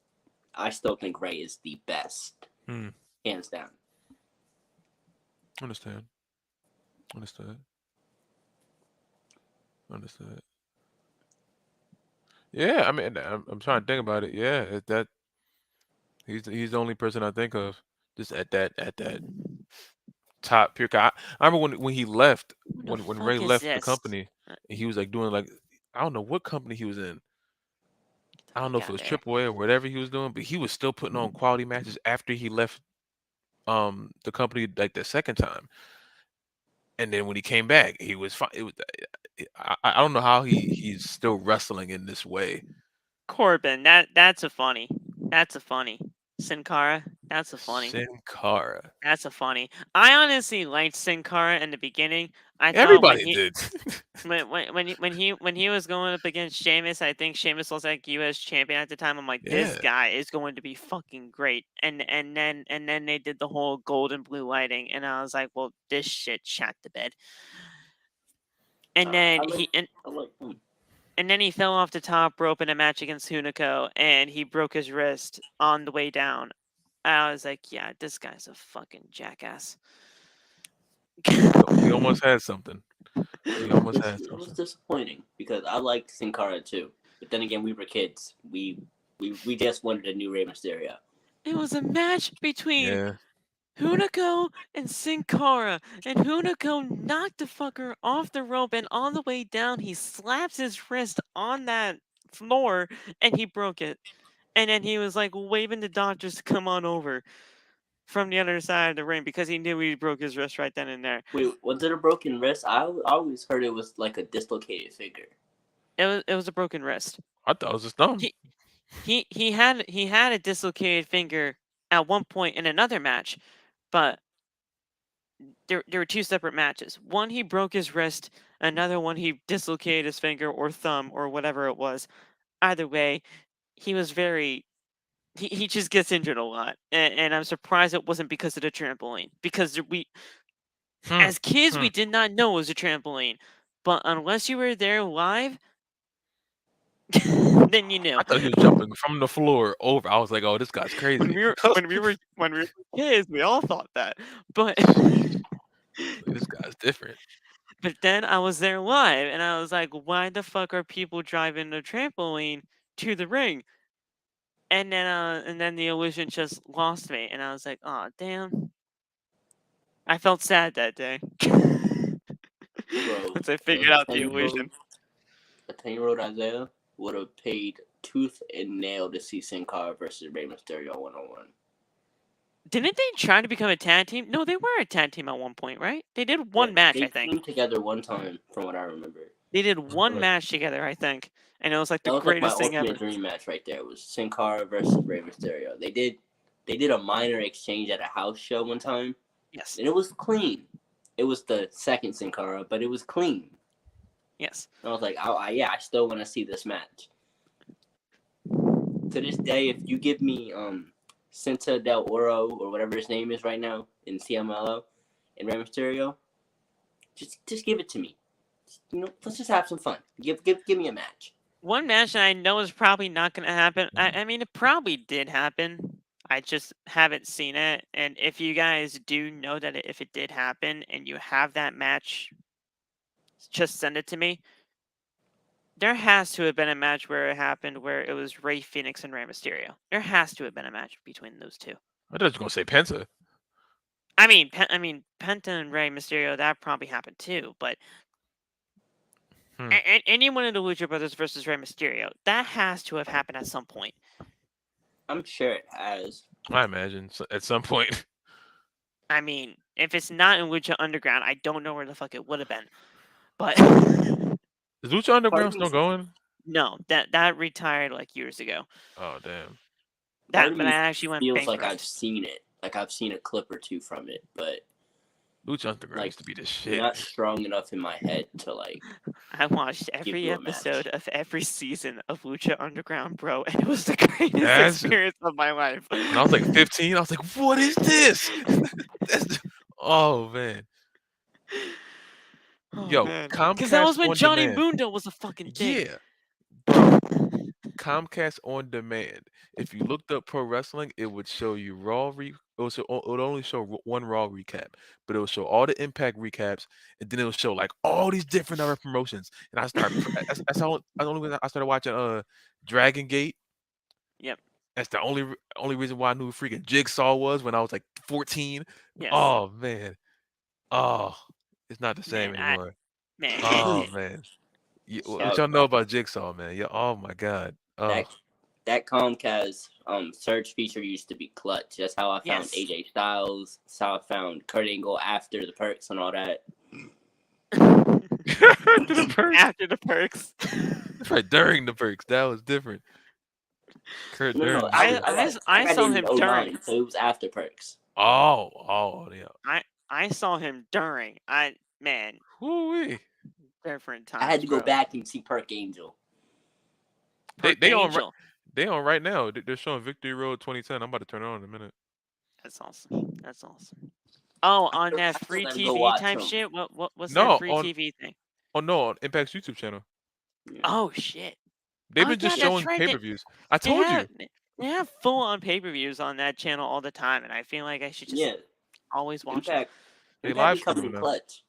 I still think Ray is the best, hands down. Understand. Yeah, I mean, I'm trying to think about it. Yeah, that he's the only person I think of just at that top pure. I remember when he left, Who the when fuck Ray is left the this? company, and he was like doing like, I don't know what company he was in. I don't know if it was AAA or whatever he was doing, but he was still putting on quality matches after he left the company like the second time. And then when he came back, he was fine. It was I don't know how he's still wrestling in this way. Corbin, that's a funny. Sin Cara, that's a funny. Sin Cara. That's a funny. I honestly liked Sin Cara in the beginning. I thought Everybody did. when he was going up against Sheamus, I think Sheamus was like U.S. champion at the time. I'm like, this Yeah. guy is going to be fucking great. And then they did the whole gold and blue lighting, and I was like, well, this shit shot to bed. And then and then he fell off the top rope in a match against Hunico, and he broke his wrist on the way down. I was like, yeah, this guy's a fucking jackass. He almost had something. It was disappointing because I liked Sin Cara too. But then again, we were kids. We just wanted a new Rey Mysterio. It was a match between Hunico and Sin Cara, and Hunico knocked the fucker off the rope, and on the way down, he slaps his wrist on that floor, and he broke it. And then he was like waving the doctors to come on over from the other side of the ring because he knew he broke his wrist right then and there. Wait, was it a broken wrist? I always heard it was like a dislocated finger. It was a broken wrist. I thought it was his thumb. He had a dislocated finger at one point in another match, but there were two separate matches. One, he broke his wrist. Another one, he dislocated his finger or thumb or whatever it was. Either way, he was very... He just gets injured a lot. And I'm surprised it wasn't because of the trampoline. Because as kids, we did not know it was a trampoline. But unless you were there live, then you knew. I thought he was jumping from the floor over. I was like, "Oh, this guy's crazy." When we were kids, we all thought that. But this guy's different. But then I was there live, and I was like, "Why the fuck are people driving the trampoline to the ring?" And then the illusion just lost me, and I was like, "Oh damn!" I felt sad that day. Once I figured out the illusion. A 10-year-old Isaiah would have paid tooth and nail to see Sin Cara versus Rey Mysterio 1-on-1. Didn't they try to become a tag team? No, they were a tag team at one point, right? They did one match, I think. They came together one time, from what I remember. They did one match together, I think, and it was like the greatest thing ever. That was my ultimate dream match right there. It was Sin Cara versus Rey Mysterio. They did a minor exchange at a house show one time. Yes. And it was clean. It was the second Sin Cara, but it was clean. Yes. And I was like, I still want to see this match. To this day, if you give me Cinta Del Oro or whatever his name is right now in CMLO and Rey Mysterio, just give it to me. Let's just have some fun. Give me a match. One match that I know is probably not going to happen. I mean, it probably did happen. I just haven't seen it. And if you guys do know that if it did happen and you have that match, just send it to me. There has to have been a match where it happened where it was Rey Fenix and Rey Mysterio. There has to have been a match between those two. I thought you were going to say Penta. I mean, Penta and Rey Mysterio, that probably happened too. But any one of the Lucha Brothers versus Rey Mysterio, that has to have happened at some point. I'm sure it has. I imagine at some point. I mean, if it's not in Lucha Underground, I don't know where the fuck it would have been. But is Lucha Underground still going? No, that retired like years ago. Oh damn. But I actually went. Feels like I've seen it. Like I've seen a clip or two from it, but Lucha Underground used to be the shit. Not strong enough in my head to like. I watched every episode of every season of Lucha Underground, bro, and it was the greatest experience of my life. When I was like 15, I was like, "What is this?" Oh man. Yo, because that was when Johnny Mundo was a fucking thing. Yeah, bro. Comcast on demand, if you looked up pro wrestling, it would show you it would only show one Raw recap, but it would show all the Impact recaps, and then it would show like all these different other promotions. And that's the only reason I started watching Dragon Gate. Yep. That's the only reason why I knew who freaking Jigsaw was when I was like 14. Yes. Oh man. Oh, it's not the same Man, anymore. Man. Oh man. What y'all know about Jigsaw, man? Yeah. Oh my God. Oh. That Comcast search feature used to be clutch. That's how I found Yes. AJ Styles. That's how I found Kurt Angle after the perks and all that. After the perks. After the perks. That's right. During the perks. That was different. Kurt No, during. I saw him during. So it was after perks. Oh yeah. I saw him during. Man, Woo-wee. different times. I had to go bro. back and see Perk Angel. They on Angel. They on right now. They're showing Victory Road 2010. I'm about to turn it on in a minute. That's awesome. That's awesome. Oh, on that I free still gotta go TV watch type them. shit. What's No, that free on- TV thing? Oh no, on Impact's YouTube channel. Oh shit. They've Oh, been just yeah, that's showing right. pay-per-views. I told you. They have full on pay-per-views on that channel all the time, and I feel like I should just always watch it. They Impact live becoming streaming now. clutch.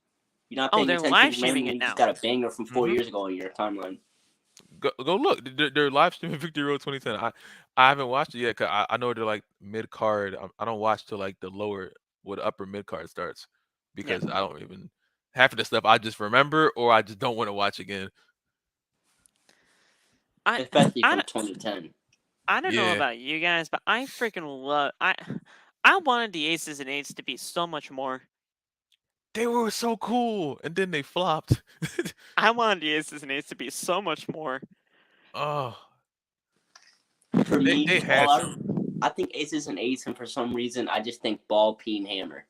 You're not Oh, paying they're attention live to streaming when it you just now. got a banger from 4 Mhm. years ago on your timeline. Go look. They're live streaming Victory Road 2010. I haven't watched it yet because I know they're like mid card. I don't watch till like the upper mid card starts because I don't even half of the stuff I just remember or I just don't want to watch again. Especially from 2010. I don't know Yeah. about you guys, but I freaking love. I wanted the Aces and Eights to be so much more. They were so cool, and then they flopped. I wanted the Aces and Eights to be so much more. Oh, For me, they had to. I think Aces and Eights, and for some reason, I just think Ball Peen Hammer.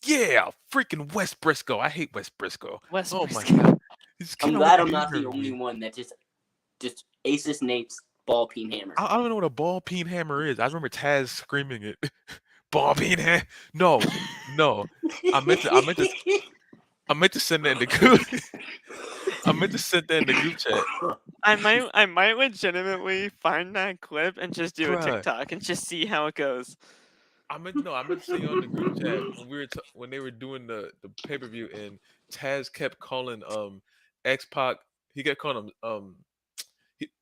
Yeah, freaking West Briscoe. I hate West Briscoe. West Oh Briscoe. my God. I'm glad I'm not the only one that just Aces and Eights Ball Peen Hammer. I don't even know what a ball peen hammer is. I remember Taz screaming it. Ball peen hammer. No. I meant to send that in the group. I meant to send that in the group chat. I might legitimately find that clip and just do a Bruh. TikTok and just see how it goes. I meant to see you on the group chat when they were doing the pay-per-view and Taz kept calling X-Pac. He kept calling him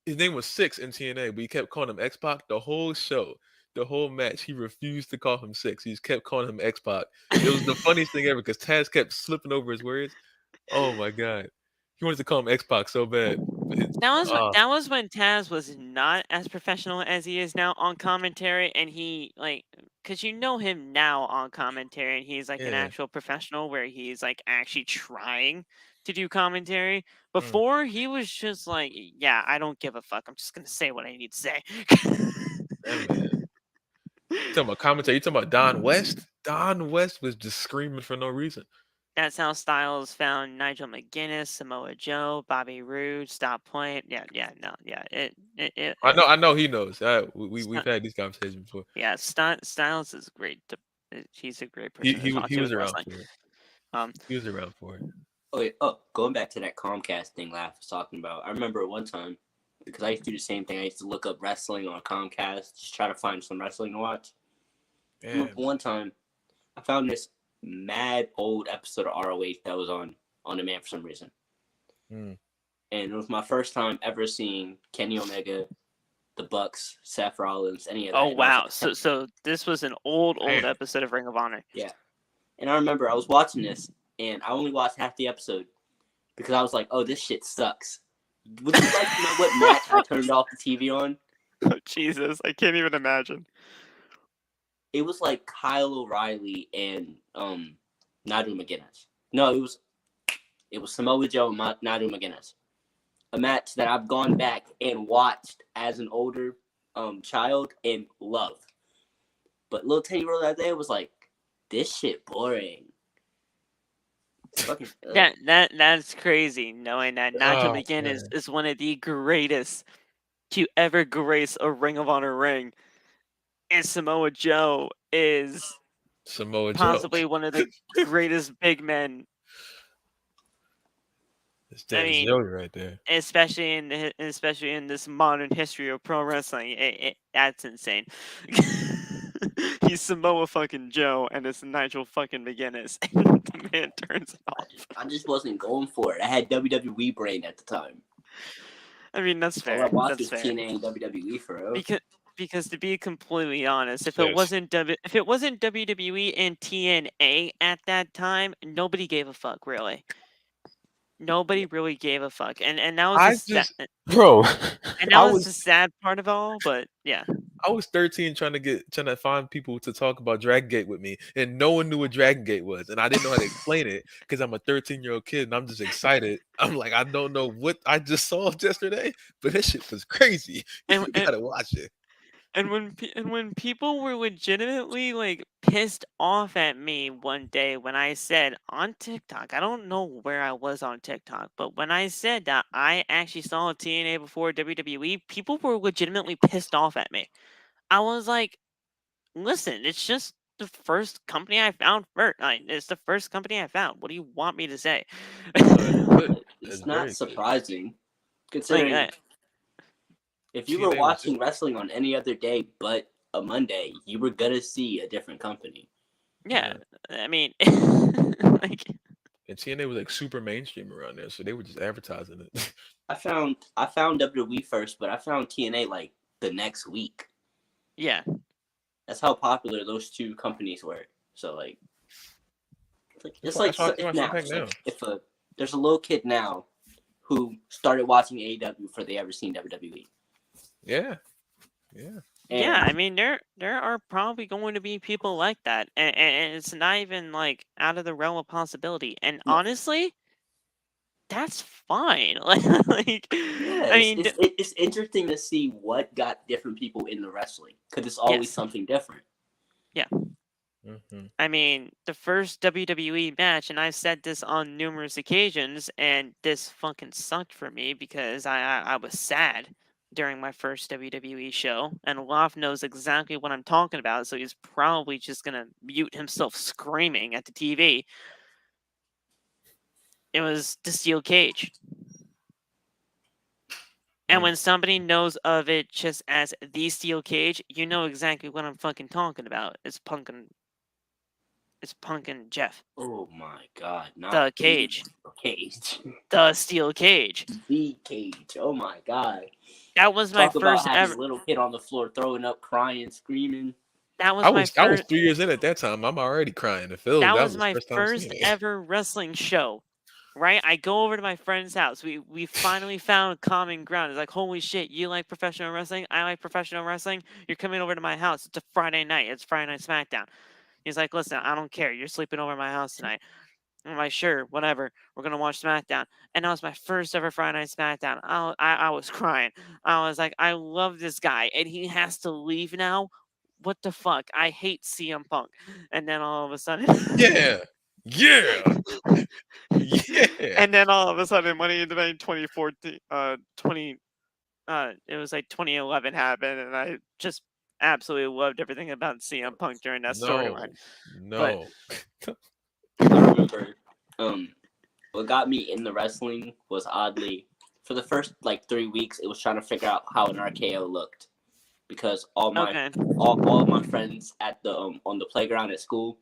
his name was Six in TNA, but he kept calling him X-Pac the whole show. The whole match, he refused to call him Six. He just kept calling him X-Pac. It was the funniest thing ever because Taz kept slipping over his words. Oh my God. He wanted to call him X-Pac so bad. That was when Taz was not as professional as he is now on commentary, and he because you know him now on commentary, and he's like an Yeah. actual professional where he's like actually trying to do commentary. Before he was just like, yeah, I don't give a fuck. I'm just gonna say what I need to say. That man. You talking about commentary? You talking about Don West? Don West was just screaming for no reason. That's how Styles found Nigel McGuinness, Samoa Joe, Bobby Roode, Stop Point. I know he knows. We've had these conversations before. Yeah, Styles is great. He's a great person. He was around for it. He was around for it. Going back to that Comcast thing Laugh was talking about. I remember one time, because I used to do the same thing. I used to look up wrestling on Comcast, just try to find some wrestling to watch. One time, I found this mad old episode of ROH that was on demand for some reason. And it was my first time ever seeing Kenny Omega, the Bucks, Seth Rollins, any of that. Oh wow! So this was an old episode of Ring of Honor. Yeah, and I remember I was watching this, and I only watched half the episode because I was like, "Oh, this shit sucks." Would you like to know what match I turned off the TV on? Oh Jesus! I can't even imagine. It was like Kyle O'Reilly and Nigel McGuinness. No, it was Samoa Joe and Nigel McGuinness. A match that I've gone back and watched as an older child and loved. But little 10-year-old out there was like, this shit boring. That's crazy. Knowing that Nigel McGuinness is one of the greatest to ever grace a Ring of Honor ring, and Samoa Joe is possibly one of the greatest big men It's I mean, Joey right there. especially in this modern history of pro wrestling, that's insane. He's Samoa fucking Joe, and it's Nigel fucking McGuinness, and the man turns it off. I just wasn't going for it. I had WWE brain at the time. I mean, that's All I fair. watched That's was fair. TNA and WWE for real. Because to be completely honest, if Yes. it wasn't WWE and TNA at that time, nobody gave a fuck, really. Nobody really gave a fuck, and that was Bro, and that was the sad part of all. But yeah, I was 13 trying to find people to talk about Dragon Gate with me, and no one knew what Dragon Gate was, and I didn't know how to explain it because I'm a 13-year-old kid and I'm just excited. I'm like, I don't know what I just saw yesterday, but that shit was crazy. You gotta watch it. And when people were legitimately like pissed off at me one day when I said on TikTok, I don't know where I was on TikTok, but when I said that I actually saw TNA before WWE, people were legitimately pissed off at me. I was like, listen, it's just the first company I found first. It's the first company I found. What do you want me to say? It's not surprising, considering if you were watching wrestling on any other day but a Monday, you were gonna see a different company. Yeah. I mean, like, and TNA was like super mainstream around there, so they were just advertising it. I found WWE first, but I found TNA like the next week. Yeah. That's how popular those two companies were. So like it's like if there's a little kid now who started watching AEW before they ever seen WWE. Yeah. Yeah, I mean there are probably going to be people like that, and it's not even like out of the realm of possibility. And honestly, that's fine. Like yeah, I mean, it's interesting to see what got different people into wrestling because it's always something different. Yeah. Mm-hmm. I mean, the first WWE match, and I've said this on numerous occasions, and this fucking sucked for me because I was sad during my first WWE show, and Loft knows exactly what I'm talking about, so he's probably just gonna mute himself screaming at the TV. It was the steel cage. And when somebody knows of it just as the steel cage, you know exactly what I'm fucking talking about. It's Punkin' Jeff. Oh my god. Not the cage. The steel cage. The cage. Oh my god. That was my first ever. A little kid on the floor throwing up, crying, screaming. That was my first. I was 3 years in at that time. I'm already crying. That was my first ever wrestling show. Right? I go over to my friend's house. We finally found common ground. It's like, holy shit, you like professional wrestling? I like professional wrestling. You're coming over to my house. It's a Friday night. It's Friday Night SmackDown. He's like, listen, I don't care. You're sleeping over at my house tonight. I'm like, sure, whatever. We're going to watch SmackDown. And that was my first ever Friday Night SmackDown. I was crying. I was like, I love this guy. And he has to leave now? What the fuck? I hate CM Punk. And then all of a sudden... Yeah. And then all of a sudden, Money in the Bank 2014, it was like 2011 happened, and I just absolutely loved everything about CM Punk during that storyline. No. I remember what got me in the wrestling was oddly, for the first like 3 weeks, it was trying to figure out how an RKO looked. Because all my friends at the on the playground at school,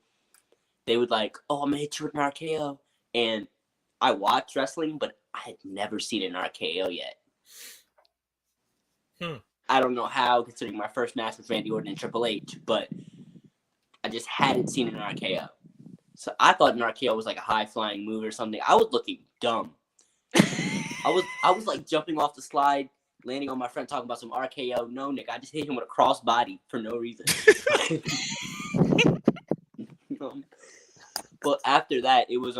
they would like, oh, I'm gonna hit you with an RKO. And I watched wrestling, but I had never seen an RKO yet. I don't know how, considering my first match was Randy Orton and Triple H, but I just hadn't seen an RKO. So I thought an RKO was like a high-flying move or something. I was looking dumb. I was like jumping off the slide, landing on my friend talking about some RKO. No, Nick, I just hit him with a crossbody for no reason. But after that, it was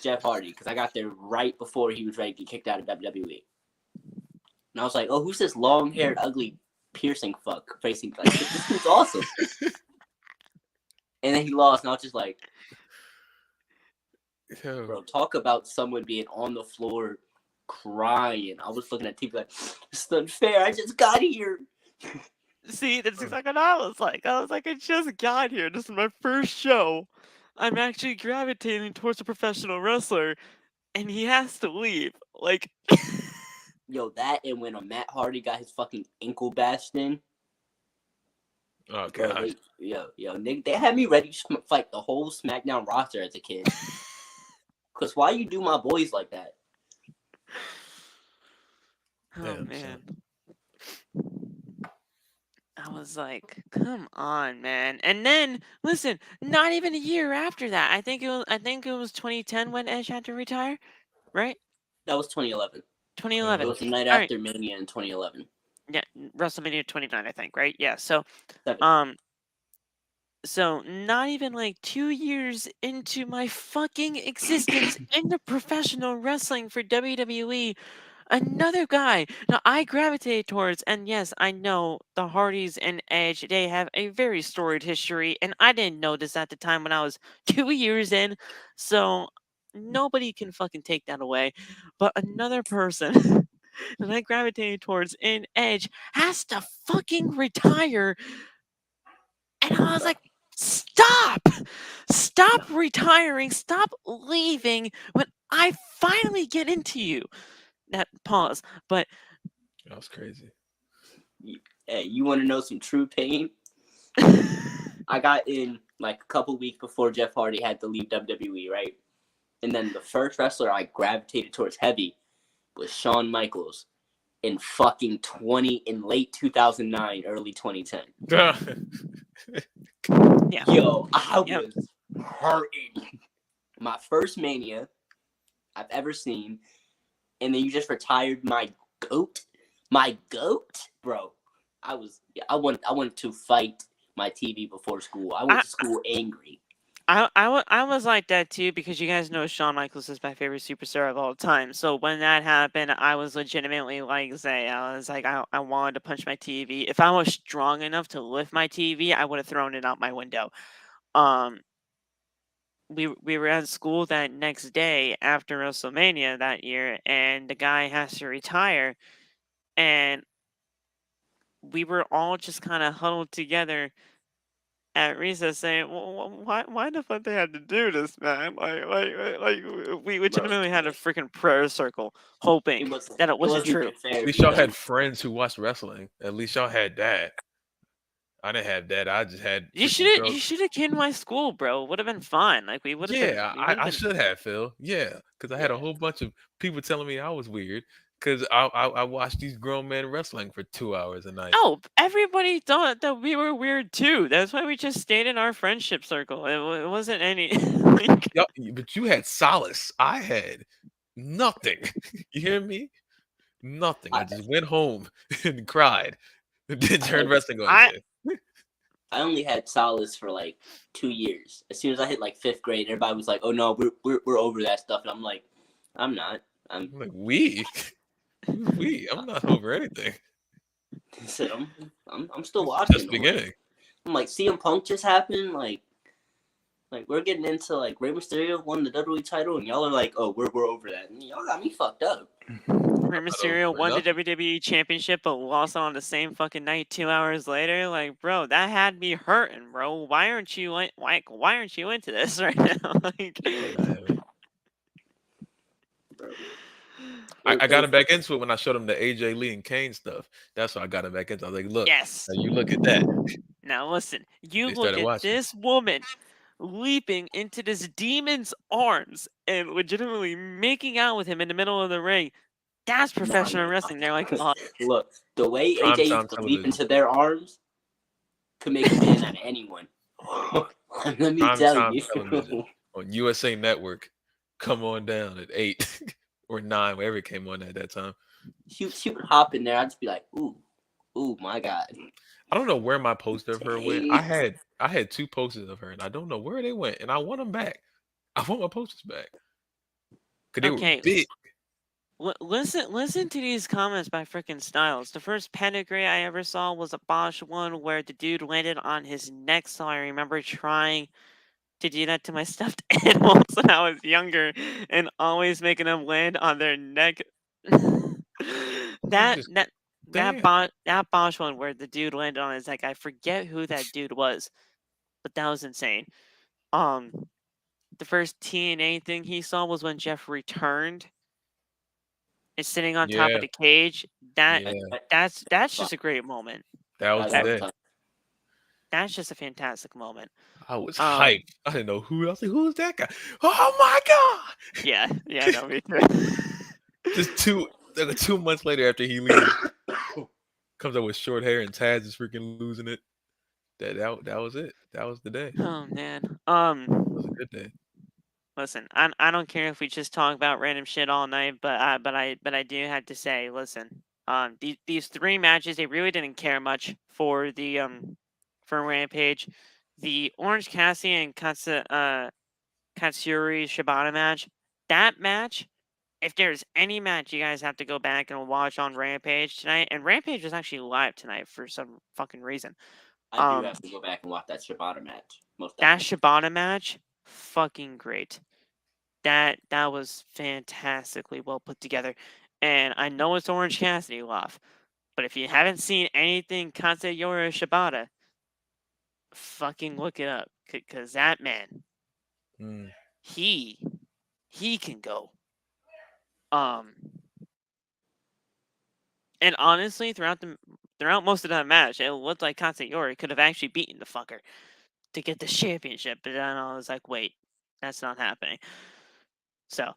Jeff Hardy, because I got there right before he was ready to get kicked out of WWE. And I was like, oh, who's this long-haired, ugly, piercing fuck facing? Like, this dude's awesome. And then he lost, and I was just like, bro, talk about someone being on the floor crying. I was looking at TV like, this is unfair. I just got here. See, that's exactly what I was like. I just got here. This is my first show. I'm actually gravitating towards a professional wrestler. and he has to leave. Like, Yo, that and when Matt Hardy got his fucking ankle bashed in. Oh Bro, god. Nick, they had me ready to fight the whole SmackDown roster as a kid. Cause why you do my boys like that? oh Damn, man. son. I was like, come on, man. And then, listen, not even a year after that. I think it was 2010 when Edge had to retire, right? That was 2011. 2011. It was the night All right. after Mania in 2011. Yeah, WrestleMania 29, I think, right? Yeah. So, 7. so not even like 2 years into my fucking existence into professional wrestling for WWE, another guy. Now I gravitate towards, and yes, I know the Hardys and Edge, they have a very storied history, and I didn't know this at the time when I was 2 years in, so nobody can fucking take that away. But another person that I gravitated towards in Edge has to fucking retire, and I was like, stop! Stop retiring, stop leaving when I finally get into you. That pause, but That was crazy. Hey, you want to know some true pain? I got in like a couple weeks before Jeff Hardy had to leave WWE, right? And then the first wrestler I gravitated towards heavy was Shawn Michaels in fucking late 2009, early 2010. yeah. Yo, I Yep. was hurting. My first Mania I've ever seen, and then you just retired my goat, bro. I wanted to fight my TV before school. I went to school angry. I was like that too, because you guys know Shawn Michaels is my favorite superstar of all time. So when that happened, I was legitimately like, I was like, I wanted to punch my TV. If I was strong enough to lift my TV, I would have thrown it out my window. We were at school that next day after WrestleMania that year, and the guy has to retire, and we were all just kind of huddled together at recess saying, why the fuck they had to do this, man? We legitimately had a freaking prayer circle hoping that it wasn't true. Fair. At least y'all had friends who watched wrestling. At least y'all had that. I didn't have that. I just had. You should have came to my school, bro. Would have been fun. Like we would have been. Yeah, We would've I been- should have, Phil. Yeah, because I had a whole bunch of people telling me I was weird because I watched these grown men wrestling for 2 hours a night. Oh, everybody thought that we were weird too. That's why we just stayed in our friendship circle. It wasn't any. Like, But you had solace. I had nothing. You hear me? Nothing. I just went home and cried. And then turned wrestling on again. I only had solace for like 2 years. As soon as I hit like 5th grade, everybody was like, "Oh no, we're over that stuff," and I'm like, "I'm not. I'm like we. I'm not over anything. said I'm still watching." Just beginning. I'm like, CM Punk just happened. Like we're getting into like Rey Mysterio won the WWE title, and y'all are like, "Oh, we're over that." And y'all got me fucked up. Rey Mysterio won the WWE Championship, but lost on the same fucking night 2 hours later. Like, bro, that had me hurting, bro. Why aren't you into this right now? Like, I got him back into it when I showed him the AJ Lee and Kane stuff. That's why I got him back into it. I was like, look, yes. now you look at that. Now listen, you They look started at watching. this woman leaping into this demon's arms and legitimately making out with him in the middle of the ring. That's professional wrestling. They're like, look, the way Prime AJ time used to leap television. into their arms could make a man out of anyone. Let me Prime tell time you. television on USA Network. Come on down at 8 or 9, wherever it came on at that time. She would hop in there. I'd just be like, ooh, my God. I don't know where my poster of her went. I had 2 posters of her, and I don't know where they went. And I want them back. I want my posters back because they were big. Listen to these comments by freaking Styles. The first pedigree I ever saw was a Bosch one where the dude landed on his neck. So I remember trying to do that to my stuffed animals when I was younger, and always making them land on their neck. that Bosch one where the dude landed on his neck. I forget who that dude was, but that was insane. The the first TNA thing he saw was when Jeff returned. Is sitting on top Yeah. of the cage. Yeah. That's just a great moment. That was That the was day. fun. That's just a fantastic moment. I was Um, hyped. I didn't know who. I was like, "Who's that guy?" Oh my god! Yeah, no, me too. Just 2 months later, after he leaves, comes up with short hair and Taz is freaking losing it. That was it. That was the day. It Oh man. was a good day. Listen, I don't care if we just talk about random shit all night, but I do have to say, listen, these 3 matches, they really didn't care much for the for Rampage. The Orange Cassidy and Katsuyori Shibata match. That match, if there's any match you guys have to go back and watch on Rampage tonight, and Rampage was actually live tonight for some fucking reason. I do have to go back and watch that Shibata match. Most That definitely. Shibata match, fucking great. That was fantastically well put together. And I know it's Orange Cassidy love, but if you haven't seen anything Katsuyori Shibata, fucking look it up. Cause that man, Mm. he can go. And honestly, throughout most of that match, it looked like Katsuyori could have actually beaten the fucker to get the championship. But then I was like, wait, that's not happening. So,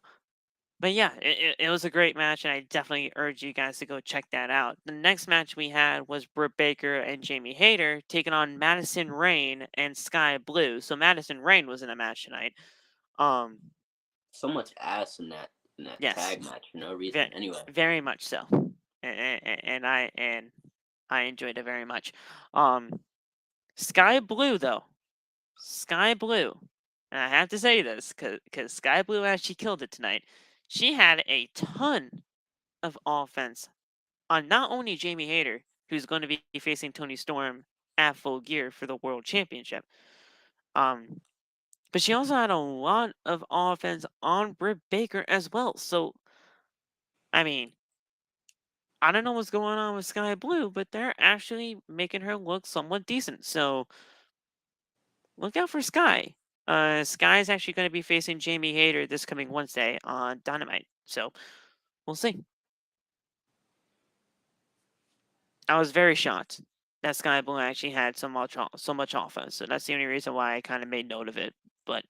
but yeah, it was a great match, and I definitely urge you guys to go check that out. The next match we had was Britt Baker and Jamie Hayter taking on Madison Rayne and Sky Blue. So Madison Rayne was in the match tonight. So much ass in that Yes. tag match for no reason. Anyway, Very much so, and I enjoyed it very much. Sky Blue though, Sky Blue, and I have to say this because Sky Blue actually killed it tonight. She had a ton of offense on not only Jamie Hayter, who's going to be facing Tony Storm at Full Gear for the World Championship, but she also had a lot of offense on Britt Baker as well. So, I mean, I don't know what's going on with Sky Blue, but they're actually making her look somewhat decent. So look out for Sky. Sky is actually going to be facing Jamie Hayter this coming Wednesday on Dynamite. So we'll see. I was very shocked that Sky Blue actually had so much offense. So that's the only reason why I kind of made note of it. But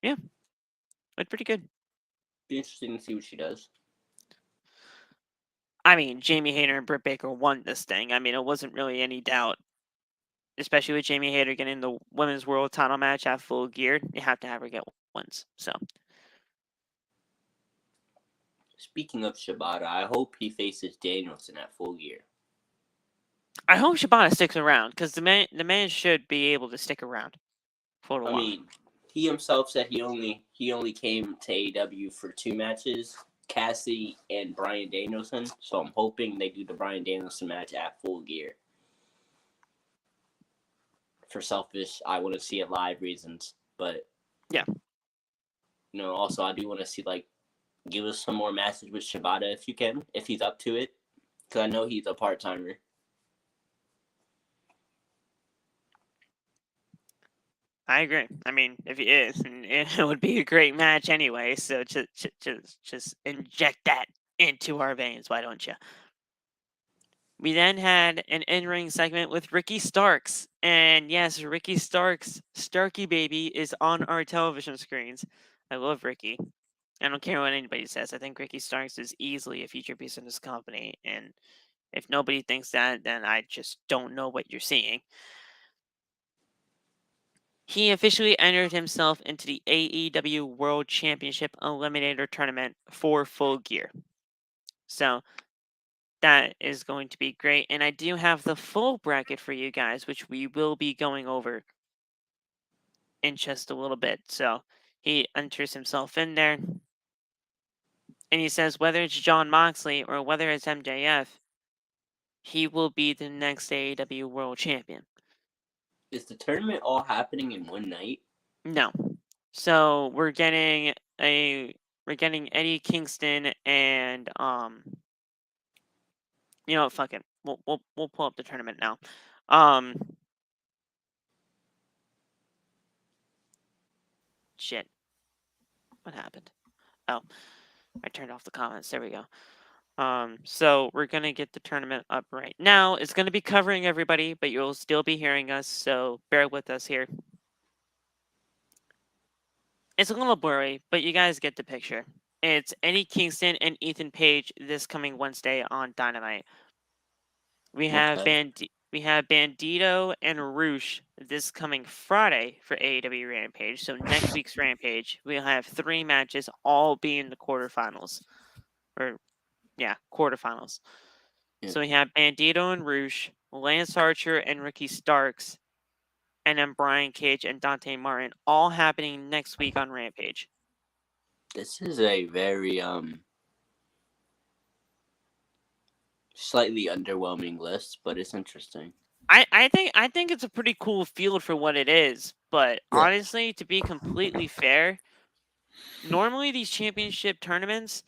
yeah, it's pretty good. be interesting to see what she does. I mean, Jamie Hayter and Britt Baker won this thing. I mean, it wasn't really any doubt. Especially with Jamie Hayter getting the women's world title match at Full Gear, you have to have her get wins. So, Speaking of Shibata, I hope he faces Danielson at Full Gear. I hope Shibata sticks around because the man should be able to stick around for a while. I mean, he himself said he only came to AEW for 2 matches, Cassidy and Bryan Danielson. So I'm hoping they do the Bryan Danielson match at Full Gear. For selfish, I want to see it live reasons, but yeah, also I do want to see give us some more matches with Shibata if you can, if he's up to it, because I know he's a part-timer. I agree. I mean, if he is, it would be a great match anyway. So just inject that into our veins, why don't you? We then had an in-ring segment with Ricky Starks, and yes, Ricky Starks, Starky Baby, is on our television screens. I love Ricky. I don't care what anybody says. I think Ricky Starks is easily a future piece in this company, and if nobody thinks that, then I just don't know what you're seeing. He officially entered himself into the AEW World Championship Eliminator Tournament for Full Gear. So that is going to be great. And I do have the full bracket for you guys, which we will be going over in just a little bit. So he enters himself in there. And he says whether it's Jon Moxley or whether it's MJF, he will be the next AEW World Champion. Is the tournament all happening in one night? No. So we're getting Eddie Kingston and you know what, fuck it. We'll pull up the tournament now. Shit. What happened? Oh, I turned off the comments. There we go. So we're gonna get the tournament up right now. It's gonna be covering everybody, but you'll still be hearing us, so bear with us here. It's a little blurry, but you guys get the picture. It's Eddie Kingston and Ethan Page this coming Wednesday on Dynamite. We have Bandito and Roosh this coming Friday for AEW Rampage. So next week's Rampage, we'll have 3 matches, all being the quarterfinals. Quarterfinals. Yeah. So we have Bandito and Roosh, Lance Archer and Ricky Starks, and then Brian Cage and Dante Martin, all happening next week on Rampage. This is a very slightly underwhelming list, but it's interesting. I think it's a pretty cool field for what it is, but Yeah. honestly, to be completely fair, normally these championship tournaments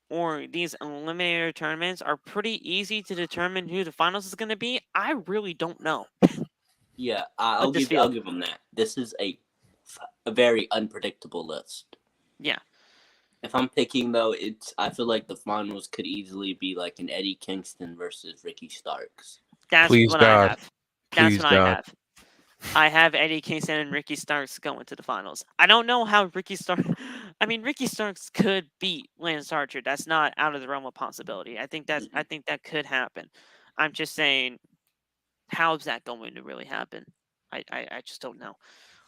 or these eliminator tournaments are pretty easy to determine who the finals is going to be. I really don't know. Yeah, I'll give them that. This is a very unpredictable list. Yeah. If I'm picking though, I feel like the finals could easily be like an Eddie Kingston versus Ricky Starks. That's Please, what God. I have. That's Please, what God. I have. I have Eddie Kingston and Ricky Starks going to the finals. I don't know how Ricky Starks. I mean, Ricky Starks could beat Lance Archer. That's not out of the realm of possibility. I think that could happen. I'm just saying, how's that going to really happen? I just don't know.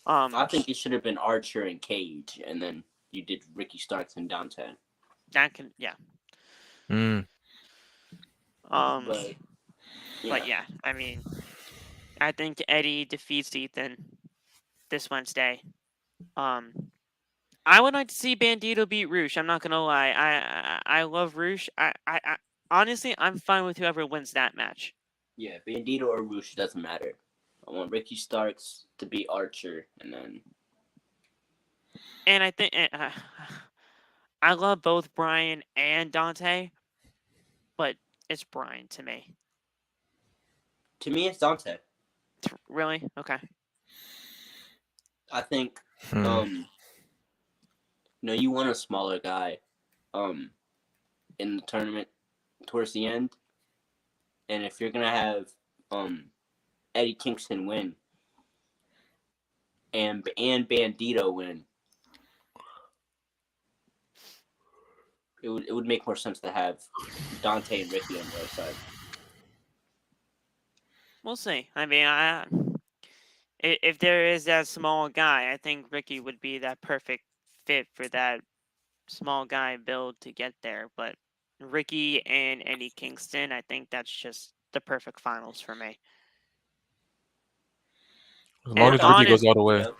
I think it should have been Archer and Cage, and then you did Ricky Starks and Dante. That can, yeah. Mm. But yeah, I mean, I think Eddie defeats Ethan this Wednesday. I would like to see Bandito beat Roosh. I'm not gonna lie. I love Roosh. I honestly, I'm fine with whoever wins that match. Yeah, Bandito or Roosh, doesn't matter. I want Ricky Starks to beat Archer, and then. And I think I love both Brian and Dante, but it's Brian to me. To me, it's Dante. Really? Okay. I think, you want a smaller guy, in the tournament towards the end, and if you're gonna have, Eddie Kingston win, and Bandito win, it would make more sense to have Dante and Ricky on the other side. We'll see. I mean, if there is that small guy, I think Ricky would be that perfect fit for that small guy build to get there. But Ricky and Eddie Kingston, I think that's just the perfect finals for me. As long as Ricky goes all the way. Yep.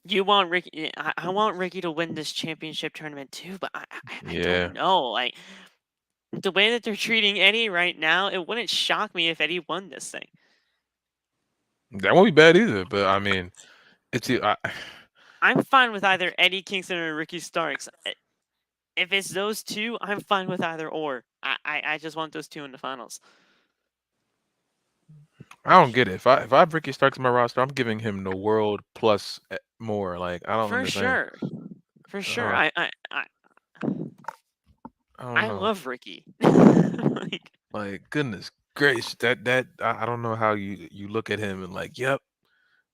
You want Ricky? I want Ricky to win this championship tournament too, but I don't know. Like the way that they're treating Eddie right now, it wouldn't shock me if Eddie won this thing. That won't be bad either. But I mean, I'm fine with either Eddie Kingston or Ricky Starks. If it's those two, I'm fine with either or. I just want those two in the finals. I don't get it. If I have Ricky Starks in my roster, I'm giving him the world plus more. Like I don't understand. For sure. I love Ricky. like goodness gracious, that I don't know how you look at him and like, yep,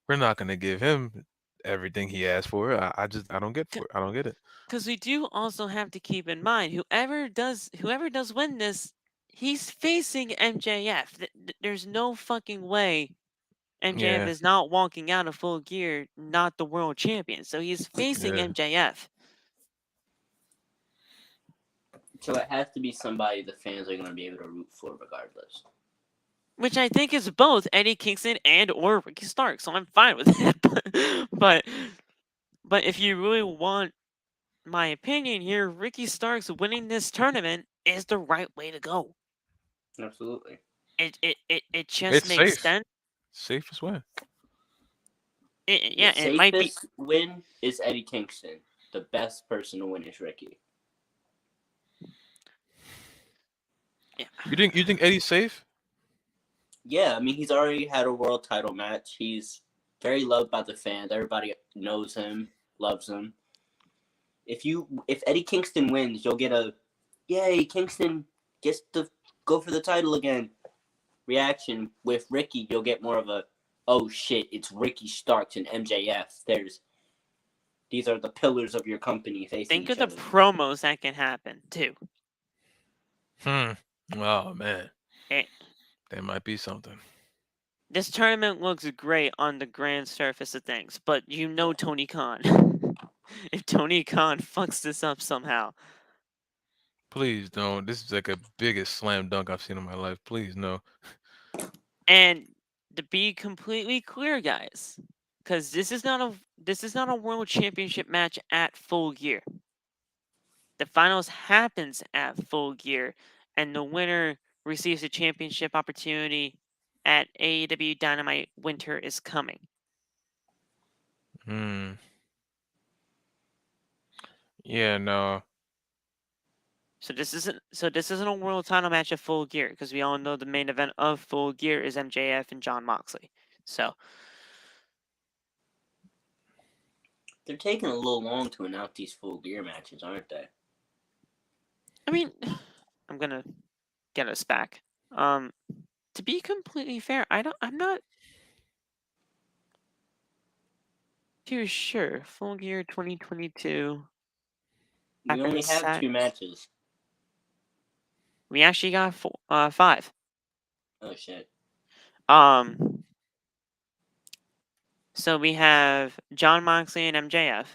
we're not gonna give him everything he asked for. I don't get it. Because we do also have to keep in mind whoever does win this, he's facing MJF. There's no fucking way MJF is not walking out of Full Gear, not the world champion. So he's facing MJF. So it has to be somebody the fans are going to be able to root for regardless. Which I think is both Eddie Kingston and or Ricky Starks. So I'm fine with it. But if you really want my opinion here, Ricky Starks winning this tournament is the right way to go. Absolutely. It just makes sense. Safest win. It might be. Win is Eddie Kingston. The best person to win is Ricky. Yeah. You think Eddie's safe? Yeah, I mean he's already had a world title match. He's very loved by the fans. Everybody knows him, loves him. if Eddie Kingston wins, you'll get a yay, Kingston gets to go for the title again reaction. With Ricky, you'll get more of a oh shit, it's Ricky Starks and MJF. These are the pillars of your company facing Think each of the other. promos that can happen too. Oh man, It, that might be something. this tournament looks great on the grand surface of things, but you know Tony Khan. If Tony Khan fucks this up somehow, Please don't. This is like a biggest slam dunk I've seen in my life. Please no. and to be completely clear, guys, because this is not a world championship match at Full Gear. The finals happens at Full Gear, and the winner receives a championship opportunity at AEW Dynamite Winter is Coming. Yeah, no. So this isn't a world title match at Full Gear, because we all know the main event of Full Gear is MJF and Jon Moxley. So They're taking a little long to announce these Full Gear matches, aren't they? I mean, I'm gonna get us back. To be completely fair, I'm not too sure. Full Gear 2022. We only have 2 matches. We actually got 5. Oh shit. So we have Jon Moxley and MJF.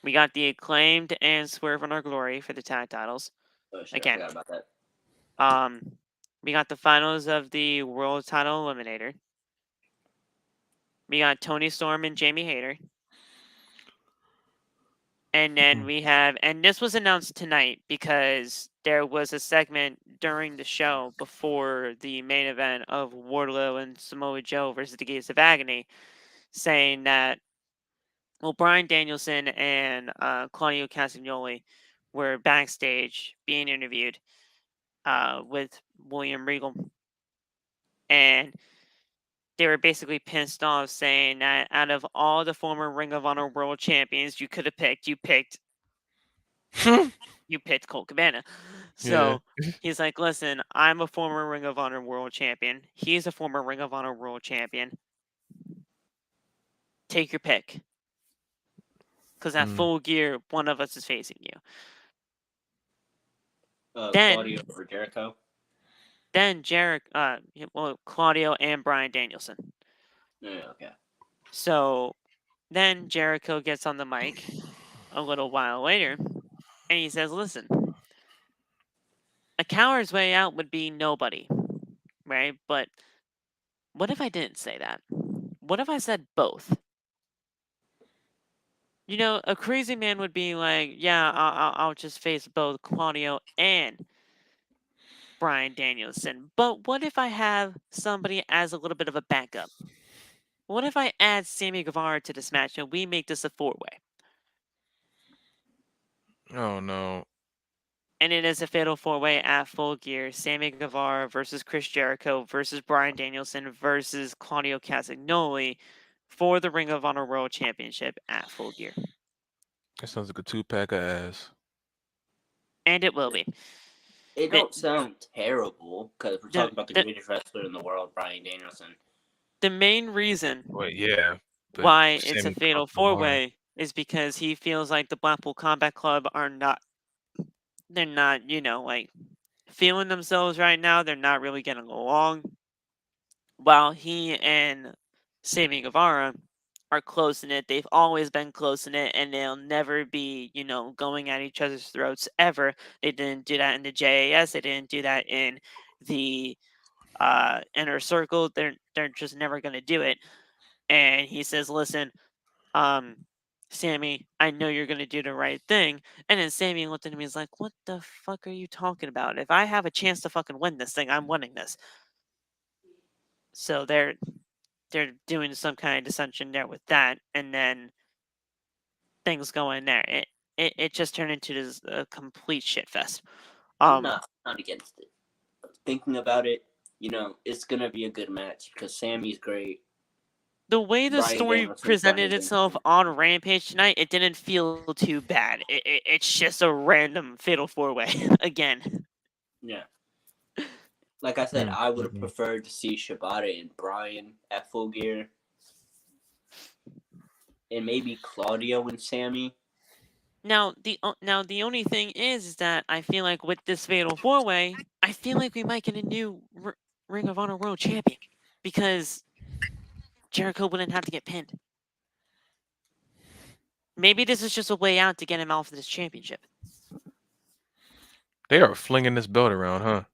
We got the Acclaimed and Swerve in Our Glory for the tag titles. Oh shit, Again. I forgot about that. We got the finals of the World Title Eliminator. We got Tony Storm and Jamie Hayter. And then we have, and this was announced tonight because there was a segment during the show before the main event of Wardlow and Samoa Joe versus the Gates of Agony, saying that, well, Bryan Danielson and Claudio Castagnoli were backstage being interviewed with William Regal. And they were basically pissed off, saying that out of all the former Ring of Honor World Champions you could have picked, you picked Colt Cabana. So he's like, listen, I'm a former Ring of Honor World Champion. He's a former Ring of Honor World Champion. Take your pick. Because at Full Gear, one of us is facing you. Claudio over Jericho. Then Claudio and Bryan Danielson. Yeah, okay. So then Jericho gets on the mic a little while later, and he says, listen, a coward's way out would be nobody, right? But what if I didn't say that? What if I said both? You know, a crazy man would be like, yeah, I'll just face both Claudio and Bryan Danielson. But what if I have somebody as a little bit of a backup? What if I add Sammy Guevara to this match and we make this a 4-way? Oh no. And it is a fatal 4-way at Full Gear. Sammy Guevara versus Chris Jericho versus Bryan Danielson versus Claudio Castagnoli for the Ring of Honor World Championship at Full Gear. That sounds like a 2-pack of ass. And it will be. It don't sound terrible, because we're talking about the greatest wrestler in the world, Bryan Danielson. The main reason why it's a fatal 4-way is because he feels like the Blackpool Combat Club they're not, like feeling themselves right now. They're not really getting along. While he and Sammy Guevara are close in it, they've always been close in it, and they'll never be, going at each other's throats ever. They didn't do that in the JAS. They didn't do that in the Inner Circle. They're just never going to do it. And he says, listen, Sammy, I know you're going to do the right thing. And then Sammy looked at him and he's like, what the fuck are you talking about? If I have a chance to fucking win this thing, I'm winning this. So they're doing some kind of dissension there with that. And then things go in there. It just turned into this complete shit fest. I'm not against it. Thinking about it, it's going to be a good match because Sammy's great. The way the Bryan story Danielson presented Bryan itself Danielson. on Rampage tonight, it didn't feel too bad. It's just a random fatal 4-way again. Yeah. Like I said, I would have preferred to see Shibata and Bryan at Full Gear. And maybe Claudio and Sammy. Now the only thing is that I feel like with this fatal 4-way, I feel like we might get a new Ring of Honor World Champion because Jericho wouldn't have to get pinned. Maybe this is just a way out to get him off of this championship. They are flinging this belt around, huh?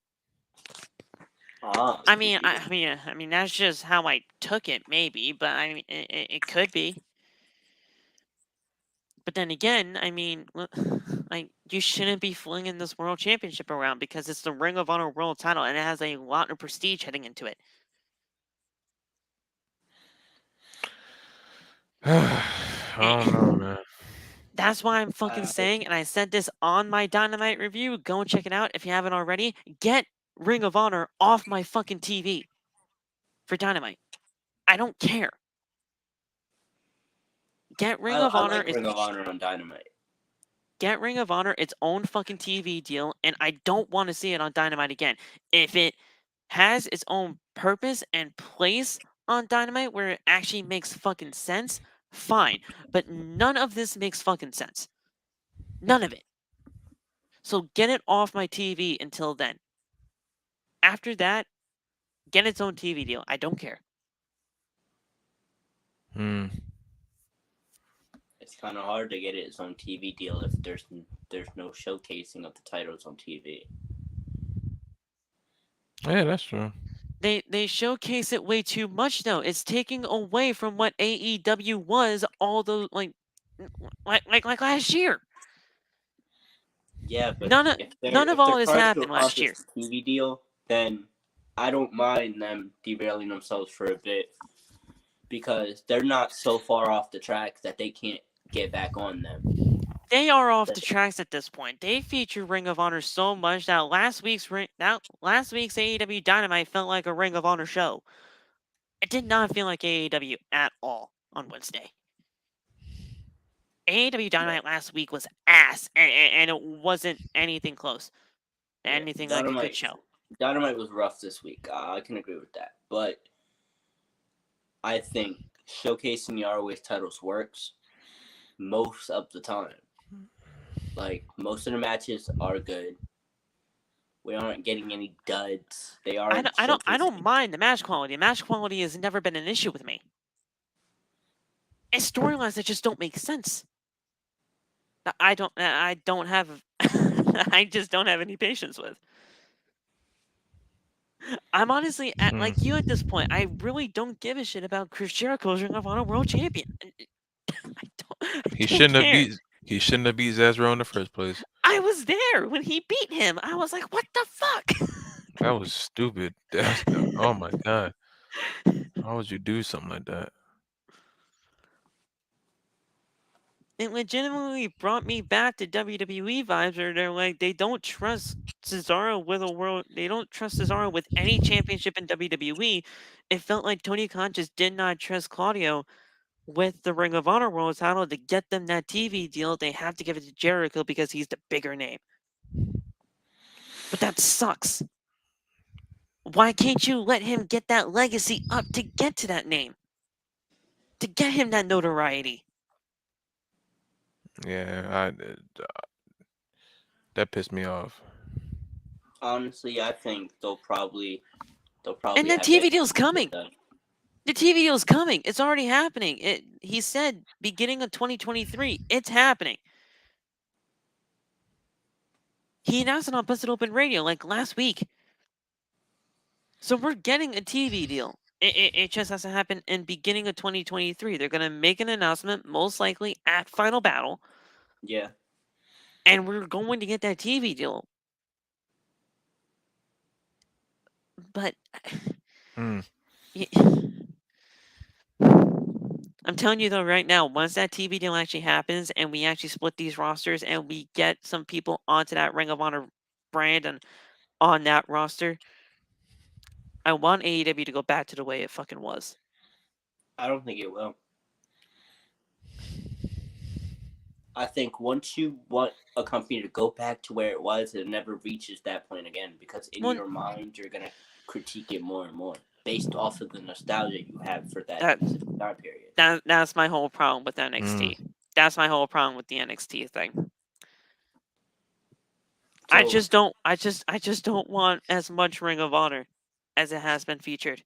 I mean, that's just how I took it, maybe, but I mean, it could be. But then again, I mean, like you shouldn't be flinging this world championship around because it's the Ring of Honor World Title and it has a lot of prestige heading into it. I don't know, man. That's why I'm fucking saying, and I said this on my Dynamite review. Go and check it out if you haven't already. Get Ring of Honor off my fucking TV for Dynamite. I don't care. Get Ring of Honor. Like Ring of Honor on Dynamite. Get Ring of Honor its own fucking TV deal, and I don't want to see it on Dynamite again. If it has its own purpose and place on Dynamite where it actually makes fucking sense, fine. But none of this makes fucking sense. None of it. So get it off my TV until then. After that, get its own TV deal. I don't care. It's kind of hard to get its own TV deal if there's no showcasing of the titles on TV. Yeah, that's true. They showcase it way too much though. It's taking away from what AEW was all those like last year. Yeah, but none of all this happened last year. TV deal, then I don't mind them derailing themselves for a bit because they're not so far off the track that they can't get back on them. They are off the tracks at this point. They feature Ring of Honor so much that last week's AEW Dynamite felt like a Ring of Honor show. It did not feel like AEW at all on Wednesday. AEW Dynamite last week was ass, and it wasn't anything close. Anything like a good show. Dynamite was rough this week. I can agree with that. But I think showcasing the ROH titles works most of the time. Like, most of the matches are good. We aren't getting any duds. They are. I don't mind the match quality. The match quality has never been an issue with me. It's storylines that just don't make sense. I don't have. I just don't have any patience with. I'm honestly like you at this point. I really don't give a shit about Chris Jericho's Ring of Honor World Champion. He shouldn't have beat Cesaro in the first place. I was there when he beat him. I was like, what the fuck? That was stupid. Oh my god. How would you do something like that? It legitimately brought me back to WWE vibes where they're like, they don't trust Cesaro with a world. They don't trust Cesaro with any championship in WWE. It felt like Tony Khan just did not trust Claudio with the Ring of Honor World title to get them that TV deal. They have to give it to Jericho because he's the bigger name. But that sucks. Why can't you let him get that legacy up to get to that name? To get him that notoriety? Yeah, that pissed me off. Honestly, I think they'll probably. And that TV deal's coming. The TV deal's coming. It's already happening. He said beginning of 2023. It's happening. He announced it on Busted Open Radio like last week. So we're getting a TV deal. It just has to happen in beginning of 2023. They're going to make an announcement, most likely at Final Battle. Yeah. And we're going to get that TV deal. But I'm telling you though, right now, once that TV deal actually happens and we actually split these rosters and we get some people onto that Ring of Honor brand and on that roster, I want AEW to go back to the way it fucking was. I don't think it will. I think once you want a company to go back to where it was, it never reaches that point again, because in Well- your mind you're gonna critique it more and more based off of the nostalgia you have for that That- specific time period. That's my whole problem with NXT. That's my whole problem with the NXT thing. I So- just don't want as much Ring of Honor as it has been featured.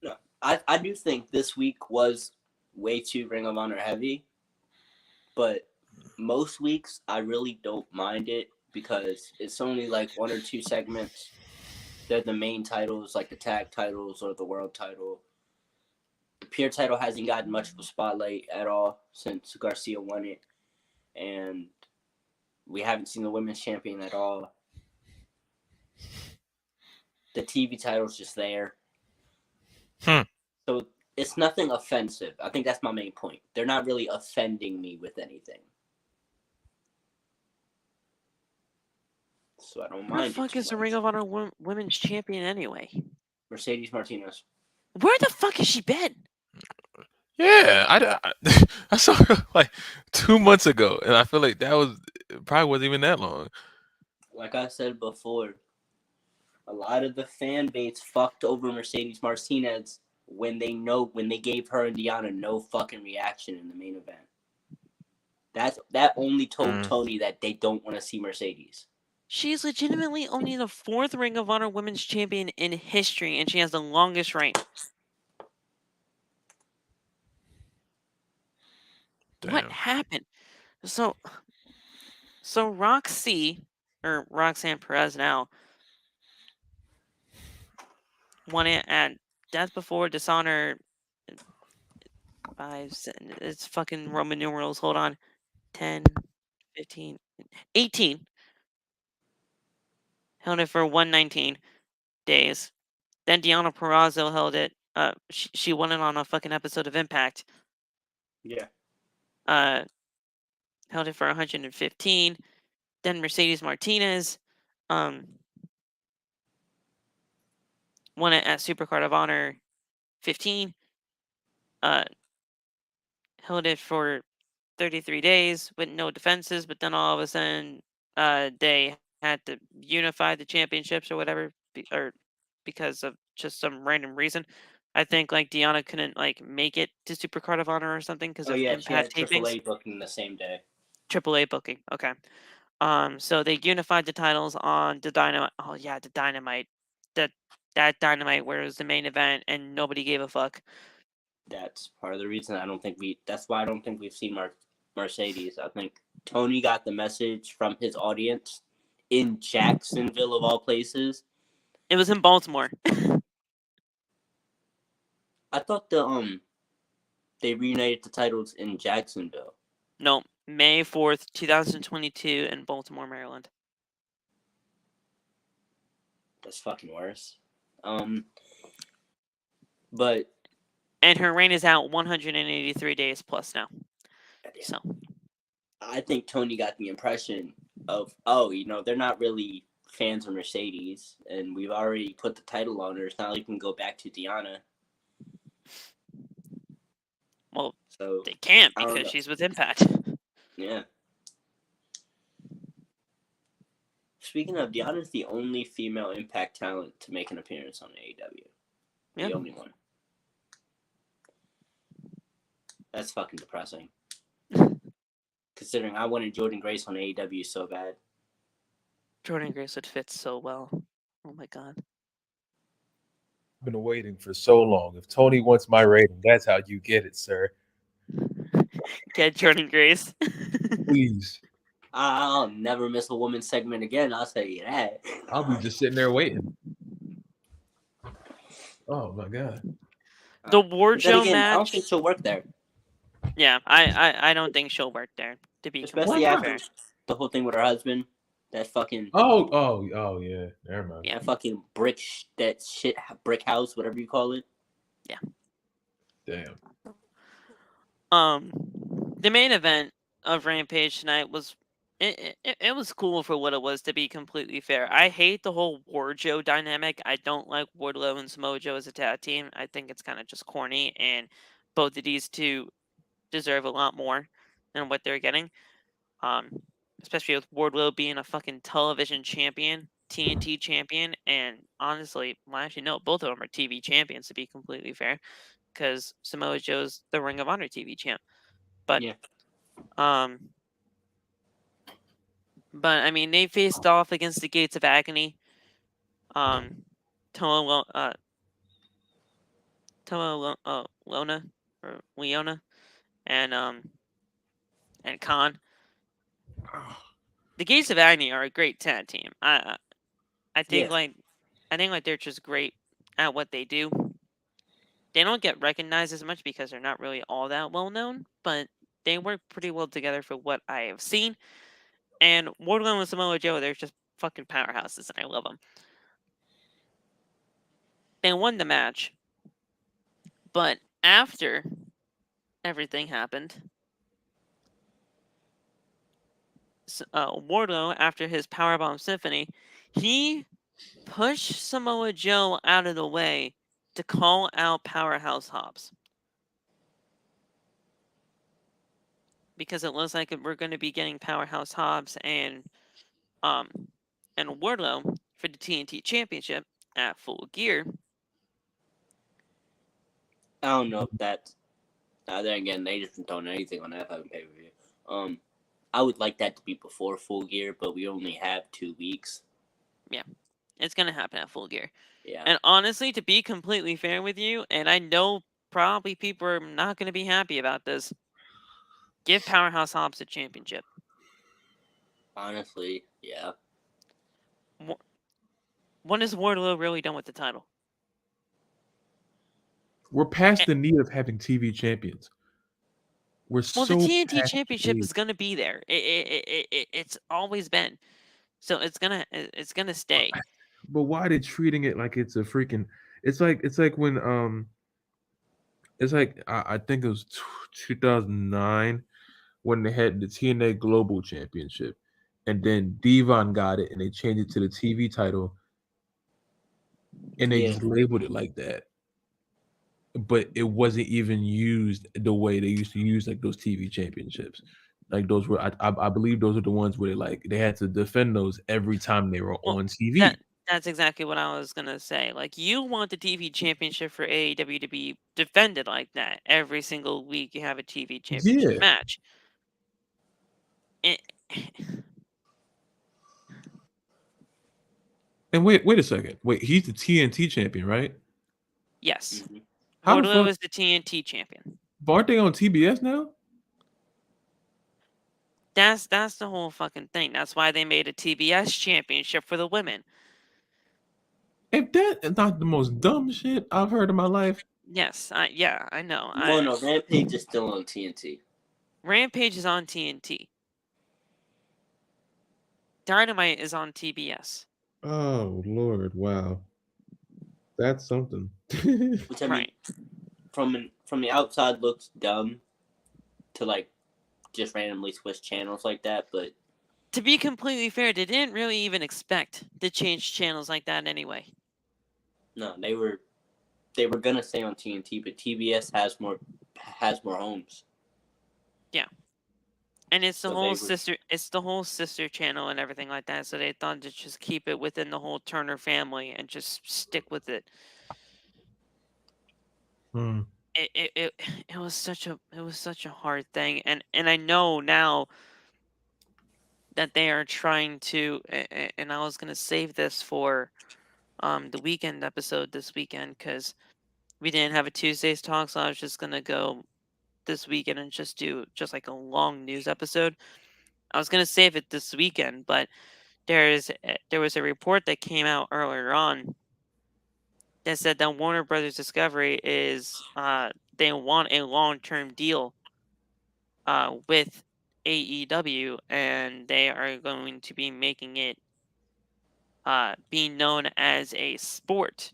No, I do think this week was way too Ring of Honor heavy, but most weeks I really don't mind it because it's only like one or two segments. They're the main titles, like the tag titles or the world title. The pure title hasn't gotten much of a spotlight at all since Garcia won it, and we haven't seen the women's champion at all. The TV title's just there. So it's nothing offensive. I think that's my main point. They're not really offending me with anything. So I don't Where the mind. fuck is the Ring of Honor Women's Champion anyway? Mercedes Martinez? Where the fuck has she been? Yeah, I saw her like 2 months ago, and I feel like that was probably wasn't even that long. Like I said before, a lot of the fan base fucked over Mercedes Martinez when they gave her and Deanna no fucking reaction in the main event. That only told Tony that they don't want to see Mercedes. She's legitimately only the 4th Ring of Honor Women's Champion in history, and she has the longest reign. Damn. What happened? So Roxy, or Roxanne Perez now, won it at Death Before Dishonor 5. It's fucking Roman numerals. Hold on. 10, 15, 18. Held it for 119 days. Then Deonna Purrazzo held it. She won it on a fucking episode of Impact. Yeah. Held it for 115. Then Mercedes Martinez won it at Supercard of Honor 15. Held it for 33 days with no defenses, but then all of a sudden they had to unify the championships or whatever, because of just some random reason. I think like Deonna couldn't like make it to Supercard of Honor or something because of she Impact had tapings. AAA booking the same day. AAA booking. Okay. So they unified the titles on the Dynamite. Oh yeah, the Dynamite. That Dynamite where it was the main event and nobody gave a fuck. That's part of the reason that's why I don't think we've seen Mercedes. I think Tony got the message from his audience in Jacksonville of all places. It was in Baltimore. I thought they reunited the titles in Jacksonville. No, May 4th, 2022 in Baltimore, Maryland. That's fucking worse. But And her reign is out 183 days plus now. So I think Tony got the impression of, they're not really fans of Mercedes, and we've already put the title on her. It's not like we can go back to Deonna. Well, so they can't because she's with Impact. Yeah. Speaking of, Deanna's the only female Impact talent to make an appearance on AEW. The only one. That's fucking depressing. Considering I wanted Jordynne Grace on AEW so bad. Jordynne Grace would fit so well. Oh my god. I've been waiting for so long. If Tony wants my rating, that's how you get it, sir. Get Jordynne Grace. Please. I'll never miss a woman's segment again. I'll tell you that. I'll be just sitting there waiting. Oh my god. The Wardlow match. I don't think she'll work there. Yeah, I don't think she'll work there. To be especially after the whole thing with her husband. That fucking oh yeah, never mind. Yeah, that fucking brick house, whatever you call it. Yeah. Damn. The main event of Rampage tonight was it was cool for what it was, to be completely fair. I hate the whole Wardlow dynamic. I don't like Wardlow and Samoa Joe as a tag team. I think it's kind of just corny, and both of these two deserve a lot more than what they're getting. Especially with Wardlow being a fucking television champion, TNT champion, and honestly, well, actually, no, both of them are TV champions, to be completely fair, because Samoa Joe's the Ring of Honor TV champ. But, Yeah. But I mean, they faced off against the Gates of Agony. Toa Lona or Leona and Khan. The Gates of Agony are a great tag team. I think Yeah. like they're just great at what they do. They don't get recognized as much because they're not really all that well known, but they work pretty well together for what I have seen. And Wardlow and Samoa Joe, they're just fucking powerhouses, and I love them. They won the match, but after everything happened, Wardlow, after his Powerbomb Symphony, he pushed Samoa Joe out of the way to call out Powerhouse Hobbs. Because it looks like we're going to be getting Powerhouse Hobbs and Wardlow for the TNT Championship at Full Gear. I don't know if that's. Then again, they just don't know anything on that fucking pay-per-view. I would like that to be before Full Gear, but we only have 2 weeks. Yeah, it's going to happen at Full Gear. Yeah. And honestly, to be completely fair with you, and I know probably people are not going to be happy about this, give Powerhouse Hobbs the championship. Honestly, yeah. When is Wardlow really done with the title? We're past the need of having TV champions. We're Well, so the TNT past Championship the is gonna be there. It's always been, so it's gonna stay. But why are they treating it like it's a freaking? It's like when it's like I think it was 2009 when they had the TNA Global Championship, and then Devon got it, and they changed it to the TV title, and they just labeled it like that. But it wasn't even used the way they used to use like those TV championships. Like those were, I believe those are the ones where they had to defend those every time they were on TV. That's exactly what I was gonna say. Like, you want the TV championship for AEW to be defended like that every single week. You have a TV championship match. And wait a second. Wait, he's the TNT champion, right? Yes. Mhm. Wardlow is the TNT champion. But aren't they on TBS now? That's the whole fucking thing. That's why they made a TBS championship for the women. If that is not the most dumb shit I've heard in my life. Yes, I know. Well, no, Rampage is still on TNT. Rampage is on TNT. Dynamite is on TBS. Oh Lord! Wow, that's something. Which I mean, from the outside looks dumb to like just randomly switch channels like that, but to be completely fair, they didn't really even expect to change channels like that anyway. No, they were gonna stay on TNT, but TBS has more homes. Yeah. And it's the whole sister channel and everything like that, so they thought to just keep it within the whole Turner family and just stick with it. It was such a hard thing, and I know now that they are trying to, and I was gonna save this for the weekend episode this weekend because we didn't have a Tuesday's talk, so I was just gonna go this weekend and just do like a long news episode. I was gonna save it this weekend, but there was a report that came out earlier on that said that Warner Brothers Discovery is they want a long-term deal with AEW, and they are going to be making it being known as a sport,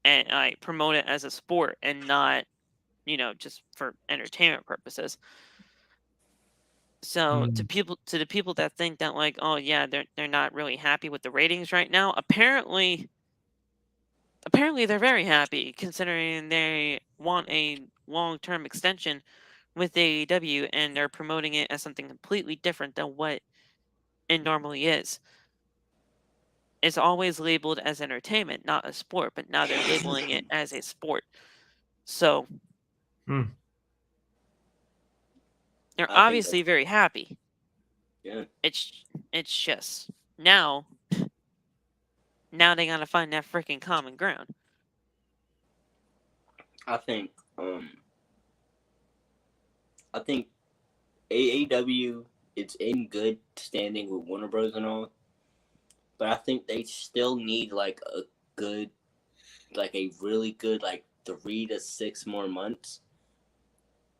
and promote it as a sport and not, just for entertainment purposes. So to the people that think that like, oh yeah, they're not really happy with the ratings right now, apparently they're very happy considering they want a long-term extension with AEW, and they're promoting it as something completely different than what it normally is. It's always labeled as entertainment, not a sport, but now they're labeling it as a sport. So they're I think obviously very happy. Yeah. It's just now they gotta find that freaking common ground. I think AEW is in good standing with Warner Bros. And all, but I think they still need like a really good 3 to 6 more months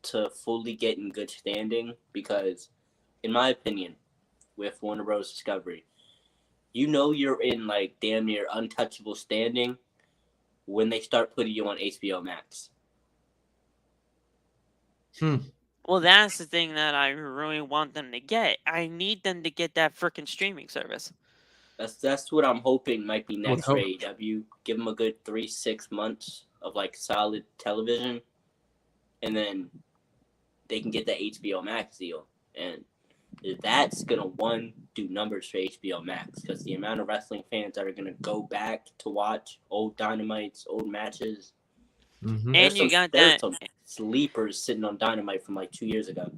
to fully get in good standing, because in my opinion, with Warner Bros. Discovery, you're in damn near untouchable standing when they start putting you on HBO Max. Well, that's the thing that I really want them to get. I need them to get that freaking streaming service. That's what I'm hoping might be next for hope. AEW. Give them a good 3-6 months of solid television, and then they can get the HBO Max deal. And that's gonna do numbers for HBO Max, because the amount of wrestling fans that are gonna go back to watch old Dynamites, old matches. And you got that some sleepers sitting on Dynamite from 2 years ago.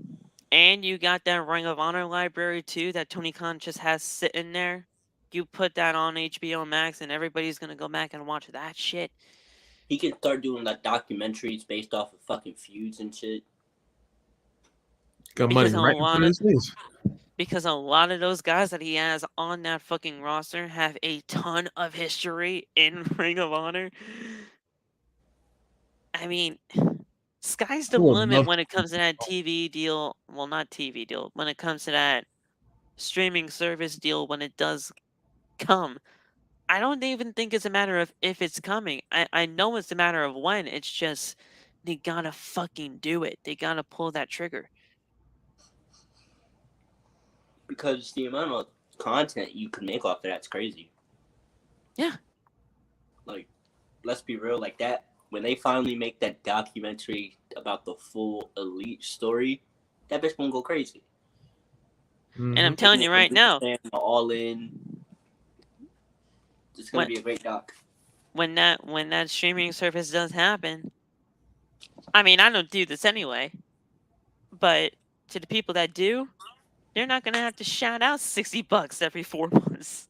And you got that Ring of Honor library too that Tony Khan just has sitting there. You put that on HBO Max and everybody's gonna go back and watch that shit. He can start doing documentaries based off of fucking feuds and shit. Got money Because a lot of those guys that he has on that fucking roster have a ton of history in Ring of Honor. I mean, sky's the limit when it comes to that TV deal. Well, not TV deal. When it comes to that streaming service deal, when it does come. I don't even think it's a matter of if it's coming. I know it's a matter of when. It's just they gotta fucking do it. They gotta pull that trigger. Because the amount of content you can make off of that's crazy. Yeah. Let's be real, that. When they finally make that documentary about the full Elite story, that bitch gonna go crazy. And I'm telling you right now, all in. It's gonna be a great doc. When that streaming service does happen, I mean, I don't do this anyway, but to the people that do, they're not gonna have to shout out $60 every 4 months.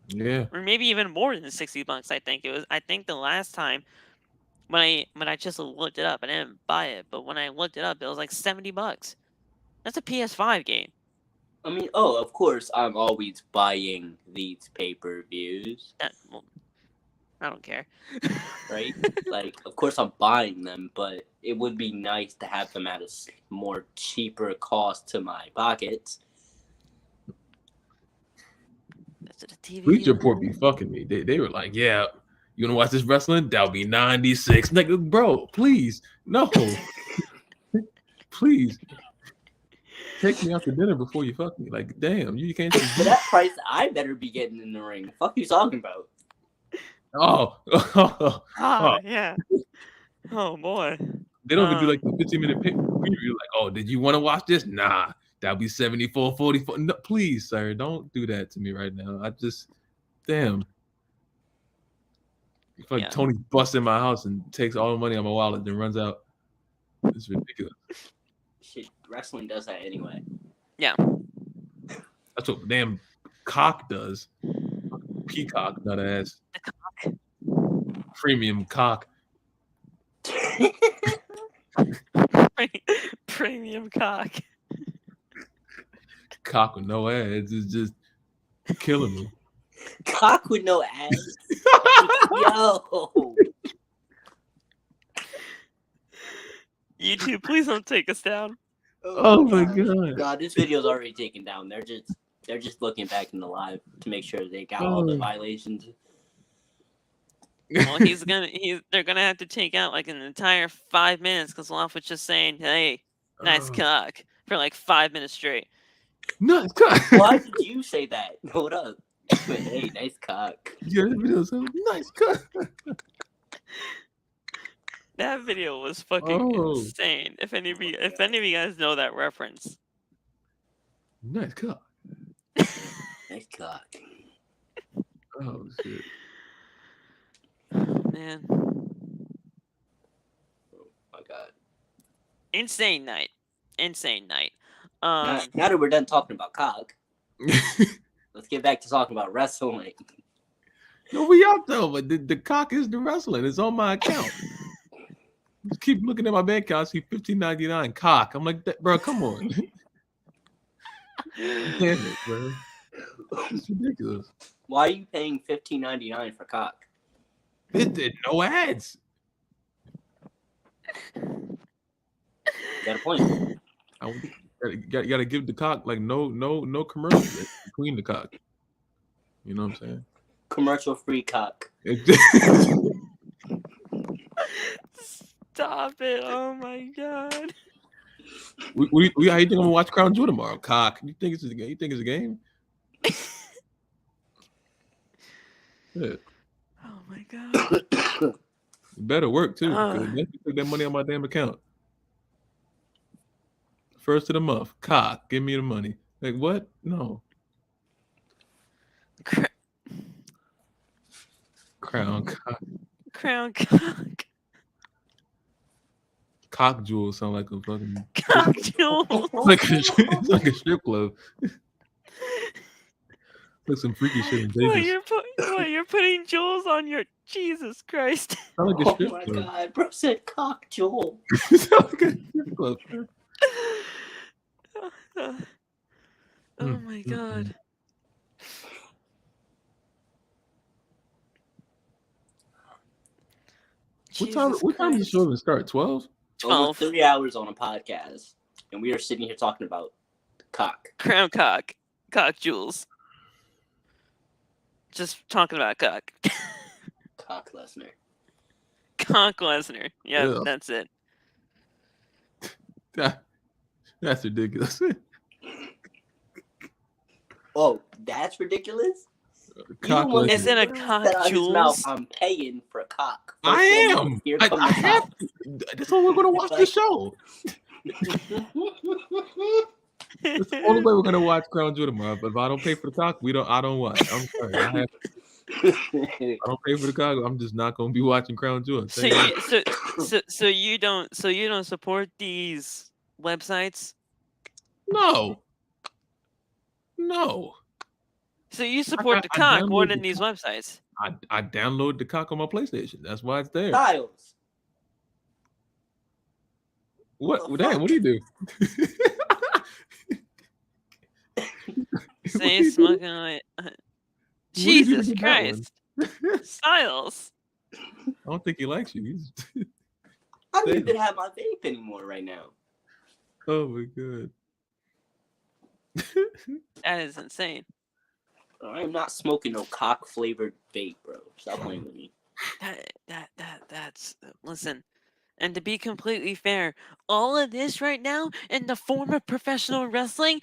Yeah. Or maybe even more than $60. I think it was. I think the last time when I just looked it up, I didn't buy it, but when I looked it up, it was like $70. That's a PS5 game. I mean, of course, I'm always buying these pay-per-views. Well, I don't care. Right? Of course I'm buying them, but it would be nice to have them at a more cheaper cost to my pockets. That's a TV. Bleacher Report be fucking me. They were like, yeah, you want to watch this wrestling? That'll be 96. Bro, please. No. Please. Take me out to dinner before you fuck me. Damn, you can't just... For that price, I better be getting in the ring. The fuck you talking about? Yeah. Oh boy. They don't even do the 15-minute preview. Did you want to watch this? Nah, that'll be 74, 44. No, please, sir, don't do that to me right now. I just, damn. If Tony busts in my house and takes all the money out of my wallet, then runs out. It's ridiculous. Shit, wrestling does that anyway. Yeah. That's what damn cock does. Peacock, nut ass. The cock. Premium cock. Premium cock. Cock with no ads is just killing me. Cock with no ads? Yo! YouTube, please don't take us down. Oh my god. God, this video's already taken down. They're just looking back in the live to make sure they got all the violations. Well, they're gonna have to take out an entire 5 minutes because Loft was just saying, "Hey, nice cock," for 5 minutes straight. Nice cock. Why did you say that? Hold up. Hey, nice cock. Yeah, this video so nice cock. That video was fucking insane. If any of you guys know that reference. Nice cock. Nice cock. Oh shit. Man. Oh my god. Insane night. Now that we're done talking about cock, let's get back to talking about wrestling. No, we out though, but the cock is the wrestling. It's on my account. Just keep looking at my bank account. I see $15.99 cock. I'm like, bro, come on. Damn it, bro. It's ridiculous. Why are you paying $15.99 for cock? It did no ads. You got a point. You gotta give the cock like no commercials between the cock. You know what I'm saying? Commercial free cock. Stop it! Oh my god. How you think I'm gonna watch Crown Jewel tomorrow? Cock. You think it's a game? Yeah. Oh my god. It better work too. You took that money on my damn account. First of the month. Cock. Give me the money. Like what? No. Crown cock. Crown cock. Cock Jewel sound like a fucking Cock jewel. it's like a strip club. Like some freaky shit in Vegas. You're putting jewels on your Jesus Christ. Sound like a Oh strip my club. god, bro said cock jewel. Sound like a strip club. Oh my god. What time does the show even start? 12? 12. 3 hours on a podcast, and we are sitting here talking about cock. Crown cock. Cock jewels. Just talking about cock. Cock Lesnar. Cock Lesnar. Yep, Yeah. that's it. That's ridiculous. Oh, that's ridiculous? Cock You Is it a cock out his mouth, jewels? I'm paying for a cock. I am. Here I comes the have cock. to. That's why we're gonna watch the show. That's the only way we're gonna watch Crown Jewel tomorrow. But if I don't pay for the cock, I don't watch. I'm sorry. I don't pay for the cock. I'm just not gonna be watching Crown Jewel. So you don't support these websites? No. So you support the cock more than these websites? I download the cock on my PlayStation. That's why it's there. Styles. What? Damn, what do you do? Say smoking on it. Jesus Christ. Styles. I don't think he likes you. I don't even have my vape anymore right now. Oh my god. That is insane. I am not smoking no cock flavored vape, bro. Stop playing with me. That's listen. And to be completely fair, all of this right now in the form of professional wrestling,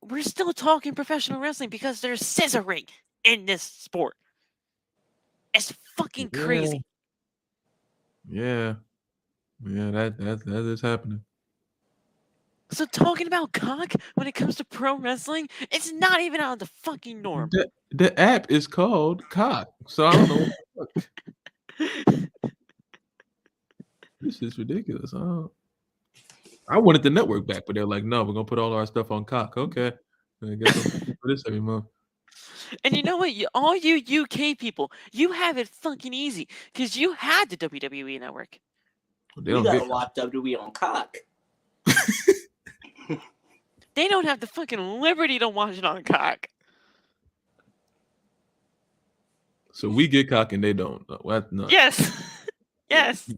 we're still talking professional wrestling because there's scissoring in this sport. It's fucking crazy. Yeah, that is happening. So talking about cock when it comes to pro wrestling, it's not even out of the fucking norm. The app is called Cock, so I don't know. What the fuck. This is ridiculous. I wanted the network back, but they're like, no, we're gonna put all our stuff on Cock. Okay, I guess I'll pay for this every month. And you know what? All you UK people, you have it fucking easy because you had the WWE network. They You don't gotta get watch WWE on cock. They don't have the fucking liberty to watch it on cock. so we get Cock and they don't. What? No. Yes. Yes.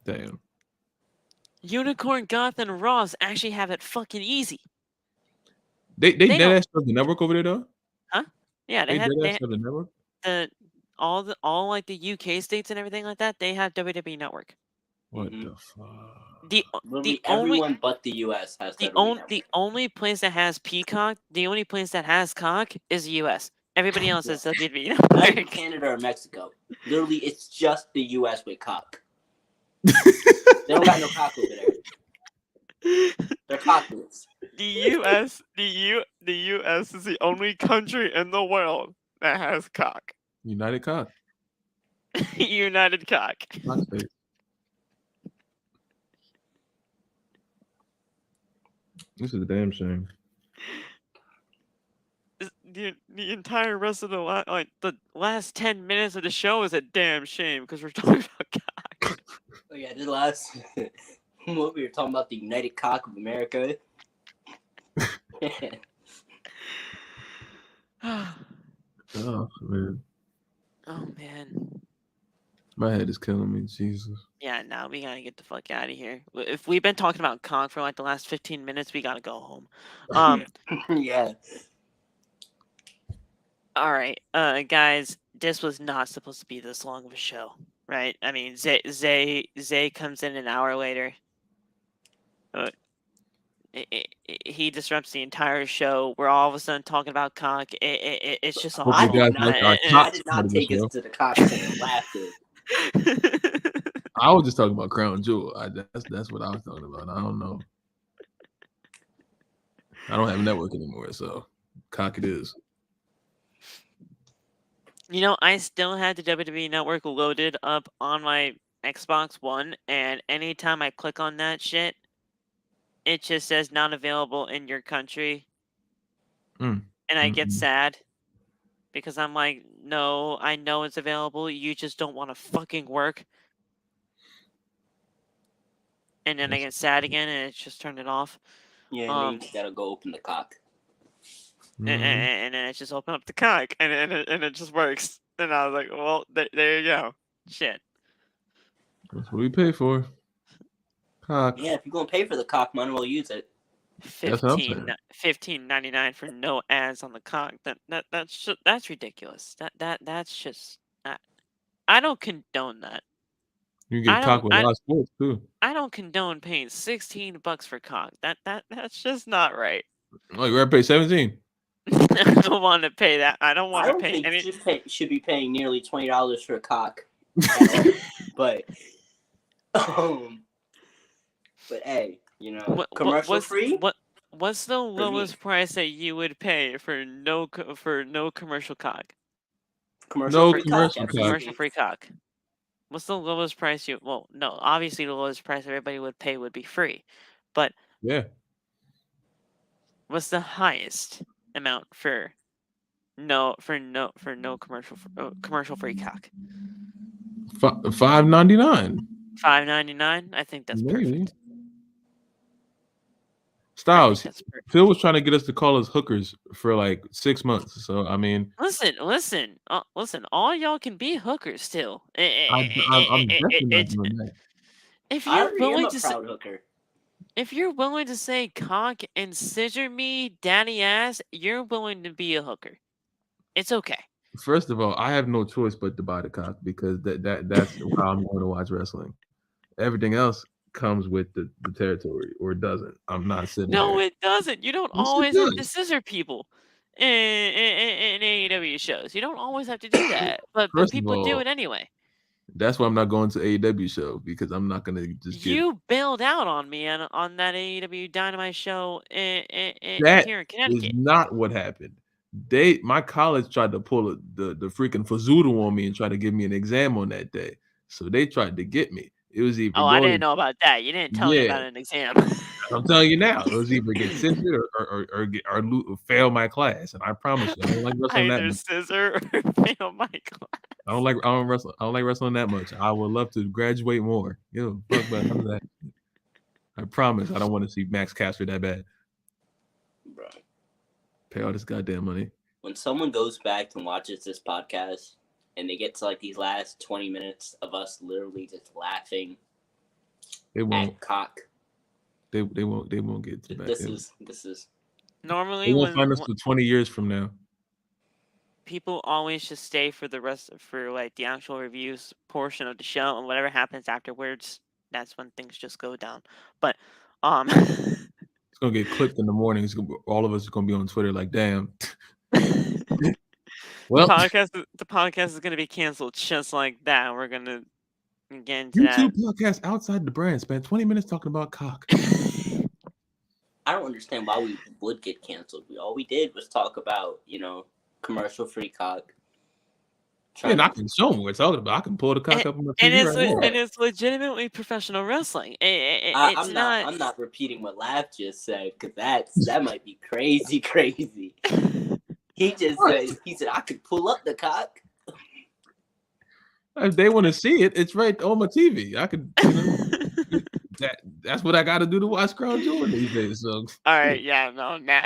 Damn. Unicorn, Goth, and Ross actually have it fucking easy. They don't- dead ass have the network over there though. Yeah, They dead ass have the network. all like the UK states and everything like that. They have WWE Network. What Mhm. the fuck? Literally the only everyone but the US has the WWE only place that has Peacock, the only place that has cock is the US. Everybody else is WWE Not even Network. Canada or Mexico. Literally, it's just the U.S. with cock. They don't got no cock over there. They're cockless. The U.S. The U.S. is the only country in the world that has cock. United Cock. United cock. Cock State. This is a damn shame. The entire rest of the last 10 minutes of the show is a damn shame because we're talking about cock. Oh yeah, the last what we were talking about, the United Cock of America. Oh man, Oh man. my head is killing me. Jesus. Yeah, now we gotta get the fuck out of here. If we've been talking about cock for like the last 15 minutes, we gotta go home. Yeah. All right, guys, this was not supposed to be this long of a show, right? I mean, Zay comes in an hour later. He disrupts the entire show. We're all of a sudden talking about cock. It's just a Hope lot. you guys like our I cock did part not of the take us show. to the cock and laughter. I was just talking about Crown Jewel. That's what I was talking about. I don't know. I don't have network anymore, so cock it is. You know, I still had the WWE Network loaded up on my Xbox One, and anytime I click on that shit, it just says not available in your country. And I get sad because I'm like, no, I know it's available. You just don't want to fucking work. And then I get sad again, and it's just turned it off. Yeah, and then you gotta go open the cock. And then I just open up the cock, and it just works. And I was like, well, there you go. Shit. That's what we pay for. Cock. Yeah, if you're gonna pay for the cock, might as well use it. That's what I'm saying. $15.99 for no ads on the cock. That's ridiculous. That's just I don't condone that. You get cock with a lot of sports too. I don't condone paying $16 for cock. That's just not right. Oh, you gotta pay 17. I don't want to pay that. I don't want to pay any. You should be paying nearly $20 for a cock. but hey, you know, commercial free. What's the lowest price that you would pay for no commercial cock? Commercial free cock. What's the lowest price you? Well, no, obviously the lowest price everybody would pay would be free, but yeah. What's the highest amount for no commercial free cock? $5.99. $5.99. I think that's perfect. Styles, Phil was trying to get us to call us hookers for like 6 months. So I mean, listen. All y'all can be hookers still. I'm definitely not doing that. If you're willing to proud hooker. If you're willing to say cock and scissor me, daddy ass, you're willing to be a hooker. It's okay. First of all, I have no choice but to buy the cock because that's how I'm going to watch wrestling. Everything else comes with the territory, or it doesn't. I'm not sitting there. No, it doesn't. You don't always have to scissor people in AEW shows. You don't always have to do that, but people do it anyway. That's why I'm not going to AEW show, because I'm not going to just You bailed out on me on that AEW Dynamite show here in Connecticut. That is not what happened. My college tried to pull the freaking fazoodo on me and try to give me an exam on that day. So they tried to get me. It was either I didn't know about that. You didn't tell me about an exam. I'm telling you now. It was either get censored or fail my class. And I promise you, I don't like wrestling that much. Scissor or fail my class. I don't like wrestling that much. I would love to graduate more. Fuck about none of that. I promise I don't want to see Max Caster that bad. Bro. Pay all this goddamn money. When someone goes back and watches this podcast and they get to like these last 20 minutes of us literally just laughing at cock. They won't get to back. This is normally they won't find us for 20 years from now. People always just stay for like the actual reviews portion of the show, and whatever happens afterwards, that's when things just go down. But it's gonna get clipped in the morning. All of us are gonna be on Twitter like, damn. Well, the podcast is gonna be canceled just like that. We're gonna get into YouTube that. podcast outside the brand spent 20 minutes talking about cock. I don't understand why we would get canceled. All we did was talk about, commercial-free cock. Yeah, and I can show them what we're talking about. I can pull the cock up on my And TV it's right now. and it's legitimately professional wrestling. It's I'm not repeating what Lav just said because that might be crazy. He just said I could pull up the cock. If they want to see it, it's right on my TV. I could. That's what I got to do to watch Crown Jewel these days. So. All right, yeah, no, now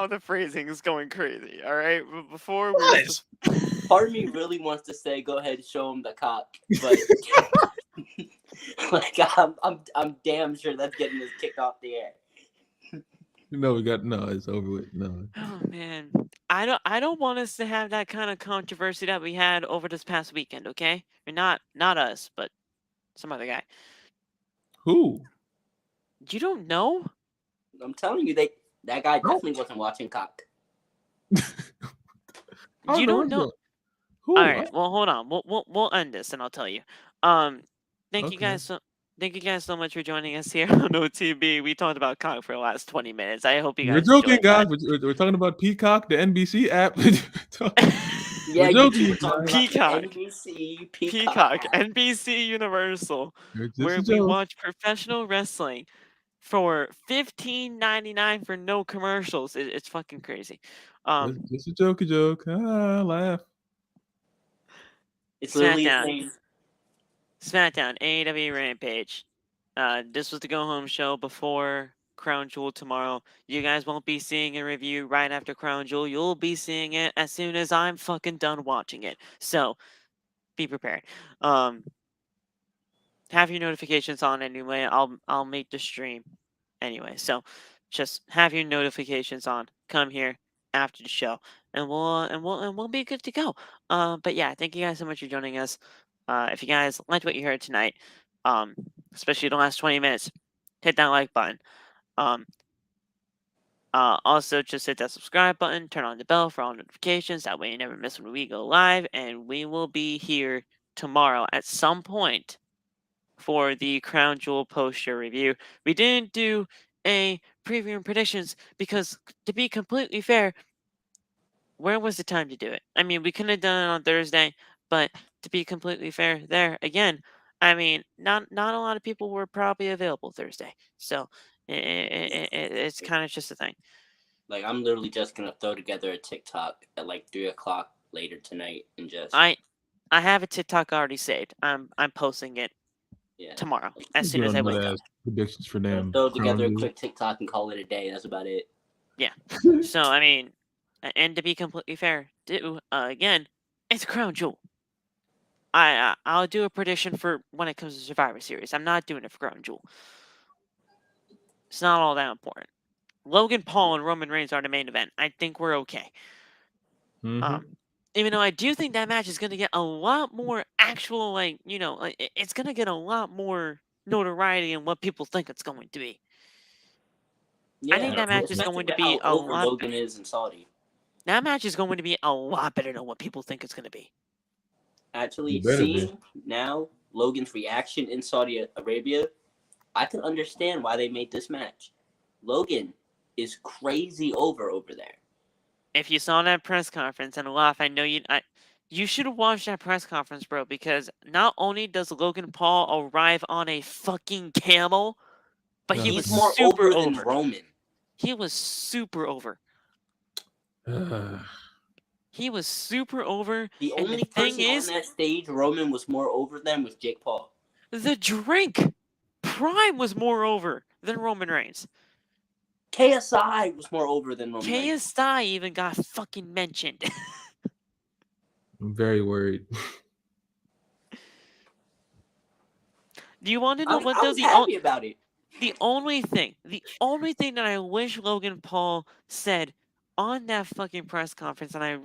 the phrasing is going crazy. All right, before we What? Part of me really wants to say, go ahead and show him the cock, but like I'm damn sure that's getting us kicked off the air. It's over with. No. Oh man, I don't want us to have that kind of controversy that we had over this past weekend. Okay, or not us, but some other guy. Who? You don't know? I'm telling you, that guy definitely wasn't watching cock. You don't know. Who? All right. Well, hold on. We'll end this, and I'll tell you. Thank you guys so much for joining us here on OTB. We talked about cock for the last 20 minutes. I hope you guys. We're joking, enjoyed guys. We're talking about Peacock, the NBC app. Yeah, we're you joking. Peacock. NBC, Peacock, NBC Universal, where we watch professional wrestling for $15.99 for no commercials. It's fucking crazy. It's a joke. Laugh. It's literally SmackDown, AEW Rampage. This was the go-home show before Crown Jewel tomorrow. You guys won't be seeing a review right after Crown Jewel. You'll be seeing it as soon as I'm fucking done watching it. So, be prepared. Have your notifications on anyway. I'll make the stream anyway. So, just have your notifications on. Come here after the show, and we'll be good to go. But yeah, thank you guys so much for joining us. If you guys liked what you heard tonight, especially the last 20 minutes, hit that like button. Also, just hit that subscribe button, turn on the bell for all notifications. That way you never miss when we go live. And we will be here tomorrow at some point for the Crown Jewel poster review. We didn't do a preview and predictions because, to be completely fair, where was the time to do it? I mean, we could have done it on Thursday, but to be completely fair, there again, I mean, not a lot of people were probably available Thursday, so it's kind of just a thing. Like, I'm literally just gonna throw together a TikTok at like 3:00 later tonight and just. I have a TikTok already saved. I'm posting it tomorrow as soon as I wake up. Predictions for them. Throw together a quick TikTok and call it a day. That's about it. Yeah. So I mean, and to be completely fair, again, it's Crown Jewel. I'll do a prediction for when it comes to Survivor Series. I'm not doing it for Crown Jewel. It's not all that important. Logan Paul and Roman Reigns are the main event. I think we're okay. Mm-hmm. Even though I do think that match is going to get a lot more actual, it's going to get a lot more notoriety in what people think it's going to be. Yeah, I think that match is going to be a lot. Logan is in Saudi. That match is going to be a lot better than what people think it's going to be. Actually, seeing now Logan's reaction in Saudi Arabia, I can understand why they made this match. Logan is crazy over there. If you saw that press conference and laugh, I know you should have watched that press conference, bro, because not only does Logan Paul arrive on a fucking camel, but he was more super over than Roman. He was super over. He was super over. The only person on that stage Roman was more over than was Jake Paul. The Drink Prime was more over than Roman Reigns. KSI was more over than Roman Reigns. KSI even got fucking mentioned. I'm very worried. Do you want to know what I was happy about it. The only thing that I wish Logan Paul said on that fucking press conference, and I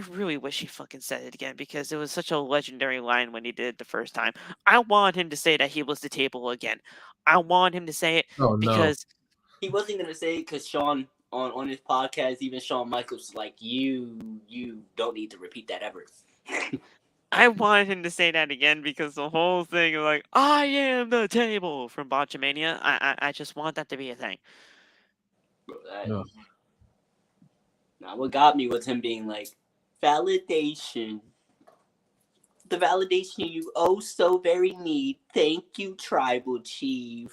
really wish he fucking said it again because it was such a legendary line when he did it the first time. I want him to say that he was the table again. I want him to say it because he wasn't gonna say it because Sean on his podcast, even Shawn Michaels was like, you don't need to repeat that ever. I wanted him to say that again because the whole thing of like, I am the table from Botchamania, I just want that to be a thing. Bro, Yeah. Now, what got me was him being like, validation. The validation you oh so very need. Thank you, Tribal Chief.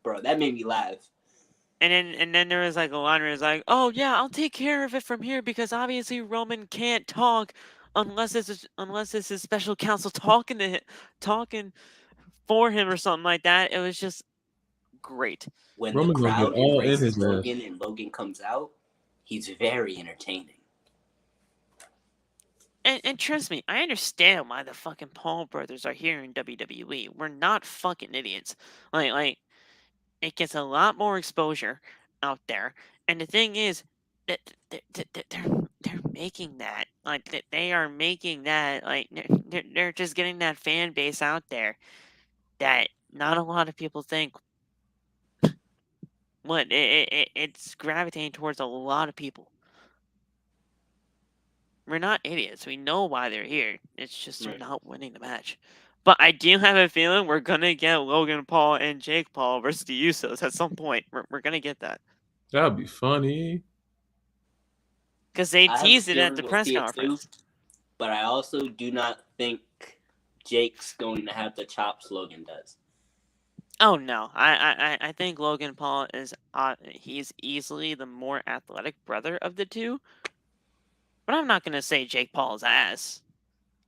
Bro, that made me laugh. And then there was like a line where it's like, oh yeah, I'll take care of it from here because obviously Roman can't talk unless it's his special counsel talking for him or something like that. It was just great. When Roman the gonna get crowd all in embraces his ass. Logan and Logan comes out, he's very entertaining. And trust me, I understand why the fucking Paul brothers are here in WWE. We're not fucking idiots. Like it gets a lot more exposure out there. And the thing is that they're making that. Like they are making that. Like they're just getting that fan base out there that not a lot of people think. What it's gravitating towards a lot of people. We're not idiots. We know why they're here. It's just they're Right. not winning the match. But I do have a feeling we're gonna get Logan Paul and Jake Paul versus the Usos at some point. We're gonna get that That'd be funny. because they I have a teased it feeling at the we'll press see it conference. too, but I also do not think Jake's going to have the chops Logan does. Oh no, I think Logan Paul is he's easily the more athletic brother of the two. But I'm not gonna say Jake Paul's ass.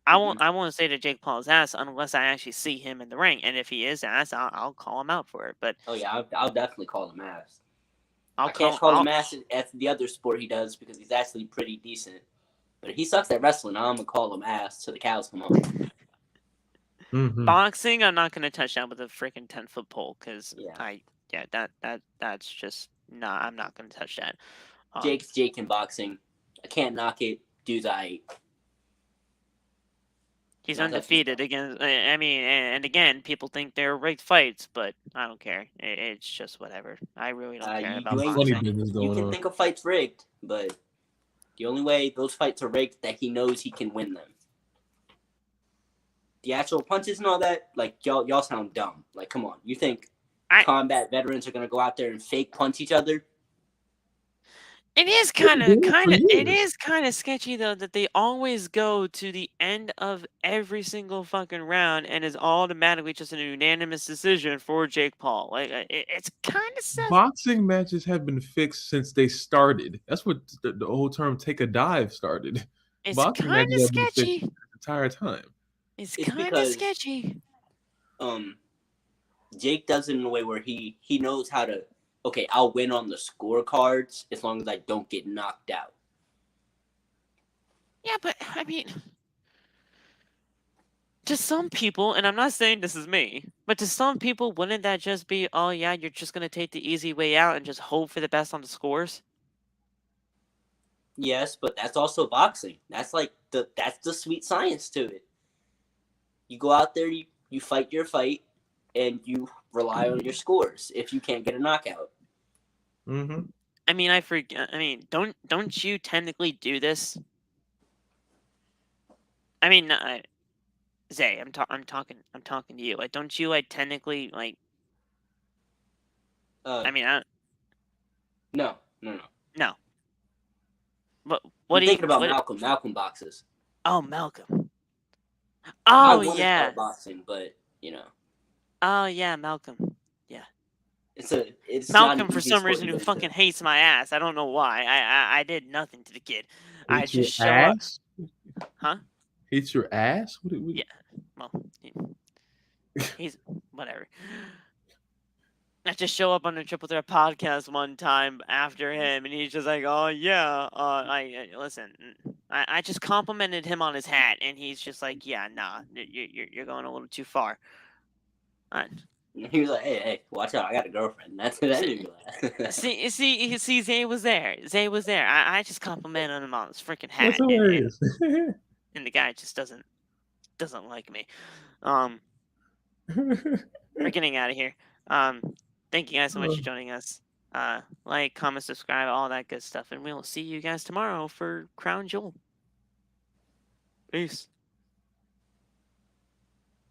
I won't say that Jake Paul's ass unless I actually see him in the ring. And if he is ass, I'll call him out for it. But Oh yeah, I'll definitely call him ass. I'll I can't call him ass at the other sport he does because he's actually pretty decent. But if he sucks at wrestling, I'm gonna call him ass till the cows come home. Mhm. Boxing, I'm not gonna touch that with a freaking 10-foot pole because Yeah. that's just not. I'm not gonna touch that. Jake's Jake in boxing. I can't knock it. Dude's aight. He's Not touching undefeated against. I mean, and again, people think they're rigged fights, but I don't care. It's just whatever. I really don't care about Funny boxing. business You going can on. think a fight's rigged, but the only way those fights are rigged that he knows he can win them. The actual punches and all that, like y'all sound dumb. Like, come on, you think combat veterans are gonna go out there and fake punch each other? It is kind of sketchy though that they always go to the end of every single fucking round and is automatically just an unanimous decision for Jake Paul. Like it's kind of sad. Boxing matches have been fixed since they started. That's what the whole term "take a dive" started. It's Boxing kind of matches have been fixed sketchy. the entire time. It's It's kind of because- sketchy. Jake does it in a way where he knows how to. Okay, I'll win on the scorecards as long as I don't get knocked out. Yeah, but I mean, to some people, and I'm not saying this is me, but to some people, wouldn't that just be, oh yeah, you're just gonna take the easy way out and just hope for the best on the scores? Yes, but that's also boxing. That's like that's the sweet science to it. You go out there, you fight your fight, and you rely on your scores if you can't get a knockout. Mm-hmm. I mean, I forget. I mean, don't you technically do this? I mean, Zay, I'm talking to you. Like, don't you technically like? I mean, No. no. What I'm do you thinking about what, Malcolm? Malcolm boxes. Oh, Malcolm. I Oh want to yeah. start boxing, but you know, Oh yeah, Malcolm. it's Malcolm not for some reason who fucking hates my ass. I don't know why. I did nothing to the kid. I Hates your just show up. ass? Huh? Hates your ass? What? Yeah. Well, he's whatever. I just show up on the Triple Threat podcast one time after him, and he's just like, "Oh yeah, listen." I just complimented him on his hat, and he's just like, "Yeah, nah, you're going a little too far." He was like, "Hey, watch out! I got a girlfriend." That made me laugh. See, Zay was there. I just complimented him on his freaking hat, That's hilarious. and the guy just doesn't like me. We're getting out of here. Thank you guys so much for joining us. Like, comment, subscribe, all that good stuff. And we'll see you guys tomorrow for Crown Jewel. Peace.